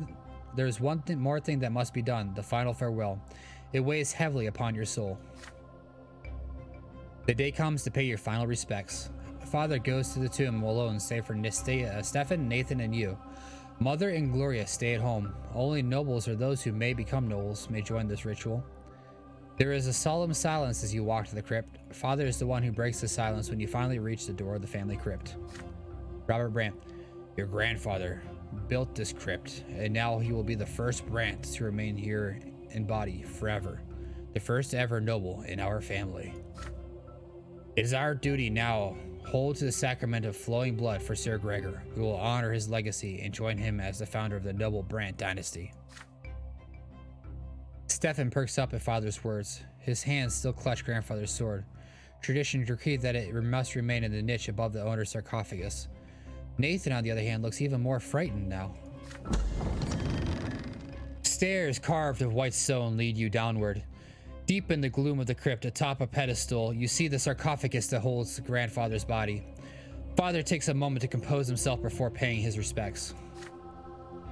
thing that must be done, the final farewell. It weighs heavily upon your soul. The day comes to pay your final respects. Father goes to the tomb alone, save for Stefan, Nathan, and you. Mother and Gloria stay at home. Only nobles or those who may become nobles may join this ritual. There is a solemn silence as you walk to the crypt. Father is the one who breaks the silence when you finally reach the door of the family crypt. Robert Brante, your grandfather, built this crypt, and now he will be the first Brante to remain here in body forever. The first ever noble in our family. It is our duty now hold to the sacrament of flowing blood for Sir Gregor, who will honor his legacy and join him as the founder of the noble Brante dynasty. Stefan perks up at Father's words. His hands still clutch grandfather's sword. Tradition decreed that it must remain in the niche above the owner's sarcophagus. Nathan, on the other hand, looks even more frightened now. Stairs carved of white stone lead you downward. Deep in the gloom of the crypt, atop a pedestal, you see the sarcophagus that holds grandfather's body. Father takes a moment to compose himself before paying his respects.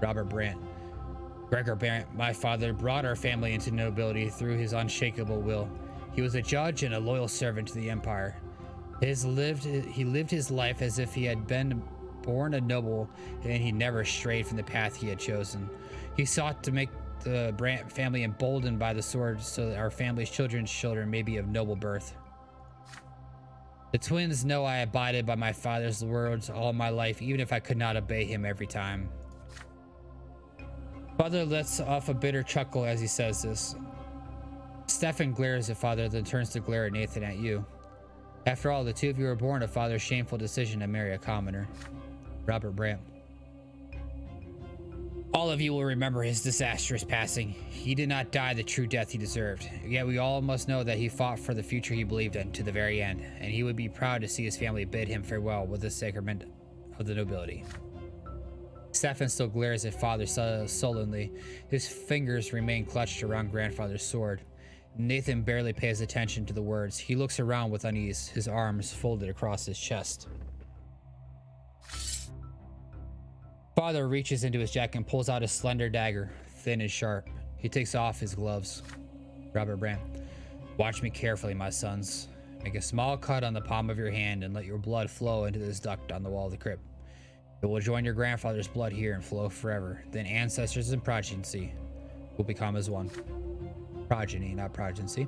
Robert Brante. Gregor Brante, my father, brought our family into nobility through his unshakable will. He was a judge and a loyal servant to the empire. He lived his life as if he had been born a noble, and he never strayed from the path he had chosen. He sought to make the Brante family emboldened by the sword so that our family's children's children may be of noble birth. The twins know I abided by my father's words all my life, even if I could not obey him every time. Father lets off a bitter chuckle as he says this. Stefan glares at Father, then turns to glare at Nathan at you. After all, the two of you were born of Father's shameful decision to marry a commoner. Robert Brante. All of you will remember his disastrous passing. He did not die the true death he deserved. Yet we all must know that he fought for the future he believed in to the very end, and he would be proud to see his family bid him farewell with the sacrament of the nobility. Stefan still glares at Father sullenly. His fingers remain clutched around grandfather's sword. Nathan barely pays attention to the words. He looks around with unease, his arms folded across his chest. Father reaches into his jacket and pulls out a slender dagger, thin and sharp. He takes off his gloves. Robert Brante. Watch me carefully, my sons. Make a small cut on the palm of your hand and let your blood flow into this duct on the wall of the crypt. It will join your grandfather's blood here and flow forever. Then ancestors and progeny will become as one. Progeny, not progeny.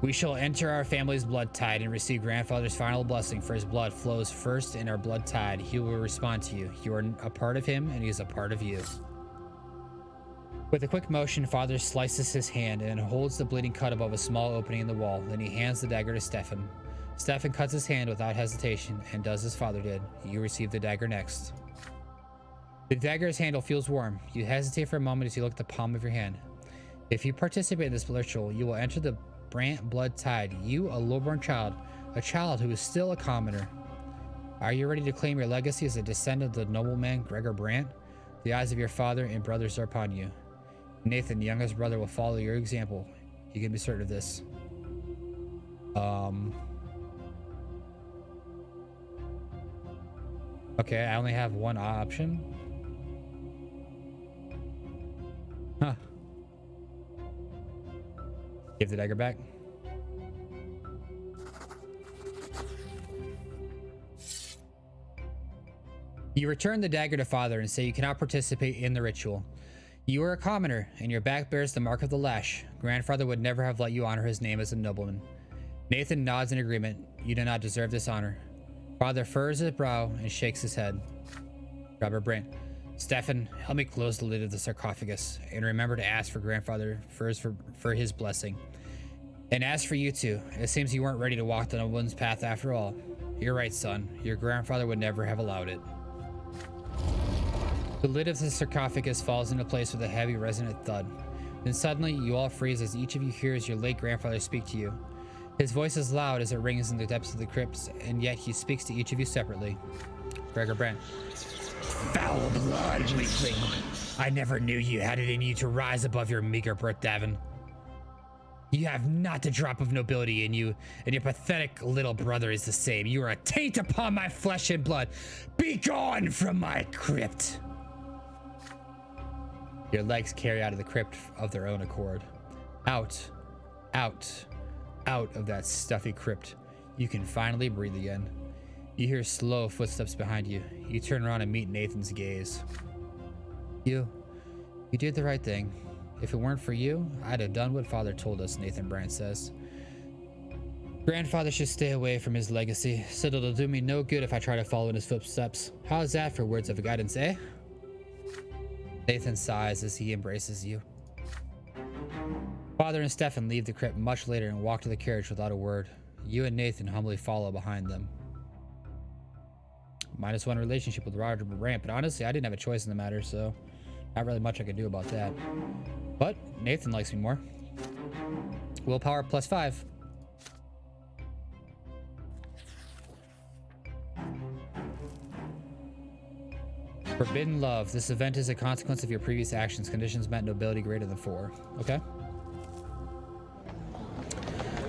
We shall enter our family's blood tide and receive grandfather's final blessing, for his blood flows first in our blood tide. He will respond to you. You are a part of him and he is a part of you. With a quick motion, Father slices his hand and holds the bleeding cut above a small opening in the wall. Then he hands the dagger to Stefan. Stefan cuts his hand without hesitation and does as Father did. You receive the dagger next. The dagger's handle feels warm. You hesitate for a moment as you look at the palm of your hand. If you participate in this ritual, you will enter the Brante blood tide. You, a lowborn child, a child who is still a commoner. Are you ready to claim your legacy as a descendant of the nobleman Gregor Brante? The eyes of your father and brothers are upon you. Nathan, the youngest brother, will follow your example. You can be certain of this. Okay, I only have one option. Huh. Give the dagger back. You return the dagger to Father and say you cannot participate in the ritual. You are a commoner, and your back bears the mark of the lash. Grandfather would never have let you honor his name as a nobleman. Nathan nods in agreement. You do not deserve this honor. Father furrows his brow and shakes his head. Robert Brante. Stefan, help me close the lid of the sarcophagus, and remember to ask for Grandfather for his blessing. And as for you two, it seems you weren't ready to walk the nobleman's path after all. You're right, son. Your grandfather would never have allowed it. The lid of the sarcophagus falls into place with a heavy, resonant thud. Then suddenly, you all freeze as each of you hears your late grandfather speak to you. His voice is loud as it rings in the depths of the crypts, and yet he speaks to each of you separately. Gregor Brante. Foul blood, weakling. I never knew you had it in you to rise above your meager birth, Davvon. You have not a drop of nobility in you, and your pathetic little brother is the same. You are a taint upon my flesh and blood. Be gone from my crypt. Your legs carry out of the crypt of their own accord. Out, out, out of that stuffy crypt. You can finally breathe again. You hear slow footsteps behind you. You turn around and meet Nathan's gaze. You did the right thing. If it weren't for you, I'd have done what Father told us, Nathan Brante says. Grandfather should stay away from his legacy, so it'll do me no good if I try to follow in his footsteps. How's that for words of guidance, eh? Nathan sighs as he embraces you. Father and Stefan leave the crypt much later and walk to the carriage without a word. You and Nathan humbly follow behind them. -1 relationship with Roger Brante, but honestly, I didn't have a choice in the matter, so not really much I could do about that. But Nathan likes me more. Willpower +5. Forbidden love. This event is a consequence of your previous actions. Conditions met nobility greater than 4. Okay.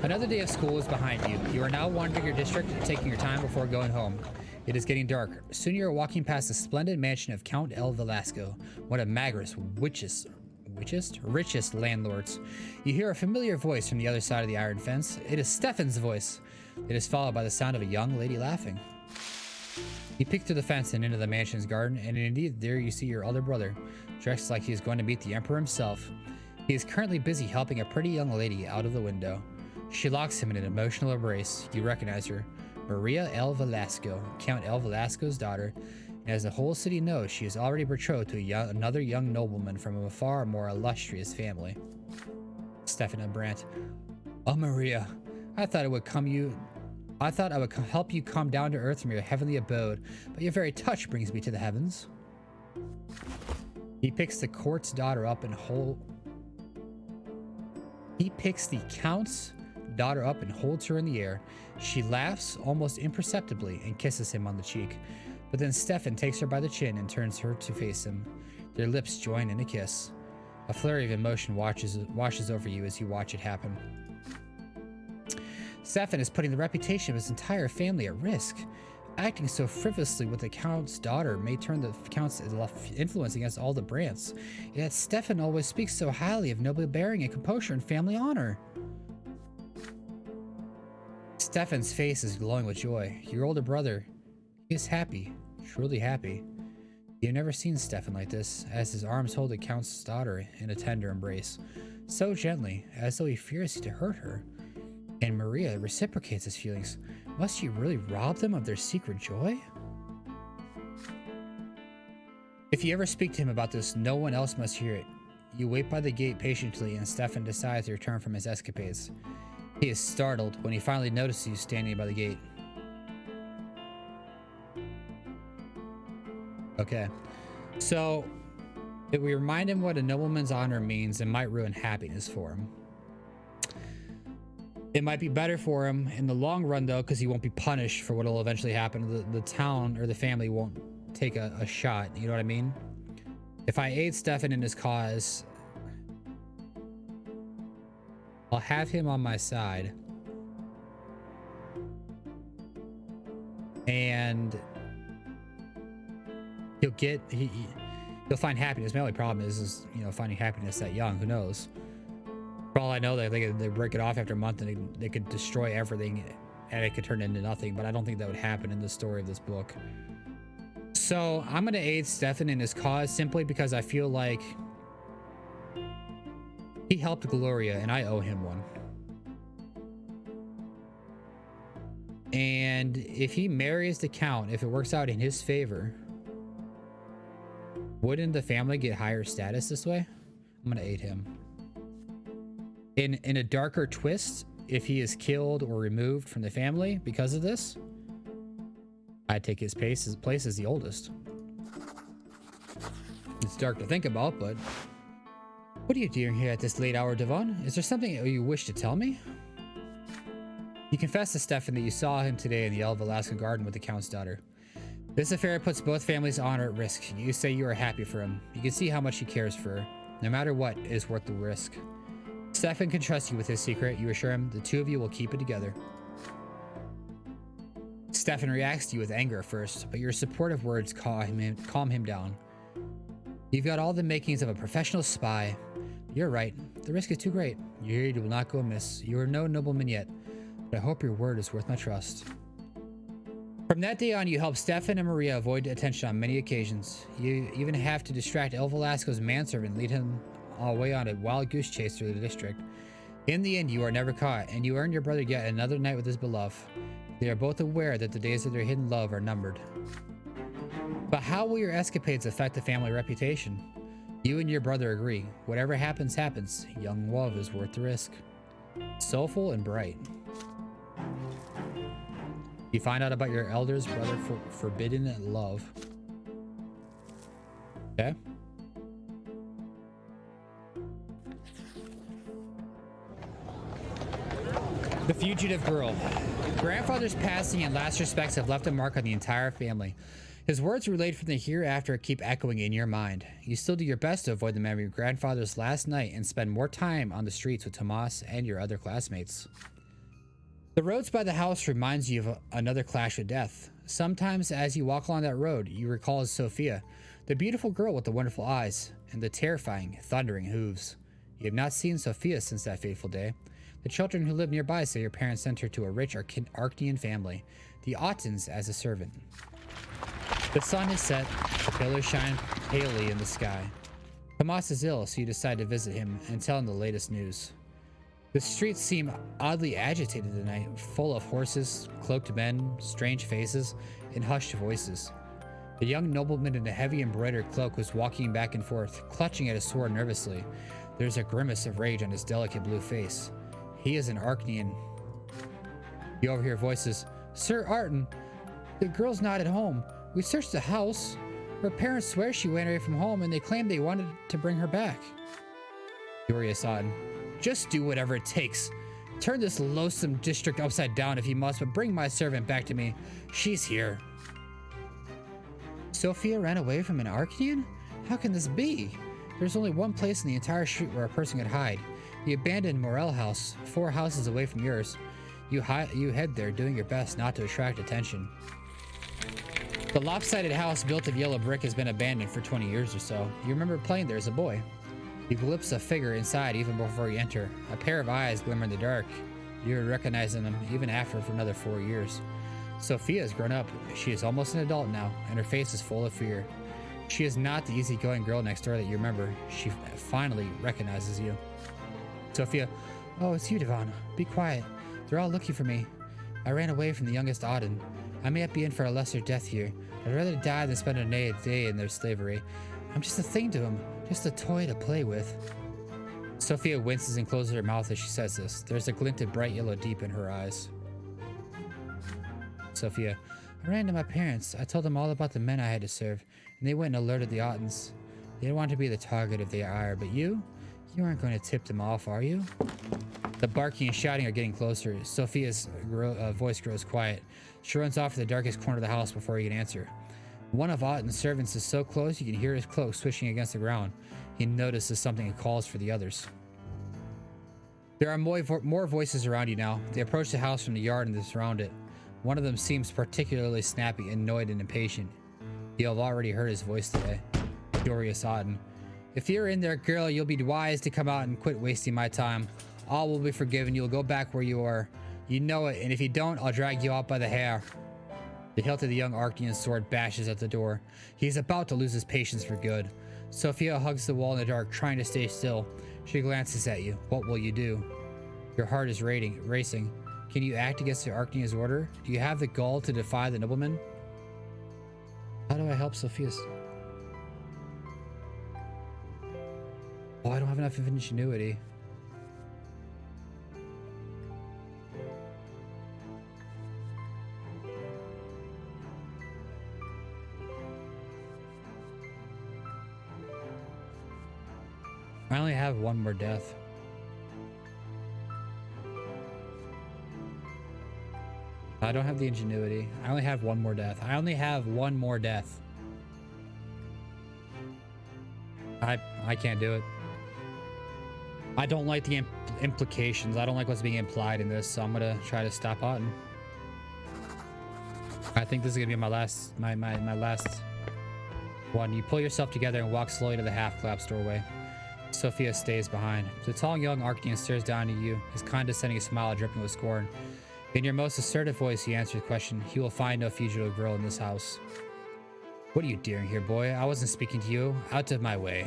Another day of school is behind you. You are now wandering your district, taking your time before going home. It is getting dark. Soon you are walking past the splendid mansion of Count El Velasco, one of Magra's richest landlords. You hear a familiar voice from the other side of the iron fence. It is Stefan's voice. It is followed by the sound of a young lady laughing. You peek through the fence and into the mansion's garden, and indeed there you see your older brother, dressed like he is going to meet the Emperor himself. He is currently busy helping a pretty young lady out of the window. She locks him in an emotional embrace. You recognize her. Maria El Velasco, Count El Velasco's daughter, and as the whole city knows, she is already betrothed to another young nobleman from a far more illustrious family. Stefan and Brante. Oh, Maria, I thought I would help you come down to earth from your heavenly abode, but your very touch brings me to the heavens. He picks the count's daughter up and holds her in the air. She laughs almost imperceptibly and kisses him on the cheek. But then Stefan takes her by the chin and turns her to face him. Their lips join in a kiss. A flurry of emotion washes over you as you watch it happen. Stefan is putting the reputation of his entire family at risk. Acting so frivolously with the Count's daughter may turn the Count's influence against all the Brantes. Yet Stefan always speaks so highly of noble bearing and composure and family honor. Stefan's face is glowing with joy. Your older brother is happy, truly happy. You've never seen Stefan like this, as his arms hold the Count's daughter in a tender embrace, so gently, as though he fears to hurt her. And Maria reciprocates his feelings. Must he really rob them of their secret joy? If you ever speak to him about this, no one else must hear it. You wait by the gate patiently, and Stefan decides to return from his escapades. He is startled when he finally notices you standing by the gate. Okay, so if we remind him what a nobleman's honor means, it might ruin happiness for him. It might be better for him in the long run, though, because he won't be punished for what will eventually happen. The town or the family won't take a shot. You know what I mean? If I aid Stefan in his cause, I'll have him on my side. And he'll find happiness. My only problem is finding happiness that young. Who knows? For all I know, they break it off after a month and they could destroy everything and it could turn into nothing. But I don't think that would happen in the story of this book. So I'm going to aid Stefan in his cause simply because I feel like he helped Gloria and I owe him one. And if he marries the Count, if it works out in his favor, wouldn't the family get higher status this way? I'm going to aid him. In a darker twist, if he is killed or removed from the family because of this, I'd take his place as the oldest. It's dark to think about, but what are you doing here at this late hour, Davvon? Is there something you wish to tell me? You confess to Stefan that you saw him today in the Elf Alaska garden with the Count's daughter. This affair puts both families' honor at risk. You say you are happy for him. You can see how much he cares for her. No matter what, it is worth the risk. Stefan can trust you with his secret. You assure him the two of you will keep it together. Stefan reacts to you with anger at first, but your supportive words calm him down. You've got all the makings of a professional spy. You're right. The risk is too great. Your aid will not go amiss. You are no nobleman yet, but I hope your word is worth my trust. From that day on, you help Stefan and Maria avoid attention on many occasions. You even have to distract El Velasco's manservant, lead him away on a wild goose chase through the district. In the end, you are never caught, and you earn your brother yet another night with his beloved. They are both aware that the days of their hidden love are numbered. But how will your escapades affect the family reputation? You and your brother agree. Whatever happens, happens. Young love is worth the risk. Soulful and bright. You find out about your elder's brother forbidden love. Okay. The fugitive girl. Grandfather's passing and last respects have left a mark on the entire family. His words relayed from the hereafter keep echoing in your mind. You still do your best to avoid the memory of grandfather's last night and spend more time on the streets with Tomas and your other classmates. The roads by the house reminds you of another clash with death. Sometimes as you walk along that road, you recall Sophia, the beautiful girl with the wonderful eyes and the terrifying, thundering hooves. You have not seen Sophia since that fateful day. The children who live nearby say your parents sent her to a rich Arcadian family, the Ottons as a servant. The sun is set, the pillars shine palely in the sky. Tomas is ill, so you decide to visit him and tell him the latest news. The streets seem oddly agitated tonight, full of horses, cloaked men, strange faces, and hushed voices. The young nobleman in a heavy embroidered cloak was walking back and forth, clutching at his sword nervously. There's a grimace of rage on his delicate blue face. He is an Arcadian. You overhear voices. Sir Arton, the girl's not at home. We searched the house. Her parents swear she went away from home and they claim they wanted to bring her back. Furious Arton. Just do whatever it takes. Turn this loathsome district upside down if you must, but bring my servant back to me. She's here. Sophia ran away from an Arcadian? How can this be? There's only one place in the entire street where a person could hide. The abandoned Morel house, 4 houses away from yours. You head there, doing your best not to attract attention. The lopsided house built of yellow brick has been abandoned for 20 years or so. You remember playing there as a boy. You glimpse a figure inside even before you enter. A pair of eyes glimmer in the dark. You recognize them even after for another 4 years. Sophia has grown up. She is almost an adult now, and her face is full of fear. She is not the easygoing girl next door that you remember. She finally recognizes you. Sophia, oh, it's you, Davvon. Be quiet. They're all looking for me. I ran away from the youngest Auden. I may be in for a lesser death here. I'd rather die than spend a day in their slavery. I'm just a thing to him, just a toy to play with. Sophia winces and closes her mouth as she says this. There's a glint of bright yellow deep in her eyes. Sophia, I ran to my parents. I told them all about the men I had to serve, and they went and alerted the Ottens. They don't want to be the target of their ire, but you aren't going to tip them off, are you? The barking and shouting are getting closer. Sophia's voice grows quiet. She runs off to the darkest corner of the house before he can answer. One of Otten's servants is so close you can hear his cloak swishing against the ground. He notices something and calls for the others. There are more voices around you now. They approach the house from the yard and they surround it. One of them seems particularly snappy, annoyed, and impatient. You have already heard his voice today. Dorius Otten. If you're in there, girl, you'll be wise to come out and quit wasting my time. All will be forgiven. You'll go back where you are. You know it, and if you don't, I'll drag you out by the hair. The hilt of the young Arcadian's sword bashes at the door. He's about to lose his patience for good. Sophia hugs the wall in the dark, trying to stay still. She glances at you. What will you do? Your heart is racing. Can you act against the Arcadian's order? Do you have the gall to defy the nobleman? How do I help Sophia? Oh, I don't have enough ingenuity. I only have one more death. I don't have the ingenuity. I only have one more death. I only have one more death. I can't do it. I don't like the implications. I don't like what's being implied in this, so I'm gonna try to stop Otten. I think this is gonna be my last one. You pull yourself together and walk slowly to the half-collapsed doorway. Sophia stays behind. The tall young Arcadian stares down at you, his condescending smile dripping with scorn. In your most assertive voice, he answers the question. He will find no fugitive girl in this house. What are you doing here, boy? I wasn't speaking to you. Out of my way.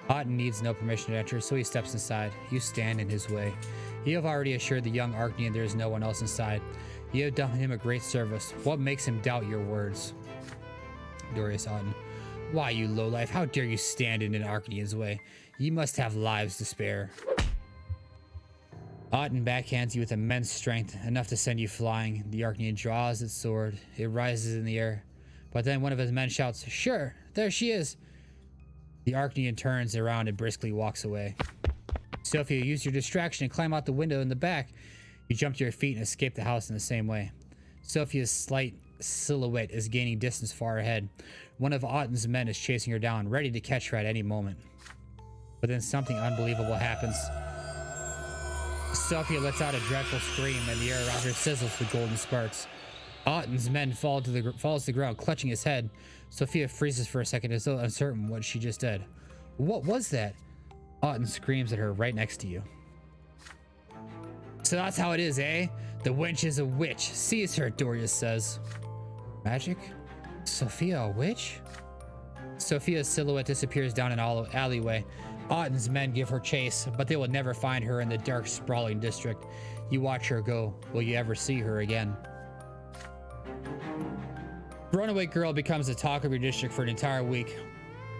Otten needs no permission to enter, so he steps inside. You stand in his way. You have already assured the young Arcadian there is no one else inside. You have done him a great service. What makes him doubt your words? Dorius Otten. Why, you lowlife, how dare you stand in an Arcadian's way? You must have lives to spare. Otten backhands you with immense strength, enough to send you flying. The Arcadian draws its sword. It rises in the air. But then one of his men shouts, Sure, there she is. The Arcadian turns around and briskly walks away. Sophia, use your distraction and climb out the window in the back. You jump to your feet and escape the house in the same way. Sophia's slight silhouette is gaining distance far ahead. One of Otten's men is chasing her down, ready to catch her at any moment. But then something unbelievable happens. Sophia lets out a dreadful scream and the air around her sizzles with golden sparks. Otten's men falls to the ground, clutching his head. Sophia freezes for a second as though uncertain what she just did. What was that? Otten screams at her right next to you. So that's how it is, eh? The wench is a witch. Seize her, Dorius says. Magic? Sophia a witch? Sophia's silhouette disappears down an alleyway. Otten's men give her chase, but they will never find her in the dark, sprawling district. You watch her go. Will you ever see her again? The runaway girl becomes the talk of your district for an entire week.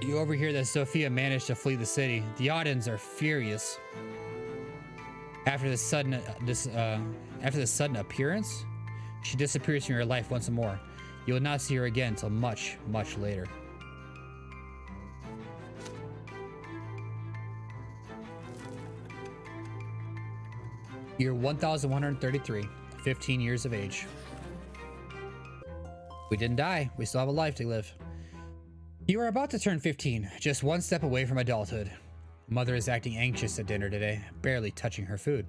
You overhear that Sophia managed to flee the city. The Ottens are furious. After the sudden appearance, she disappears from your life once more. You will not see her again until much, much later. Year 1133, 15 years of age. We didn't die. We still have a life to live. You are about to turn 15, just one step away from adulthood. Mother is acting anxious at dinner today, barely touching her food.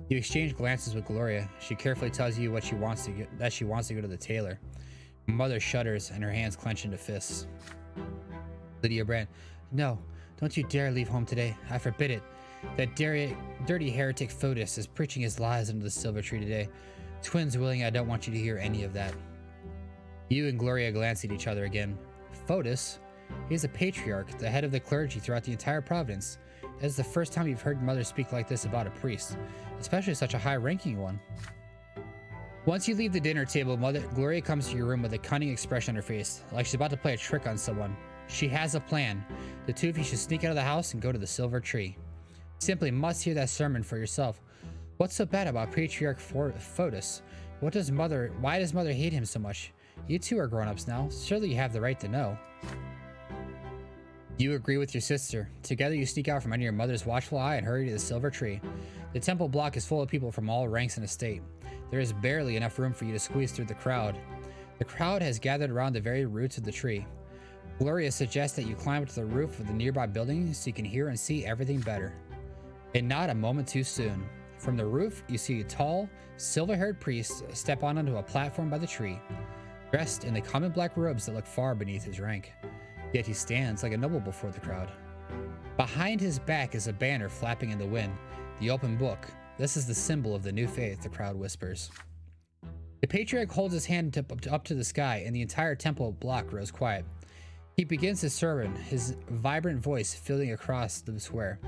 You exchange glances with Gloria. She carefully tells you that she wants to go to the tailor. Mother shudders and her hands clench into fists. Lydia Brant. No, don't you dare leave home today. I forbid it. That dirty heretic Fotis is preaching his lies under the silver tree today. Twins willing, I don't want you to hear any of that. You and Gloria glance at each other again. Fotis? He is a patriarch, the head of the clergy throughout the entire province. That is the first time you've heard Mother speak like this about a priest, especially such a high-ranking one. Once you leave the dinner table, Gloria comes to your room with a cunning expression on her face, like she's about to play a trick on someone. She has a plan. The two of you should sneak out of the house and go to the silver tree. Simply must hear that sermon for yourself. What's so bad about Patriarch Fotis? Why does mother hate him so much? You two are grown-ups now. Surely you have the right to know. You agree with your sister. Together you sneak out from under your mother's watchful eye and hurry to the silver tree. The temple block is full of people from all ranks and estate. There is barely enough room for you to squeeze through the crowd. The crowd has gathered around the very roots of the tree. Gloria suggests that you climb to the roof of the nearby building so you can hear and see everything better. And not a moment too soon. From the roof, you see a tall, silver-haired priest step onto a platform by the tree, dressed in the common black robes that look far beneath his rank. Yet he stands like a noble before the crowd. Behind his back is a banner flapping in the wind, the open book. This is the symbol of the new faith, the crowd whispers. The patriarch holds his hand up to the sky, and the entire temple block grows quiet. He begins his sermon, his vibrant voice filling across the square.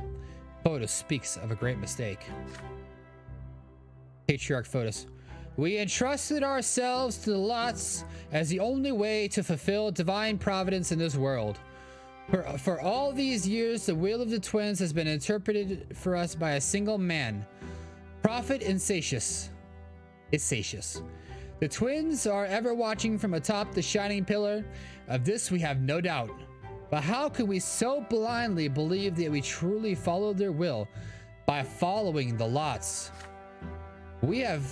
Fotis speaks of a great mistake. Patriarch Fotis: we entrusted ourselves to the lots as the only way to fulfill divine providence in this world. For all these years, the will of the twins has been interpreted for us by a single man, Prophet Insatius. The twins are ever watching from atop the shining pillar. Of this we have no doubt. But how could we so blindly believe that we truly followed their will by following the lots?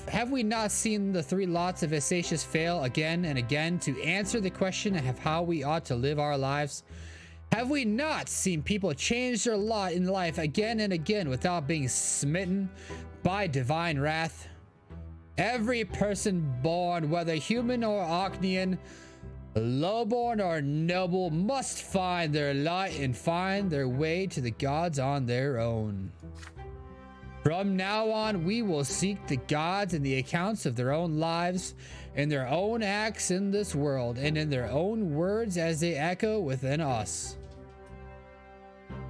Have we not seen the three lots of Insatius fail again and again to answer the question of how we ought to live our lives? Have we not seen people change their lot in life again and again without being smitten by divine wrath? Every person born, whether human or Ocnean, lowborn or noble, must find their lot and find their way to the gods on their own. From now on, we will seek the gods in the accounts of their own lives, in their own acts in this world, and in their own words as they echo within us.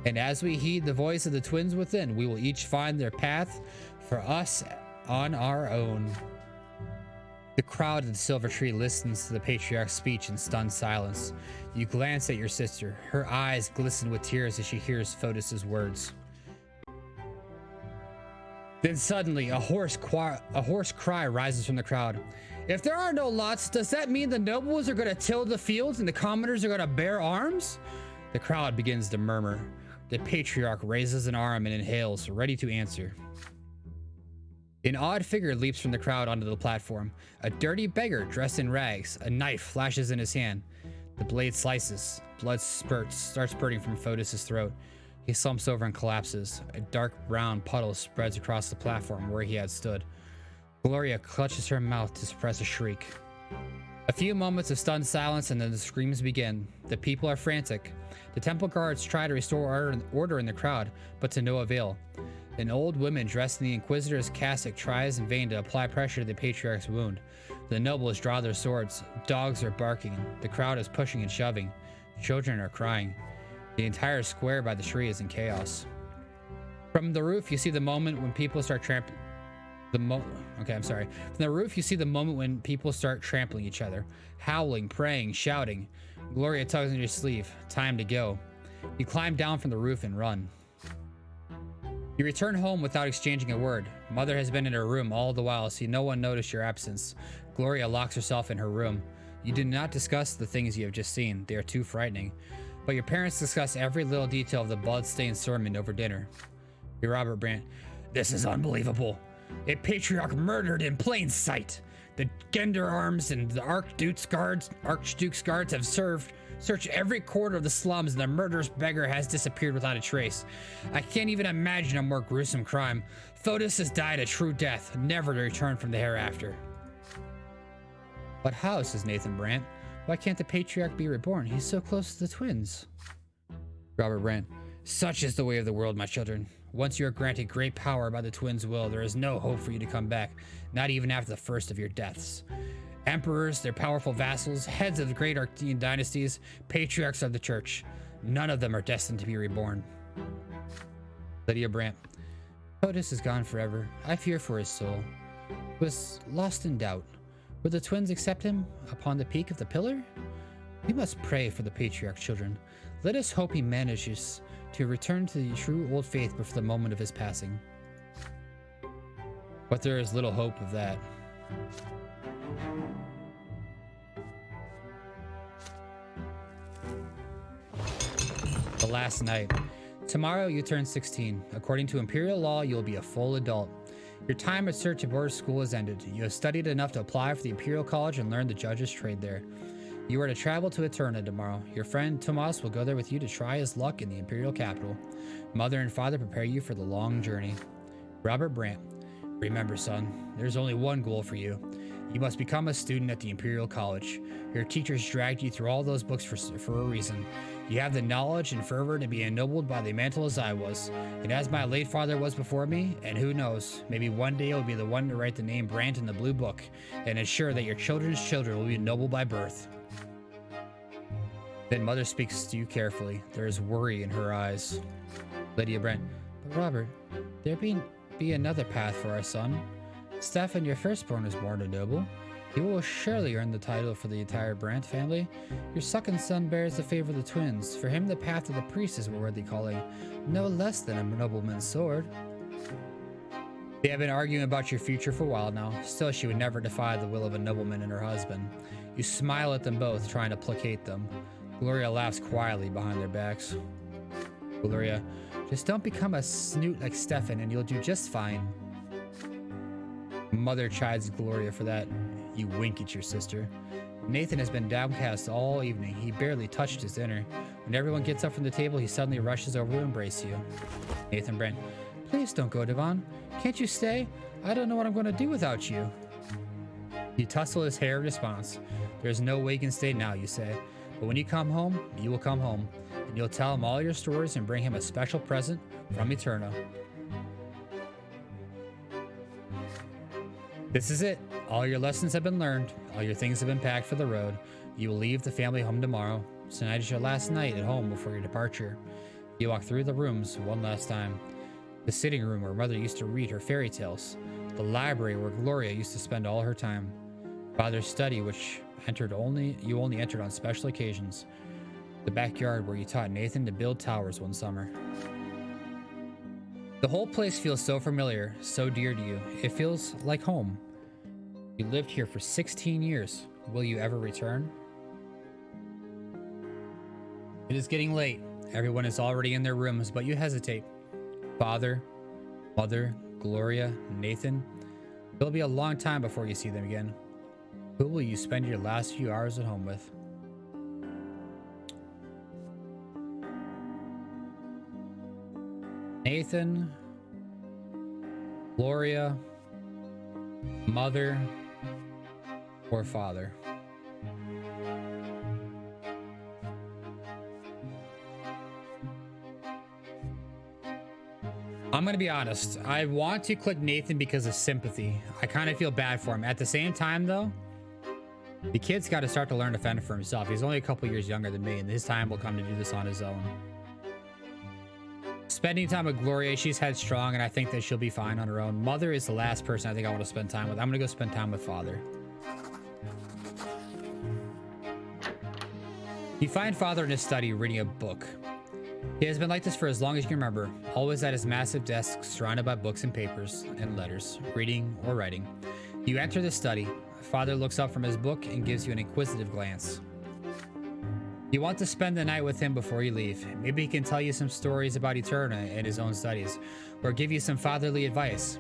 And as we heed the voice of the twins within, we will each find their path for us on our own. The crowd at the silver tree listens to the patriarch's speech in stunned silence. You glance at your sister. Her eyes glisten with tears as she hears Fotis' words. Then suddenly, a hoarse cry rises from the crowd. If there are no lots, does that mean the nobles are going to till the fields and the commoners are going to bear arms? The crowd begins to murmur. The patriarch raises an arm and inhales, ready to answer. An odd figure leaps from the crowd onto the platform. A dirty beggar dressed in rags. A knife flashes in his hand. The blade slices. Blood starts spurting from Fotis' throat. He slumps over and collapses. A dark brown puddle spreads across the platform where he had stood. Gloria clutches her mouth to suppress a shriek. A few moments of stunned silence and then the screams begin. The people are frantic. The temple guards try to restore order in the crowd, but to no avail. An old woman dressed in the Inquisitor's cassock tries in vain to apply pressure to the patriarch's wound. The nobles draw their swords. Dogs are barking. The crowd is pushing and shoving. Children are crying. The entire square by the tree is in chaos. From the roof, you see the moment when people start trampling. From the roof, you see the moment when people start trampling each other, howling, praying, shouting. Gloria tugs on your sleeve. Time to go. You climb down from the roof and run. You return home without exchanging a word. Mother has been in her room all the while, so no one noticed your absence. Gloria locks herself in her room. You do not discuss the things you have just seen. They are too frightening. But your parents discuss every little detail of the blood-stained sermon over dinner. You're Robert Brante. This is unbelievable. A patriarch murdered in plain sight. The Gender arms and the Archduke's guards have searched every corner of the slums, and the murderous beggar has disappeared without a trace. I can't even imagine a more gruesome crime. Fotis has died a true death, never to return from the hereafter. But how, says Nathan Brante? Why can't the patriarch be reborn? He's so close to the twins. Robert Brante. Such is the way of the world, my children. Once you are granted great power by the twins' will, there is no hope for you to come back, not even after the first of your deaths. Emperors, their powerful vassals, heads of the great Archean dynasties, patriarchs of the church. None of them are destined to be reborn. Lydia Brante. Fotis is gone forever. I fear for his soul. Was lost in doubt. Would the twins accept him upon the peak of the pillar? We must pray for the patriarch's children. Let us hope he manages to return to the true old faith before the moment of his passing. But there is little hope of that. The last night. Tomorrow you turn 16. According to imperial law, you will be a full adult. Your time at Search Board School has ended. You have studied enough to apply for the Imperial College and learn the judge's trade there. You are to travel to Eterna tomorrow. Your friend Tomas will go there with you to try his luck in the Imperial capital. Mother and father prepare you for the long journey. Robert Brant. Remember, son, there's only one goal for you. You must become a student at the Imperial College. Your teachers dragged you through all those books for a reason. You have the knowledge and fervor to be ennobled by the mantle as I was, and as my late father was before me, and who knows, maybe one day you'll be the one to write the name Brant in the blue book, and ensure that your children's children will be noble by birth. Then Mother speaks to you carefully. There is worry in her eyes. Lydia Brant. But Robert, there be another path for our son. Stefan, your firstborn, is born a noble. He will surely earn the title for the entire Brant family. Your second son bears the favor of the twins. For him, the path of the priest is a worthy calling, no less than a nobleman's sword. They have been arguing about your future for a while now. Still, she would never defy the will of a nobleman and her husband. You smile at them both, trying to placate them. Gloria laughs quietly behind their backs. Gloria, just don't become a snoot like Stefan and you'll do just fine. Mother chides Gloria for that. You wink at your sister. Nathan has been downcast all evening. He barely touched his dinner. When everyone gets up from the table, he suddenly rushes over to embrace you. Nathan Brant. Please don't go, Davvon. Can't you stay? I don't know what I'm going to do without you. You tussle his hair in response. There's no way you can stay now, you say. But when you come home, you will come home. And you'll tell him all your stories and bring him a special present from Eterna. This is it. All your lessons have been learned. All your things have been packed for the road. You will leave the family home tomorrow. Tonight is your last night at home before your departure. You walk through the rooms one last time. The sitting room where Mother used to read her fairy tales. The library where Gloria used to spend all her time. Father's study, which you only entered on special occasions. The backyard where you taught Nathan to build towers one summer. The whole place feels so familiar, so dear to you. It feels like home. You lived here for 16 years. Will you ever return? It is getting late. Everyone is already in their rooms, but you hesitate. Father, Mother, Gloria, Nathan. It'll be a long time before you see them again. Who will you spend your last few hours at home with? Nathan, Gloria, Mother, or Father? I'm gonna be honest. I want to click Nathan because of sympathy. I kind of feel bad for him. At the same time, though, the kid's got to start to learn to fend for himself. He's only a couple years younger than me, and his time will come to do this on his own. Spending time with Gloria, she's headstrong, and I think that she'll be fine on her own. Mother is the last person I think I want to spend time with. I'm gonna go spend time with Father. You find Father in his study reading a book. He has been like this for as long as you can remember, always at his massive desk, surrounded by books and papers and letters, reading or writing. You enter the study. Father looks up from his book and gives you an inquisitive glance. You want to spend the night with him before you leave. Maybe he can tell you some stories about Eterna and his own studies, or give you some fatherly advice.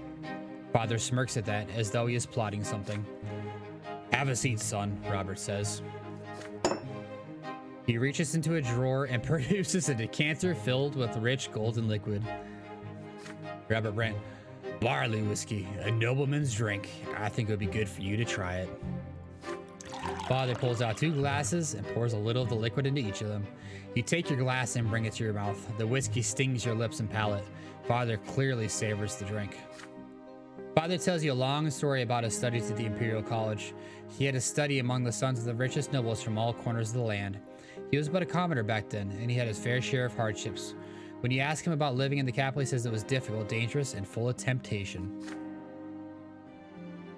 Father smirks at that, as though he is plotting something. Have a seat, son, Robert says. He reaches into a drawer and produces a decanter filled with rich golden liquid. Robert Brant. Barley whiskey, a nobleman's drink. I think it would be good for you to try it. Father pulls out 2 glasses and pours a little of the liquid into each of them. You take your glass and bring it to your mouth. The whiskey stings your lips and palate. Father clearly savors the drink. Father tells you a long story about his studies at the Imperial College. He had to study among the sons of the richest nobles from all corners of the land. He was but a commoner back then, and he had his fair share of hardships. When you ask him about living in the capital, he says it was difficult, dangerous, and full of temptation.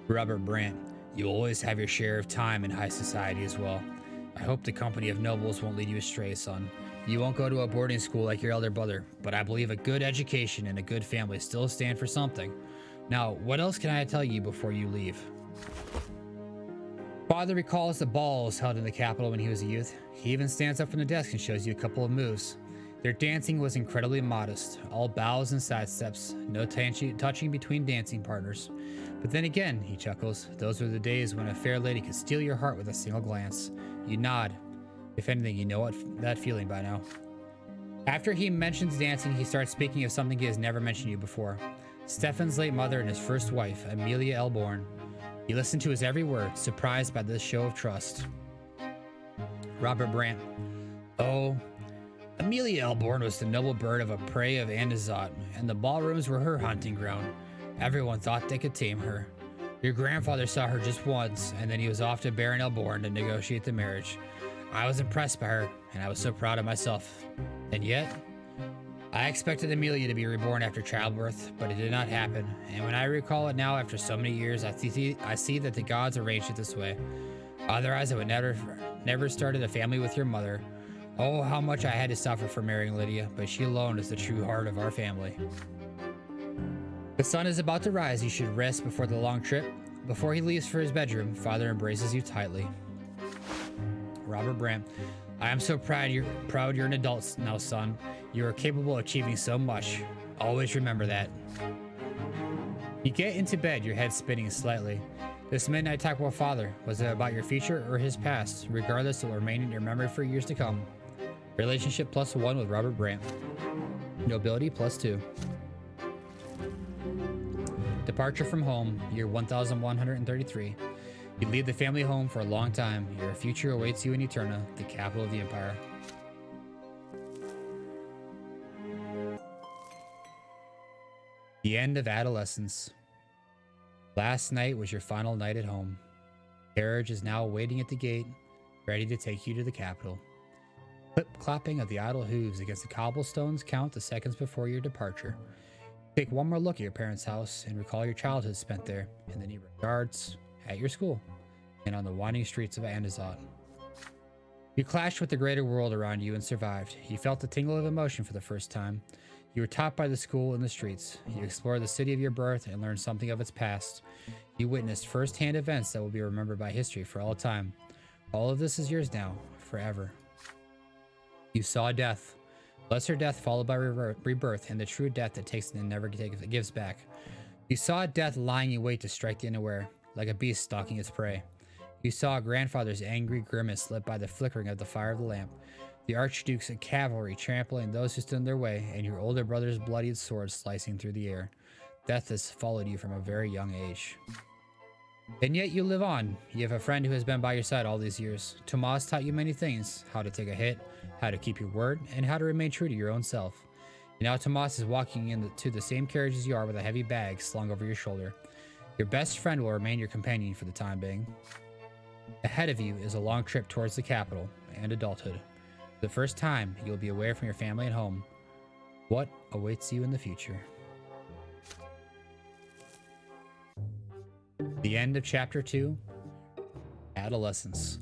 Robert Brant. You always have your share of time in high society as well. I hope the company of nobles won't lead you astray, son. You won't go to a boarding school like your elder brother, but I believe a good education and a good family still stand for something. Now, what else can I tell you before you leave? Father recalls the balls held in the capital when he was a youth. He even stands up from the desk and shows you a couple of moves. Their dancing was incredibly modest, all bows and sidesteps, no touching between dancing partners. But then again, he chuckles, those were the days when a fair lady could steal your heart with a single glance. You nod. If anything, you know that feeling by now. After he mentions dancing, he starts speaking of something he has never mentioned to you before. Stefan's late mother and his first wife, Amelia Elborn. You listen to his every word, surprised by this show of trust. Robert Brant. Oh, Amelia Elborn was the noble bird of a prey of Andazot, and the ballrooms were her hunting ground. Everyone thought they could tame her. Your grandfather saw her just once, and then he was off to Baron Elborn to negotiate the marriage. I was impressed by her, and I was so proud of myself. And yet, I expected Amelia to be reborn after childbirth, but it did not happen. And when I recall it now after so many years, I see that the gods arranged it this way. Otherwise, I would never started a family with your mother. Oh, how much I had to suffer for marrying Lydia, but she alone is the true heart of our family. The sun is about to rise. You should rest before the long trip. Before he leaves for his bedroom, Father embraces you tightly. Robert Brant. I am so proud you're an adult now, son. You are capable of achieving so much. Always remember that. You get into bed, your head spinning slightly. This midnight talk with Father, was it about your future or his past? Regardless, it will remain in your memory for years to come. Relationship +1 with Robert Brant. Nobility +2. Departure from home, year 1133. You leave the family home for a long time. Your future awaits you in Eterna, the capital of the empire. The end of Adolescence. Last night was your final night at home. Carriage is now waiting at the gate, ready to take you to the capital. Clip-clopping of the idle hooves against the cobblestones count the seconds before your departure. Take one more look at your parents' house and recall your childhood spent there, in the neighborhood yards, at your school, and on the winding streets of Andazot. You clashed with the greater world around you and survived. You felt the tingle of emotion for the first time. You were taught by the school and the streets. You explored the city of your birth and learned something of its past. You witnessed first-hand events that will be remembered by history for all time. All of this is yours now, forever. You saw death. Lesser death followed by rebirth, and the true death that takes and never gives back. You saw death lying in wait to strike the unaware, like a beast stalking its prey. You saw grandfather's angry grimace lit by the flickering of the fire of the lamp, the archduke's cavalry trampling those who stood in their way, and your older brother's bloodied sword slicing through the air. Death has followed you from a very young age. And yet you live on. You have a friend who has been by your side all these years. Tomas taught you many things: how to take a hit, how to keep your word, and how to remain true to your own self. And now Tomas is walking into the same carriage as you are with a heavy bag slung over your shoulder. Your best friend will remain your companion for the time being. Ahead of you is a long trip towards the capital and adulthood. For the first time, you'll be away from your family and home. What awaits you in the future? The end of Chapter 2, Adolescence.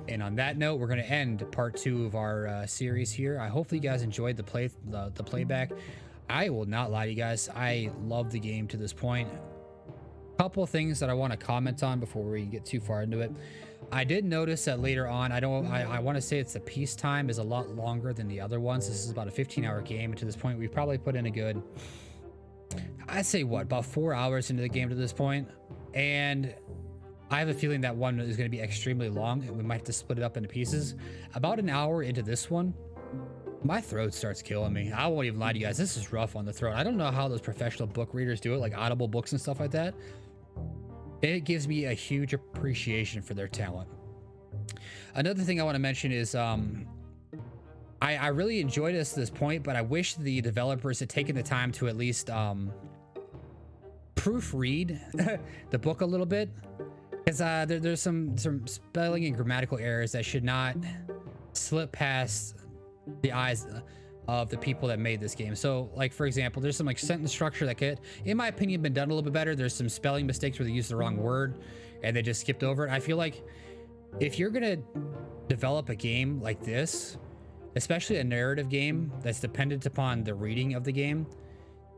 And on that note, we're going to end part 2 of our series here. I hopefully you guys enjoyed the playback. I will not lie to you guys. I love the game to this point. Couple of things that I want to comment on before we get too far into it. I did notice that later on, I want to say it's the peacetime is a lot longer than the other ones. This is about a 15-hour game, and to this point, we've probably put in a good, I'd say about 4 hours into the game to this point. And I have a feeling that one is going to be extremely long, and we might have to split it up into pieces. About an hour into this one, my throat starts killing me. I won't even lie to you guys. This is rough on the throat. I don't know how those professional book readers do it, like Audible books and stuff like that. It gives me a huge appreciation for their talent. Another thing I want to mention is I really enjoyed this to this point, but I wish the developers had taken the time to at least proofread the book a little bit, because there's some spelling and grammatical errors that should not slip past the eyes of the people that made this game. So, like, for example, there's some like sentence structure that could, in my opinion, been done a little bit better. There's some spelling mistakes where they used the wrong word and they just skipped over it. I feel like if you're gonna develop a game like this, especially a narrative game that's dependent upon the reading of the game,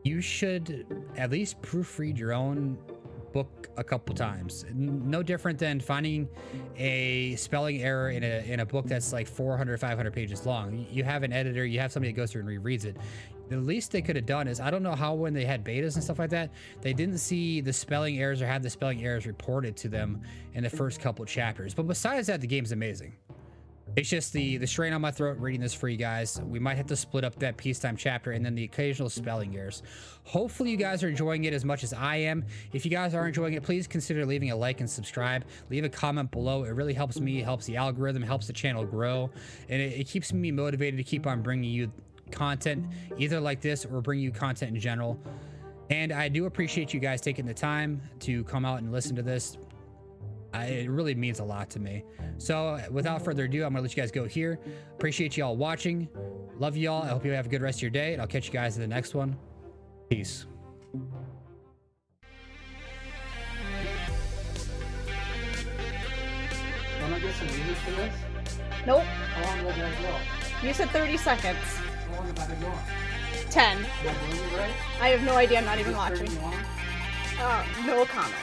you should at least proofread your own book a couple times. No different than finding a spelling error in a book that's like 400, 500 pages long. You have an editor, you have somebody that goes through and rereads it. The least they could have done is, I don't know how when they had betas and stuff like that, they didn't see the spelling errors or have the spelling errors reported to them in the first couple chapters. But besides that, the game's amazing. It's just the strain on my throat reading this for you guys. We might have to split up that peacetime chapter and then the occasional spelling errors. Hopefully you guys are enjoying it as much as I am. If you guys are enjoying it, please consider leaving a like and subscribe. Leave a comment below. It really helps me, helps the algorithm, helps the channel grow. And it keeps me motivated to keep on bringing you content either like this or bring you content in general. And I do appreciate you guys taking the time to come out and listen to this. It really means a lot to me. So without further ado, I'm gonna let you guys go here. Appreciate y'all watching. Love y'all. I hope you have a good rest of your day, and I'll catch you guys in the next one. Peace. Wanna get some music for this? Nope. How long will that go? You said 30 seconds. How long have I been going? 10. Am I doing it right? I have no idea. I'm not even Is this watching. 31? No comment.